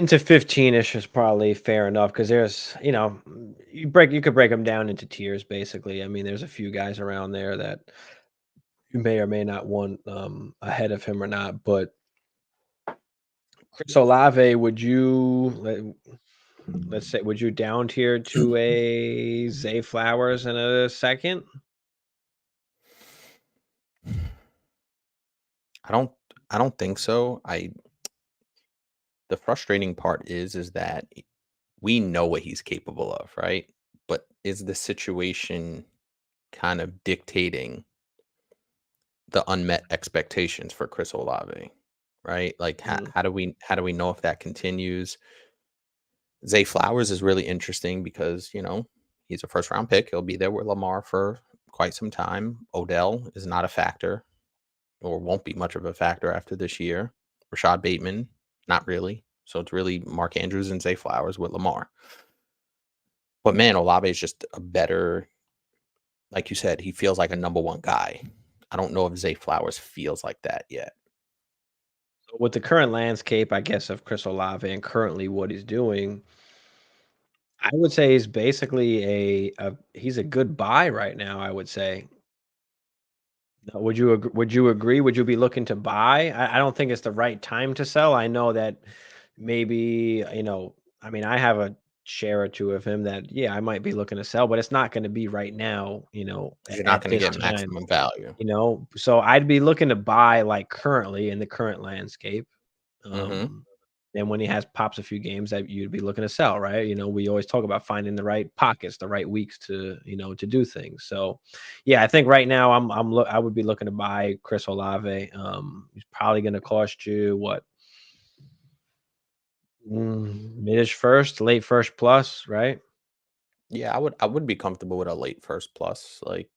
to 15-ish is probably fair enough because there's, you could break them down into tiers basically. I mean, there's a few guys around there that you may or may not want ahead of him or not, but Chris Olave, let's say, would you down tier to a Zay Flowers in a second? I don't think so. The frustrating part is that we know what he's capable of, right? But is the situation kind of dictating the unmet expectations for Chris Olave, right? Like how do we know if that continues? Zay Flowers is really interesting because, he's a first round pick. He'll be there with Lamar for quite some time. Odell is not a factor or won't be much of a factor after this year. Rashad Bateman, not really. So it's really Mark Andrews and Zay Flowers with Lamar. But man, Olave is just a better, like you said, he feels like a number one guy. I don't know if Zay Flowers feels like that yet. With the current landscape, I guess, of Chris Olave and currently what he's doing, I would say he's basically he's a good buy right now, I would say. Would you agree? Would you be looking to buy? I don't think it's the right time to sell. I know that maybe, I mean, I have a share or two of him that, yeah, I might be looking to sell, but it's not going to be right now, You're at not going to this get time, maximum value. So I'd be looking to buy like currently in the current landscape. Mm-hmm. And when he pops a few games that you'd be looking to sell, right? We always talk about finding the right pockets, the right weeks to do things. So, yeah, I think right now I would be looking to buy Chris Olave. He's probably going to cost you what, mid-ish first, late first plus, right? Yeah, I would be comfortable with a late first plus, like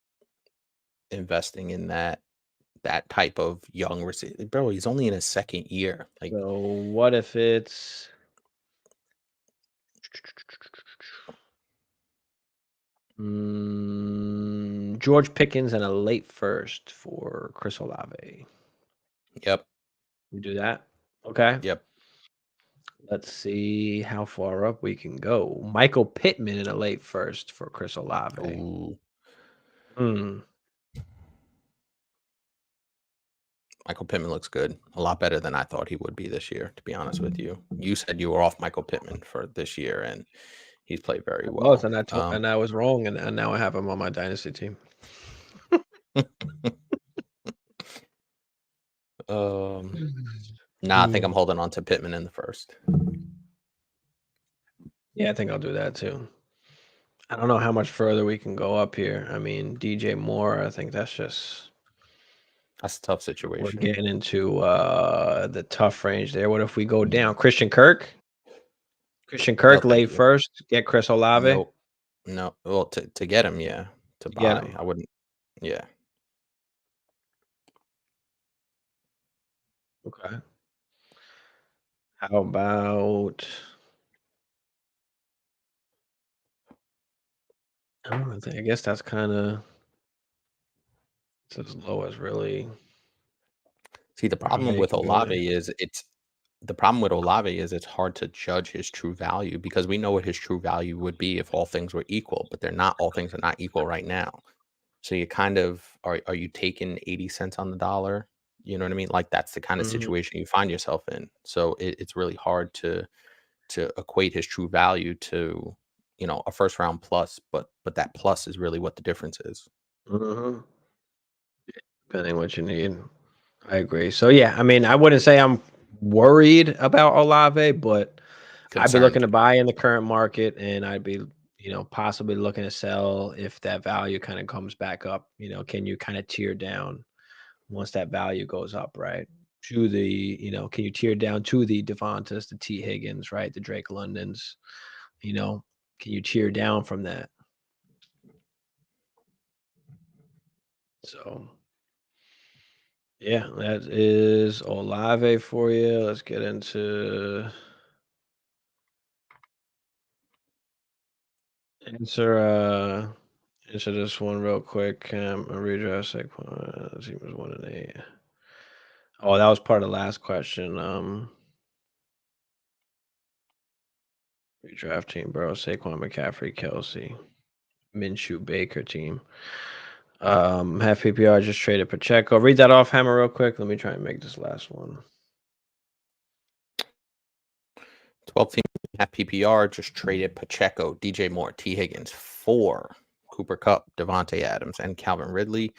investing in that type of young receiver. Bro, he's only in his second year. Like, So what if it's George Pickens and a late first for Chris Olave? yep, You do that? Okay. yep. Let's see how far up we can go. Michael Pittman in a late first for Chris Olave. Ooh, Hmm. Michael Pittman looks good. A lot better than I thought he would be this year, to be honest with you. You said you were off Michael Pittman for this year, and he's played very well. And I was wrong, and now I have him on my dynasty team. I think I'm holding on to Pittman in the first. Yeah, I think I'll do that too. I don't know how much further we can go up here. I mean, DJ Moore, I think that's a tough situation. We're getting into the tough range there. What if we go down? Christian Kirk? Late first, get Chris Olave? No. Well, to get him, yeah. To buy, I wouldn't. Yeah. Okay. How about... I guess that's kind of... It's as low as really... See, the problem with Olave is it's hard to judge his true value because we know what his true value would be if all things were equal, but all things are not equal right now. So you kind of are you taking 80 cents on the dollar? You know what I mean? Like that's the kind of situation you find yourself in. So it's really hard to equate his true value to, a first round plus, but that plus is really what the difference is. Depending what you need. I agree. So yeah, I mean, I wouldn't say I'm worried about Olave, but I'd be looking to buy in the current market, and I'd be, possibly looking to sell if that value kind of comes back up. Can you kind of tear down once that value goes up, right? To the, can you tear down to the Devontas, the T. Higgins, right? The Drake Londons, can you tear down from that? So yeah, that is Olave for you. Let's get into answer this one real quick. Redraft Saquon. He was 1 and 8. Oh, that was part of the last question. Redraft team, bro. Saquon, McCaffrey, Kelsey, Minshew, Baker team. Half PPR just traded Pacheco. Read that off, Hammer, real quick. Let me try and make this last one. 12 team half PPR just traded Pacheco, DJ Moore, T. Higgins, 4 Cooper Kupp, Devontae Adams, and Calvin Ridley.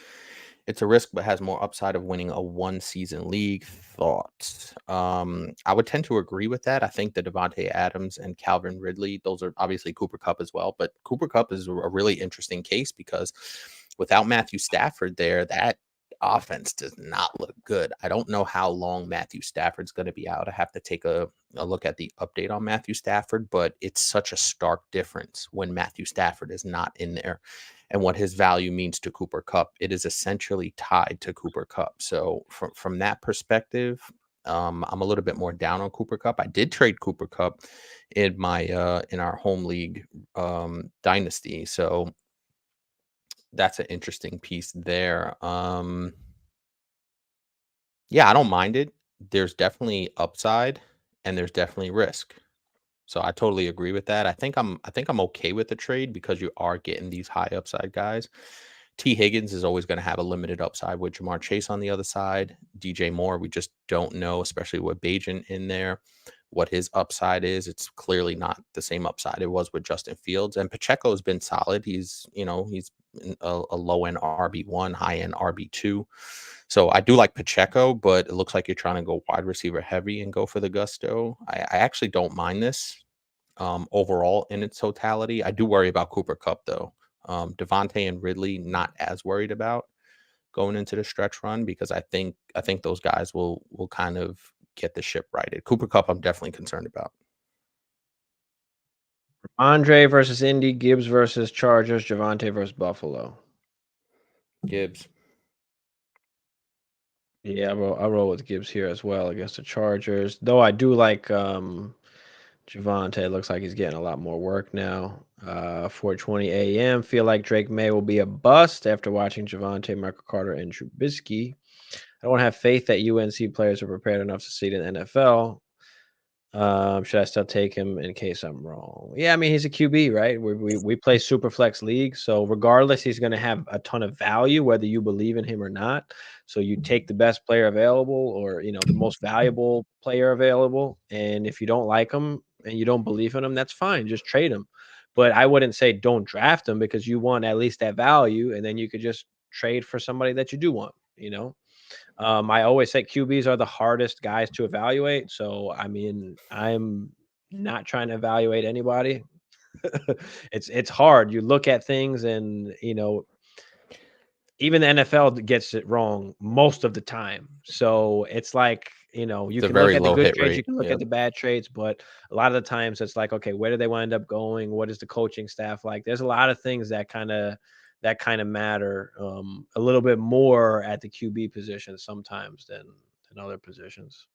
It's a risk, but has more upside of winning a one-season league. Thoughts? I would tend to agree with that. I think the Devontae Adams and Calvin Ridley, those are obviously Cooper Kupp as well, but Cooper Kupp is a really interesting case because without Matthew Stafford there, that offense does not look good. I don't know how long Matthew Stafford's going to be out. I have to take a look at the update on Matthew Stafford, but it's such a stark difference when Matthew Stafford is not in there and what his value means to Cooper Kupp. It is essentially tied to Cooper Kupp. So from that perspective, I'm a little bit more down on Cooper Kupp. I did trade Cooper Kupp in my in our home league dynasty. So that's an interesting piece there. Yeah, I don't mind it. There's definitely upside and there's definitely risk. So I totally agree with that. I think I'm okay with the trade because you are getting these high upside guys. T. Higgins is always going to have a limited upside with Jamar Chase on the other side. DJ Moore, we just don't know, especially with Bajan in there. what his upside is. It's clearly not the same upside it was with Justin Fields. And Pacheco has been solid. He's a low end RB1, high end RB2. So I do like Pacheco, but it looks like you're trying to go wide receiver heavy and go for the gusto. I actually don't mind this overall in its totality. I do worry about Cooper Kupp though. Devontae and Ridley, not as worried about going into the stretch run, because I think those guys will kind of get the ship righted. Cooper Kupp, I'm definitely concerned about. Andre versus Indy, Gibbs versus Chargers, Javonte versus Buffalo. Gibbs. Yeah, I roll with Gibbs here as well against the Chargers. Though I do like Javonte. Looks like he's getting a lot more work now. 4:20 a.m. Feel like Drake May will be a bust after watching Javonte, Michael Carter, and Trubisky. I don't have faith that UNC players are prepared enough to succeed in the NFL. Should I still take him in case I'm wrong? Yeah, I mean, he's a QB, right? We play super flex league, so regardless, he's going to have a ton of value whether you believe in him or not. So you take the best player available, or the most valuable player available, and if you don't like him and you don't believe in him, that's fine. Just trade him. But I wouldn't say don't draft him, because you want at least that value, and then you could just trade for somebody that you do want. I always say QBs are the hardest guys to evaluate. So, I mean, I'm not trying to evaluate anybody. It's hard. You look at things and, even the NFL gets it wrong most of the time. So it's like, you It's a can look very at the low good hit trades, rate. you can look Yep. at the bad trades, but a lot of the times it's like, okay, where do they wind up going? What is the coaching staff like? There's a lot of things that kind of matter a little bit more at the QB position sometimes than other positions.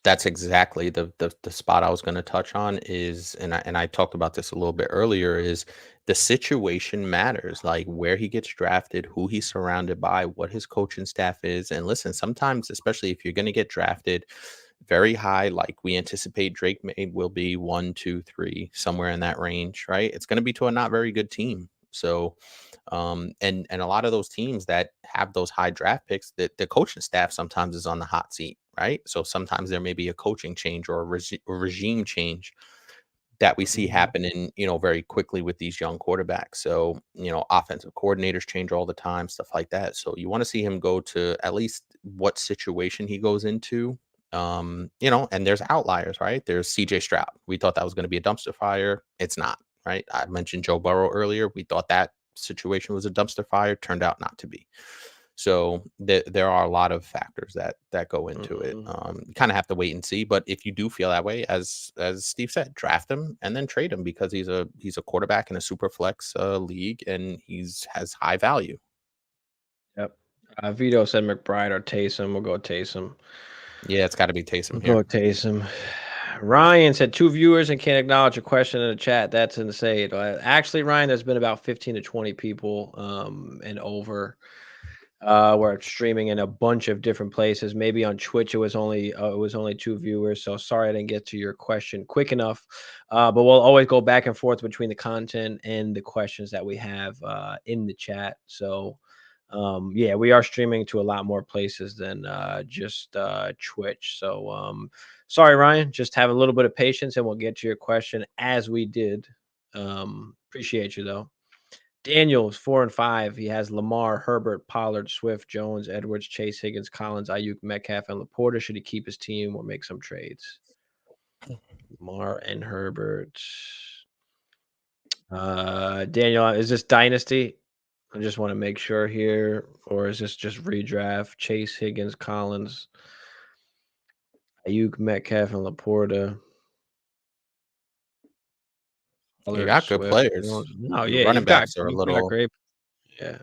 That's exactly the spot I was going to touch on is, and I talked about this a little bit earlier, is the situation matters, like where he gets drafted, who he's surrounded by, what his coaching staff is. And listen, sometimes, especially if you're going to get drafted very high, like we anticipate Drake May will be 1, 2, 3, somewhere in that range, right? It's going to be to a not very good team. So, and a lot of those teams that have those high draft picks, that the coaching staff sometimes is on the hot seat, right? So sometimes there may be a coaching change or a regime change that we see happening, very quickly with these young quarterbacks. So, offensive coordinators change all the time, stuff like that. So you want to see him go to at least what situation he goes into. And there's outliers, right? There's CJ Stroud. We thought that was going to be a dumpster fire. It's not, right? I mentioned Joe Burrow earlier. We thought that situation was a dumpster fire. Turned out not to be. So there are a lot of factors that go into it. You kind of have to wait and see. But if you do feel that way, as Steve said, draft him and then trade him, because he's a quarterback in a super flex league, and has high value. Yep. Vito said McBride or Taysom. We'll go Taysom. Yeah, it's got to be Taysom We'll here. go Taysom. Ryan said 2 viewers and can't acknowledge a question in the chat. That's insane. Actually, Ryan, there's been about 15 to 20 people and over. We're streaming in a bunch of different places. Maybe on Twitch it was only 2 viewers. So sorry I didn't get to your question quick enough. But we'll always go back and forth between the content and the questions that we have in the chat. So yeah, we are streaming to a lot more places than just Twitch. So sorry, Ryan. Just have a little bit of patience and we'll get to your question as we did. Appreciate you though. Daniel's 4 and 5. He has Lamar, Herbert, Pollard, Swift, Jones, Edwards, Chase, Higgins, Collins, Ayuk, Metcalf, and Laporta. Should he keep his team or make some trades? Lamar and Herbert. Daniel, is this Dynasty? I just want to make sure here, or is this just redraft? Chase, Higgins, Collins, Ayuk, Metcalf, and Laporta. You got good players. No, Your yeah, running backs are a you've got little. great. Yeah.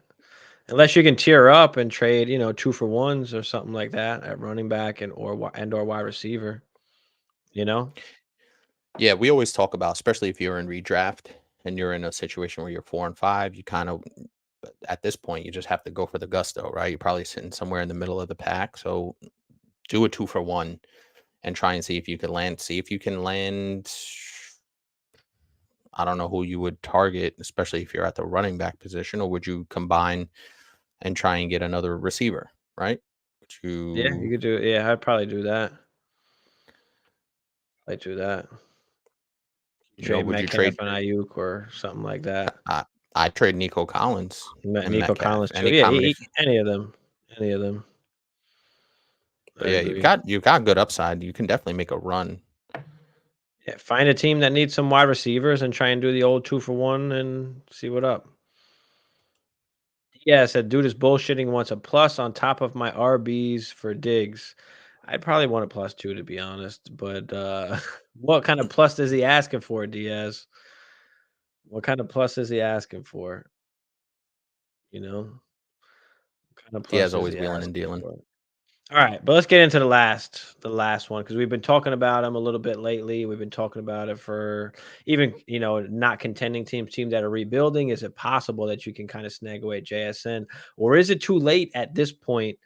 Unless you can tier up and trade, 2-for-1s or something like that at running back or wide receiver, Yeah, we always talk about, especially if you're in redraft and you're in a situation where you're 4 and 5, you kind of, at this point, you just have to go for the gusto, right? You're probably sitting somewhere in the middle of the pack. So do a 2-for-1 and try and see if you can land. See if you can land. I don't know who you would target, especially if you're at the running back position, or would you combine and try and get another receiver, right? Yeah, you could do it. Yeah, I'd probably do that. I do that. You know, Trade would you Metcalf trade? and Ayuk or something like that. I trade Nico Collins and Nico Metcalf. Collins too. Any Yeah, combination. any of them. Any of them. I But yeah, agree. you've got good upside. You can definitely make a run. Yeah, find a team that needs some wide receivers and try and do the old 2-for-1 and see what up. Yeah, said dude is bullshitting, wants a plus on top of my RBs for Diggs. I'd probably want a +2 to be honest, but what kind of plus is he asking for, Diaz? What kind of plus is he asking for? You know, what kind of Diaz plus is always he wheeling and asking dealing. for? All right, but let's get into the last one because we've been talking about him a little bit lately. We've been talking about it for even not contending teams that are rebuilding. Is it possible that you can kind of snag away JSN, or is it too late at this point?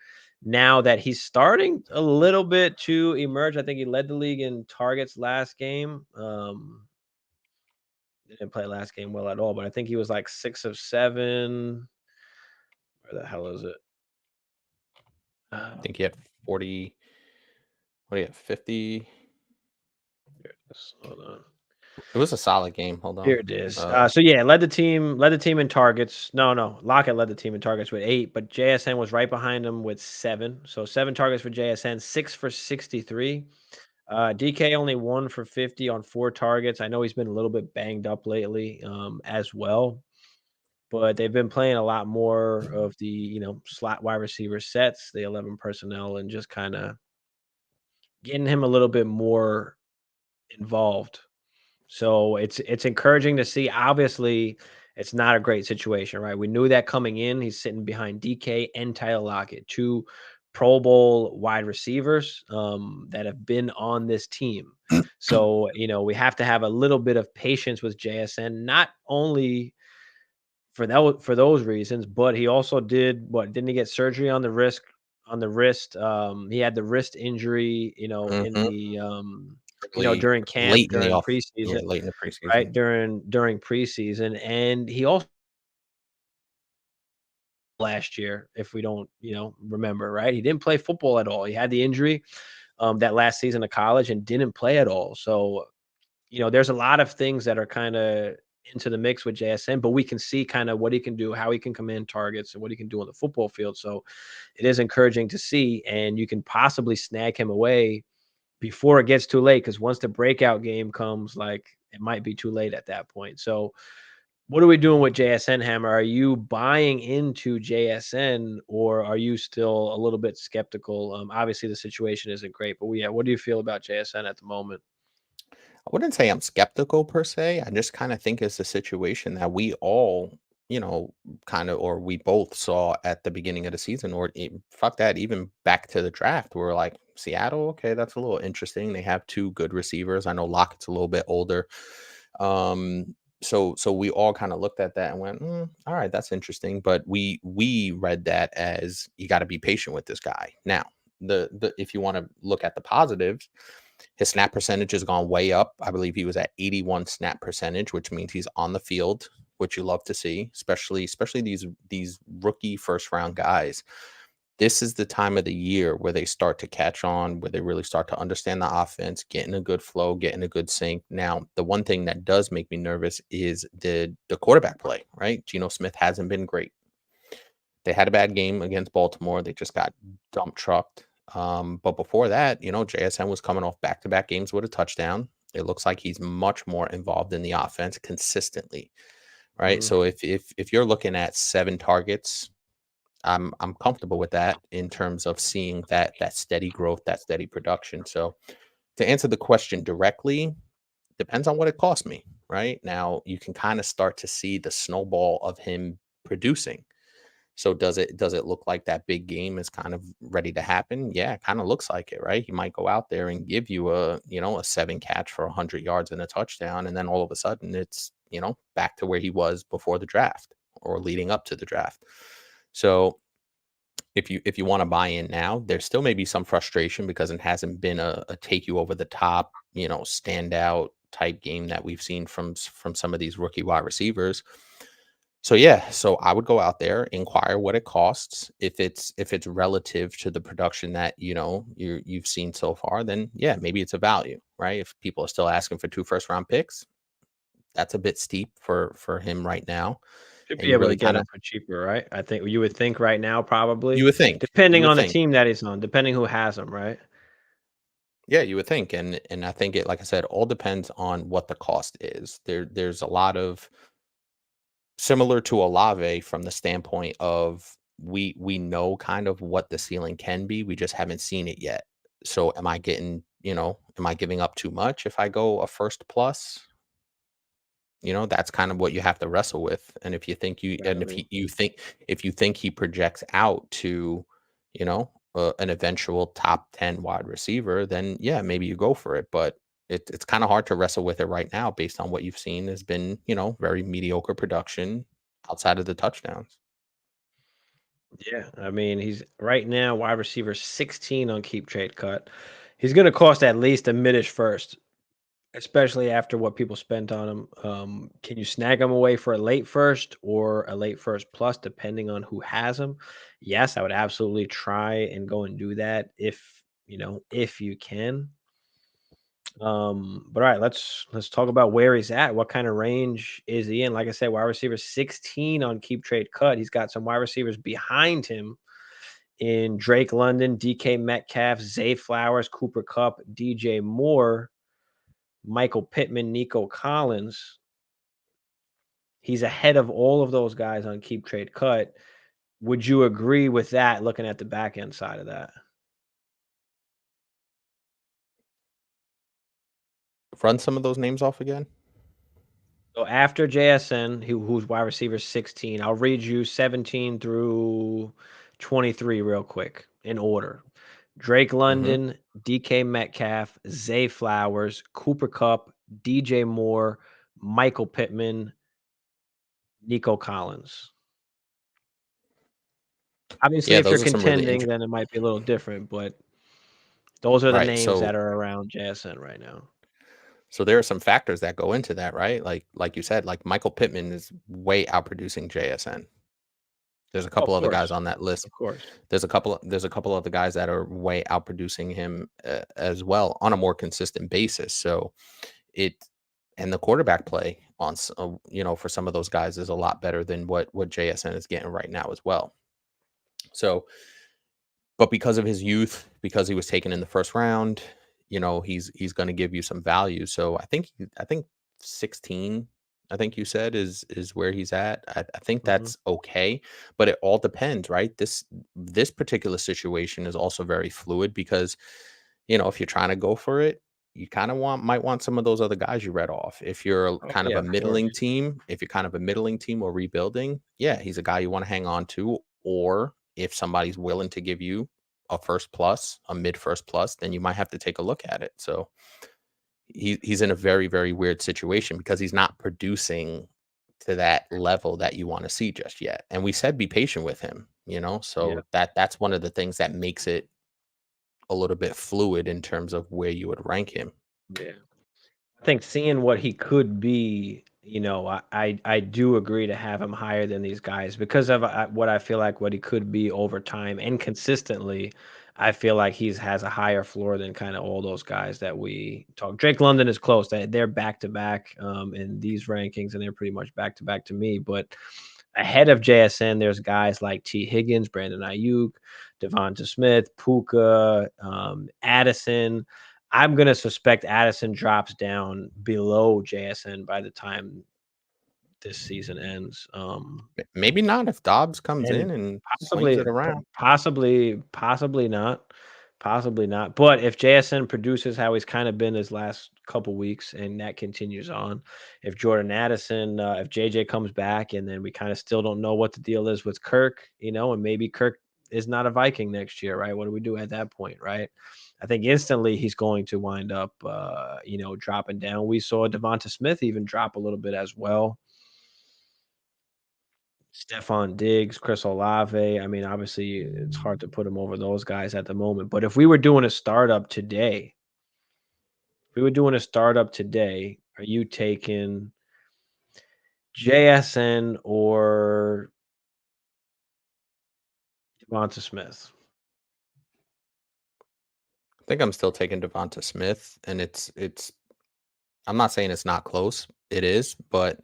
Now that he's starting a little bit to emerge, I think he led the league in targets last game. Didn't play last game well at all, but I think he was like 6 of 7. Where the hell is it? I think he had 40. What do you have? 50. Here it is. Hold on. It was a solid game. Hold on. Here it is. So yeah, led the team in targets. No, Lockett led the team in targets with 8, but JSN was right behind him with 7. So 7 targets for JSN, 6 for 63. DK only 1 for 50 on 4 targets. I know he's been a little bit banged up lately, as well, but they've been playing a lot more of the slot wide receiver sets, the 11 personnel, and just kind of getting him a little bit more involved. So it's encouraging to see. Obviously, it's not a great situation, right? We knew that coming in. He's sitting behind DK and Tyler Lockett, 2 Pro Bowl wide receivers that have been on this team. So, we have to have a little bit of patience with JSN, not only for those reasons, but he also didn't he get surgery on the wrist? He had the wrist injury, in Mhm. the during camp, Late in the during off. Yeah, preseason, late in the right? preseason. During preseason, and he also last year, if we don't, remember, right? He didn't play football at all. He had the injury that last season of college and didn't play at all. So, there's a lot of things that are kind of into the mix with JSN, but we can see kind of what he can do, how he can command targets, and what he can do on the football field. So it is encouraging to see, and you can possibly snag him away before it gets too late. Because once the breakout game comes, like it might be too late at that point. So what are we doing with JSN, Hammer? Are you buying into JSN, or are you still a little bit skeptical? Obviously, the situation isn't great, but what do you feel about JSN at the moment? I wouldn't say I'm skeptical per se. I just kind of think it's a situation that we all, kind of, or we both saw at the beginning of the season, or fuck that, even back to the draft. We're like, Seattle, okay, that's a little interesting. They have 2 good receivers. I know Lockett's a little bit older. So we all kind of looked at that and went, all right, that's interesting. But we read that as you got to be patient with this guy. Now, the if you want to look at the positives, his snap percentage has gone way up. I believe he was at 81 snap percentage, which means he's on the field, which you love to see, especially these rookie first round guys. This is the time of the year where they start to catch on, where they really start to understand the offense, get in a good flow, get in a good sync. Now, the one thing that does make me nervous is the quarterback play, right? Geno Smith hasn't been great. They had a bad game against Baltimore. They just got dump trucked. But before that, JSN was coming off back-to-back games with a touchdown. It looks like he's much more involved in the offense consistently, right? Mhm. So if you're looking at 7 targets, I'm comfortable with that in terms of seeing that steady growth, that steady production. So to answer the question directly, depends on what it costs me, right? Now you can kind of start to see the snowball of him producing. So does it look like that big game is kind of ready to happen? Yeah, it kind of looks like it, right? He might go out there and give you a 7 catch for 100 yards and a touchdown, and then all of a sudden it's, back to where he was before the draft or leading up to the draft. So if you want to buy in now, there still may be some frustration because it hasn't been a take you over the top, standout type game that we've seen from some of these rookie wide receivers. So yeah, so I would go out there, inquire what it costs. If it's relative to the production that you've seen so far, then yeah, maybe it's a value, right? If people are still asking for 2 first-round picks, that's a bit steep for him right now, Should and be you able to really get kind of him for cheaper, right? I think you would think right now, you probably, would think you depending would on the think team that he's on, depending who has him, right? yeah, you would think, and I think it, like I said, all depends on what the cost is. There's a lot of similar to Olave from the standpoint of we know kind of what the ceiling can be. We just haven't seen it yet. So am I giving up too much if I go a first plus? That's kind of what you have to wrestle with. And if you think you and if Definitely. you think he projects out to, an eventual top 10 wide receiver, then yeah, maybe you go for it. But it's kind of hard to wrestle with it right now based on what you've seen has been, very mediocre production outside of the touchdowns. Yeah, I mean, he's right now wide receiver 16 on keep trade cut. He's going to cost at least a midish first, especially after what people spent on him. Can you snag him away for a late first or a late first plus, depending on who has him? Yes, I would absolutely try and go and do that if you can. But all right, let's talk about where he's at. What kind of range is he in? Like I said, wide receiver 16 on keep trade cut. He's got some wide receivers behind him in Drake London, DK Metcalf, Zay Flowers, Cooper Cup, DJ Moore, Michael Pittman, Nico Collins. He's ahead of all of those guys on keep trade cut. Would you agree with that looking at the back end side of that? Run some of those names off again. So after JSN, who's wide receiver 16, I'll read you 17 through 23 real quick in order. Drake Hmm. London, DK Metcalf, Zay Flowers, Cooper Cup, DJ Moore, Michael Pittman, Nico Collins. Obviously, Yeah, if you're those are some really contending, interesting. then it might be a little different, but those are the Right. names So that are around JSN right now. So there are some factors that go into that, right? Like you said, like Michael Pittman is way outproducing JSN. There's a Oh, of couple other guys course. on that list. Of course. There's a couple of the guys that are way outproducing him as well on a more consistent basis. So it and the quarterback play for some of those guys is a lot better than what JSN is getting right now as well. So, but because of his youth, because he was taken in the first round, he's going to give you some value. So I think 16, I think you said is where he's at. I think Mhm. that's okay, but it all depends, right? This particular situation is also very fluid because if you're trying to go for it, you kind of might want some of those other guys you read off. If you're Oh, kind of yeah, a for sure. middling team, if you're kind of a middling team or rebuilding, yeah, he's a guy you want to hang on to. Or if somebody's willing to give you a first plus, a mid first plus, then you might have to take a look at it. So he's in a very, very weird situation because he's not producing to that level that you want to see just yet. And we said be patient with him, Yeah. so that's one of the things that makes it a little bit fluid in terms of where you would rank him. Yeah. I think seeing what he could be, I do agree to have him higher than these guys because of what I feel like what he could be over time and consistently. I feel like he's has a higher floor than kind of all those guys that we talk. Drake London is close. They're back to back in these rankings, and they're pretty much back to back to me. But ahead of JSN, there's guys like T. Higgins, Brandon Ayuk, Devonta Smith, Puka, Addison. I'm gonna suspect Addison drops down below JSN by the time this season ends. Maybe not if Dobbs comes And in and swings possibly, it around. possibly not, possibly not. But if JSN produces how he's kind of been his last couple weeks, and that continues on, if Jordan Addison, if JJ comes back, and then we kind of still don't know what the deal is with Kirk, and maybe Kirk is not a Viking next year, right? What do we do at that point, right? I think instantly he's going to wind up, dropping down. We saw Devonta Smith even drop a little bit as well. Stephon Diggs, Chris Olave. I mean, obviously, it's hard to put him over those guys at the moment. But if we were doing a startup today, are you taking JSN or Devonta Smith? I think I'm still taking Devonta Smith, and it's. I'm not saying it's not close. It is, but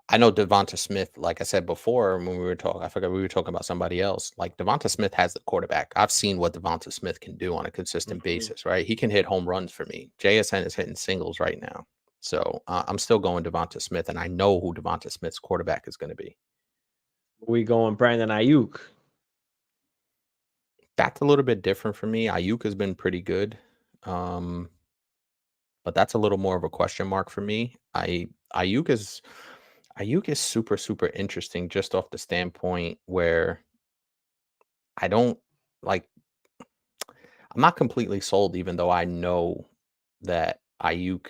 I know Devonta Smith. Like I said before, when we were talking, I forgot we were talking about somebody else. Like Devonta Smith has the quarterback. I've seen what Devonta Smith can do on a consistent basis. Right, he can hit home runs for me. JSN is hitting singles right now, so I'm still going Devonta Smith, and I know who Devonta Smith's quarterback is going to be. We going Brandon Ayuk? That's a little bit different for me. Ayuk has been pretty good. But that's a little more of a question mark for me. Ayuk is super, super interesting just off the standpoint where I don't like I'm not completely sold, even though I know that Ayuk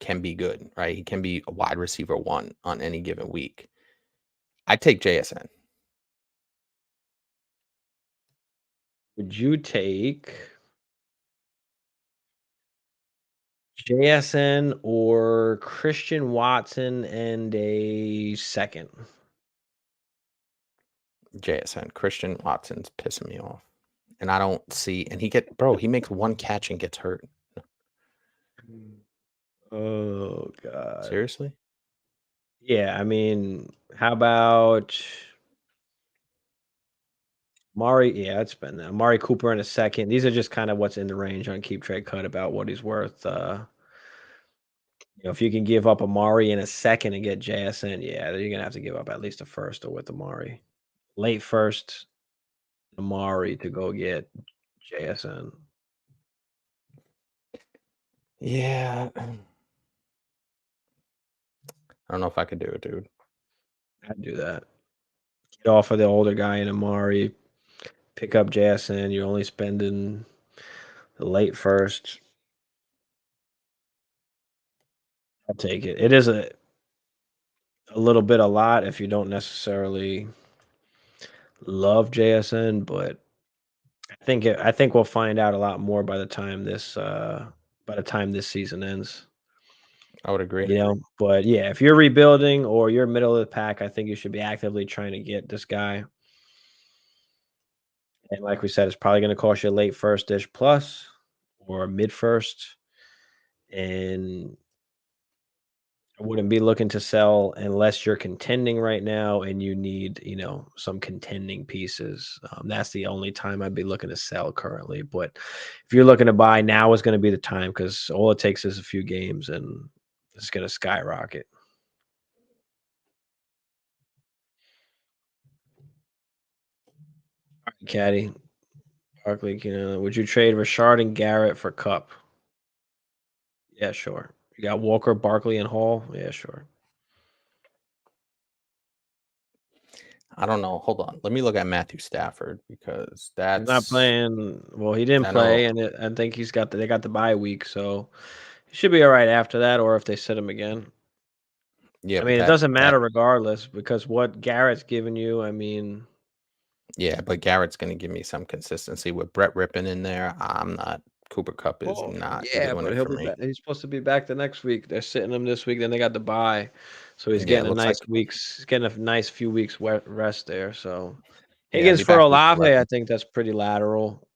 can be good, right? He can be a wide receiver 1 on any given week. I take JSN. Would you take JSN or Christian Watson and a second? JSN. Christian Watson's pissing me off. And I don't see and he makes one catch and gets hurt. Oh God. Seriously? Yeah, I mean, how about Mari? Yeah, it's been Amari Cooper in a second. These are just kind of what's in the range on Keep Trade Cut about what he's worth. If you can give up Amari in a second and get JSN, yeah, you're gonna have to give up at least a first or with Amari. Late first, Amari to go get JSN. Yeah. I don't know if I could do it, dude. I'd do that. Get off of the older guy in Amari. Pick up JSN. You're only spending the late first. I'll take it. It is a little bit a lot if you don't necessarily love JSN, but I think we'll find out a lot more by the time this season ends. I would agree. But yeah, if you're rebuilding or you're middle of the pack, I think you should be actively trying to get this guy. And like we said, it's probably going to cost you a late first-ish plus or a mid first. And I wouldn't be looking to sell unless you're contending right now and you need, some contending pieces. That's the only time I'd be looking to sell currently. But if you're looking to buy, now is going to be the time because all it takes is a few games and it's going to skyrocket. All right, Caddy. Barkley, would you trade Rashard and Garrett for Cup? Yeah, sure. You got Walker, Barkley, and Hall? Yeah, sure. I don't know. Hold on. Let me look at Matthew Stafford because He's not playing. Well, he didn't play, and I think they got the bye week, so he should be all right after that, or if they sit him again. Yeah, I mean, it doesn't matter regardless because what Garrett's given you, I mean. Yeah, but Garrett's going to give me some consistency with Brett Rippon in there. I'm not. Cooper Kupp is not doing it for me. He's supposed to be back the next week. They're sitting him this week. Then they got the bye, so he's Yeah, getting a nice weeks. He's getting a nice few weeks rest there. So be Higgins for back week Olave, 11. I think that's pretty lateral.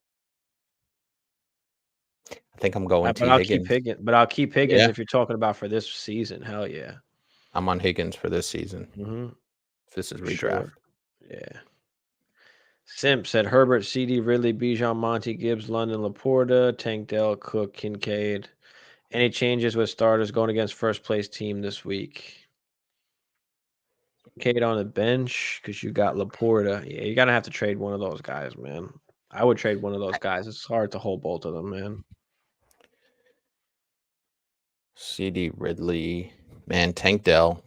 I think I'm going But to I'll Higgins. I'll keep Higgins if you're talking about for this season. Hell yeah. I'm on Higgins for this season. Mm-hmm. This is redraft. Sure. Yeah. Simp said Herbert, CD, Ridley, Bijan, Monty, Gibbs, London, Laporta, Tank Dell, Cook, Kincaid. Any changes with starters going against first place team this week? Kincaid on the bench because you got Laporta. Yeah, you're going to have to trade one of those guys, man. I would trade one of those guys. It's hard to hold both of them, man. CD, Ridley, man, Tank Dell.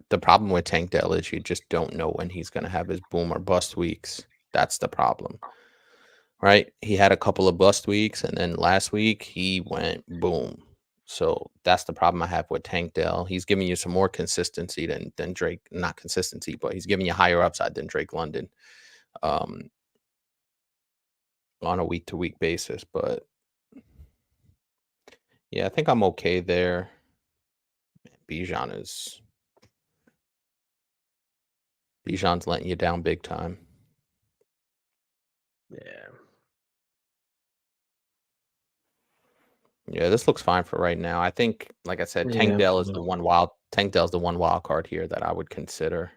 The problem with Tank Dell is you just don't know when he's going to have his boom or bust weeks. That's the problem, right? He had a couple of bust weeks, and then last week he went boom. So that's the problem I have with Tank Dell. He's giving you some more consistency than Drake. Not consistency, but he's giving you higher upside than Drake London on a week-to-week basis. But yeah, I think I'm okay there. Bijan's letting you down big time. Yeah. Yeah, this looks fine for right now. I think, like I said, Tank Dell is the one wild card here that I would consider,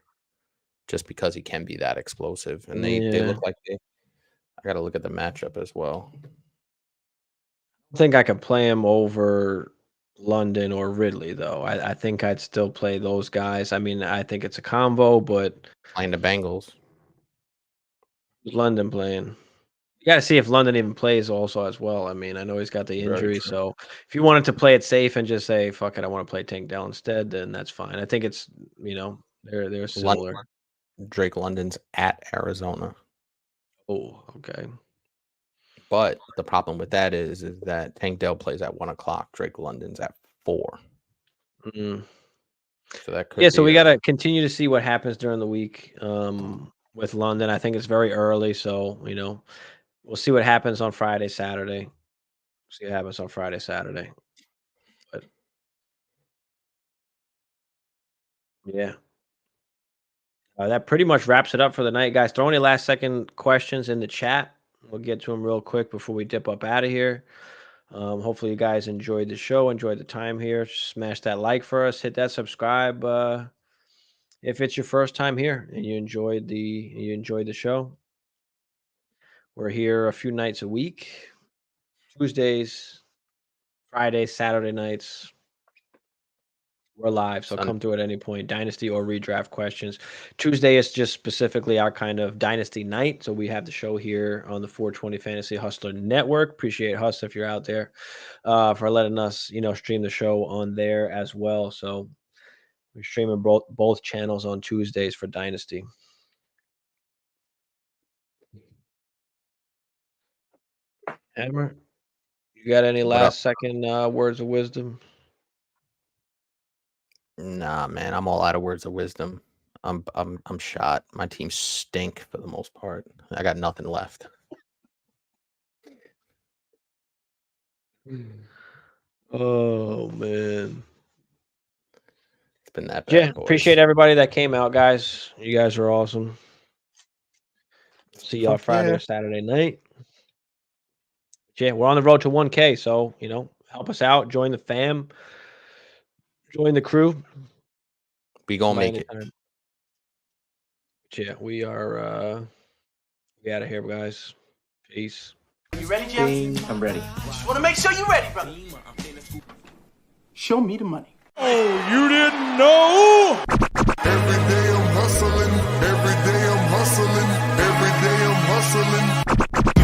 just because he can be that explosive, and they look like I got to look at the matchup as well. I think I could play him over London or Ridley, though. I think I'd still play those guys. I mean, I think it's a combo, but Playing the Bengals. London playing. You got to see if London even plays also as well. I mean, I know he's got the injury, so if you wanted to play it safe and just say, fuck it, I want to play Tank Dell instead, then that's fine. I think it's, they're similar. Drake London's at Arizona. Oh, okay. But the problem with that is that Tank Dell plays at 1 o'clock. Drake London's at 4. Mm. So that could so we got to continue to see what happens during the week with London. I think it's very early, so, we'll see what happens on Friday, Saturday. But yeah. That pretty much wraps it up for the night, guys. Throw any last second questions in the chat. We'll get to them real quick before we dip up out of here. Hopefully you guys enjoyed the show, enjoyed the time here. Smash that like for us, hit that subscribe if it's your first time here and you enjoyed the show. We're here a few nights a week, Tuesdays, Fridays, Saturday nights. We're live, so come through at any point. Dynasty or redraft questions. Tuesday is just specifically our kind of Dynasty night, so we have the show here on the 420 Fantasy Hustler Network. Appreciate Hus if you're out there for letting us, stream the show on there as well. So we're streaming both channels on Tuesdays for Dynasty. Hammer, you got any last second words of wisdom? Nah, man, I'm all out of words of wisdom. I'm shot. My team stink for the most part. I got nothing left. Oh man, it's been that bad. Yeah, appreciate everybody that came out, guys. You guys are awesome. See y'all Friday or Saturday night. Yeah, we're on the road to 1K, so help us out. Join the fam. Join the crew. We gonna make it. Yeah, we are we out of here, guys. Peace. You ready, Jeff? I'm ready. Just want to make sure you're ready, brother. Show me the money. Oh, you didn't know? Every day I'm hustling. Every day I'm hustling. Every day I'm hustling.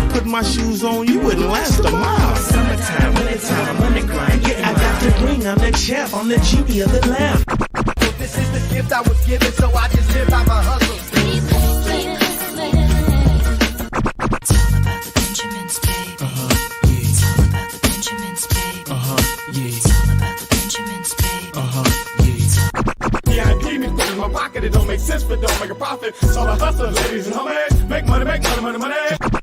Put my shoes on, you wouldn't last a mile. Summertime, wintertime, I'm on the grind. Yeah, I got the ring, I'm the champ, I'm the genie of the lamp. This is the gift I was given, so I just live by my hustle. It's all about the Benjamins, baby. Yeah. It's all about the Benjamins, baby. Yeah. It's all about the Benjamins, baby. Yeah, I keep me put in my pocket. It don't make sense, but don't make a profit. It's all a hustle, ladies and homies. Make money, money, money.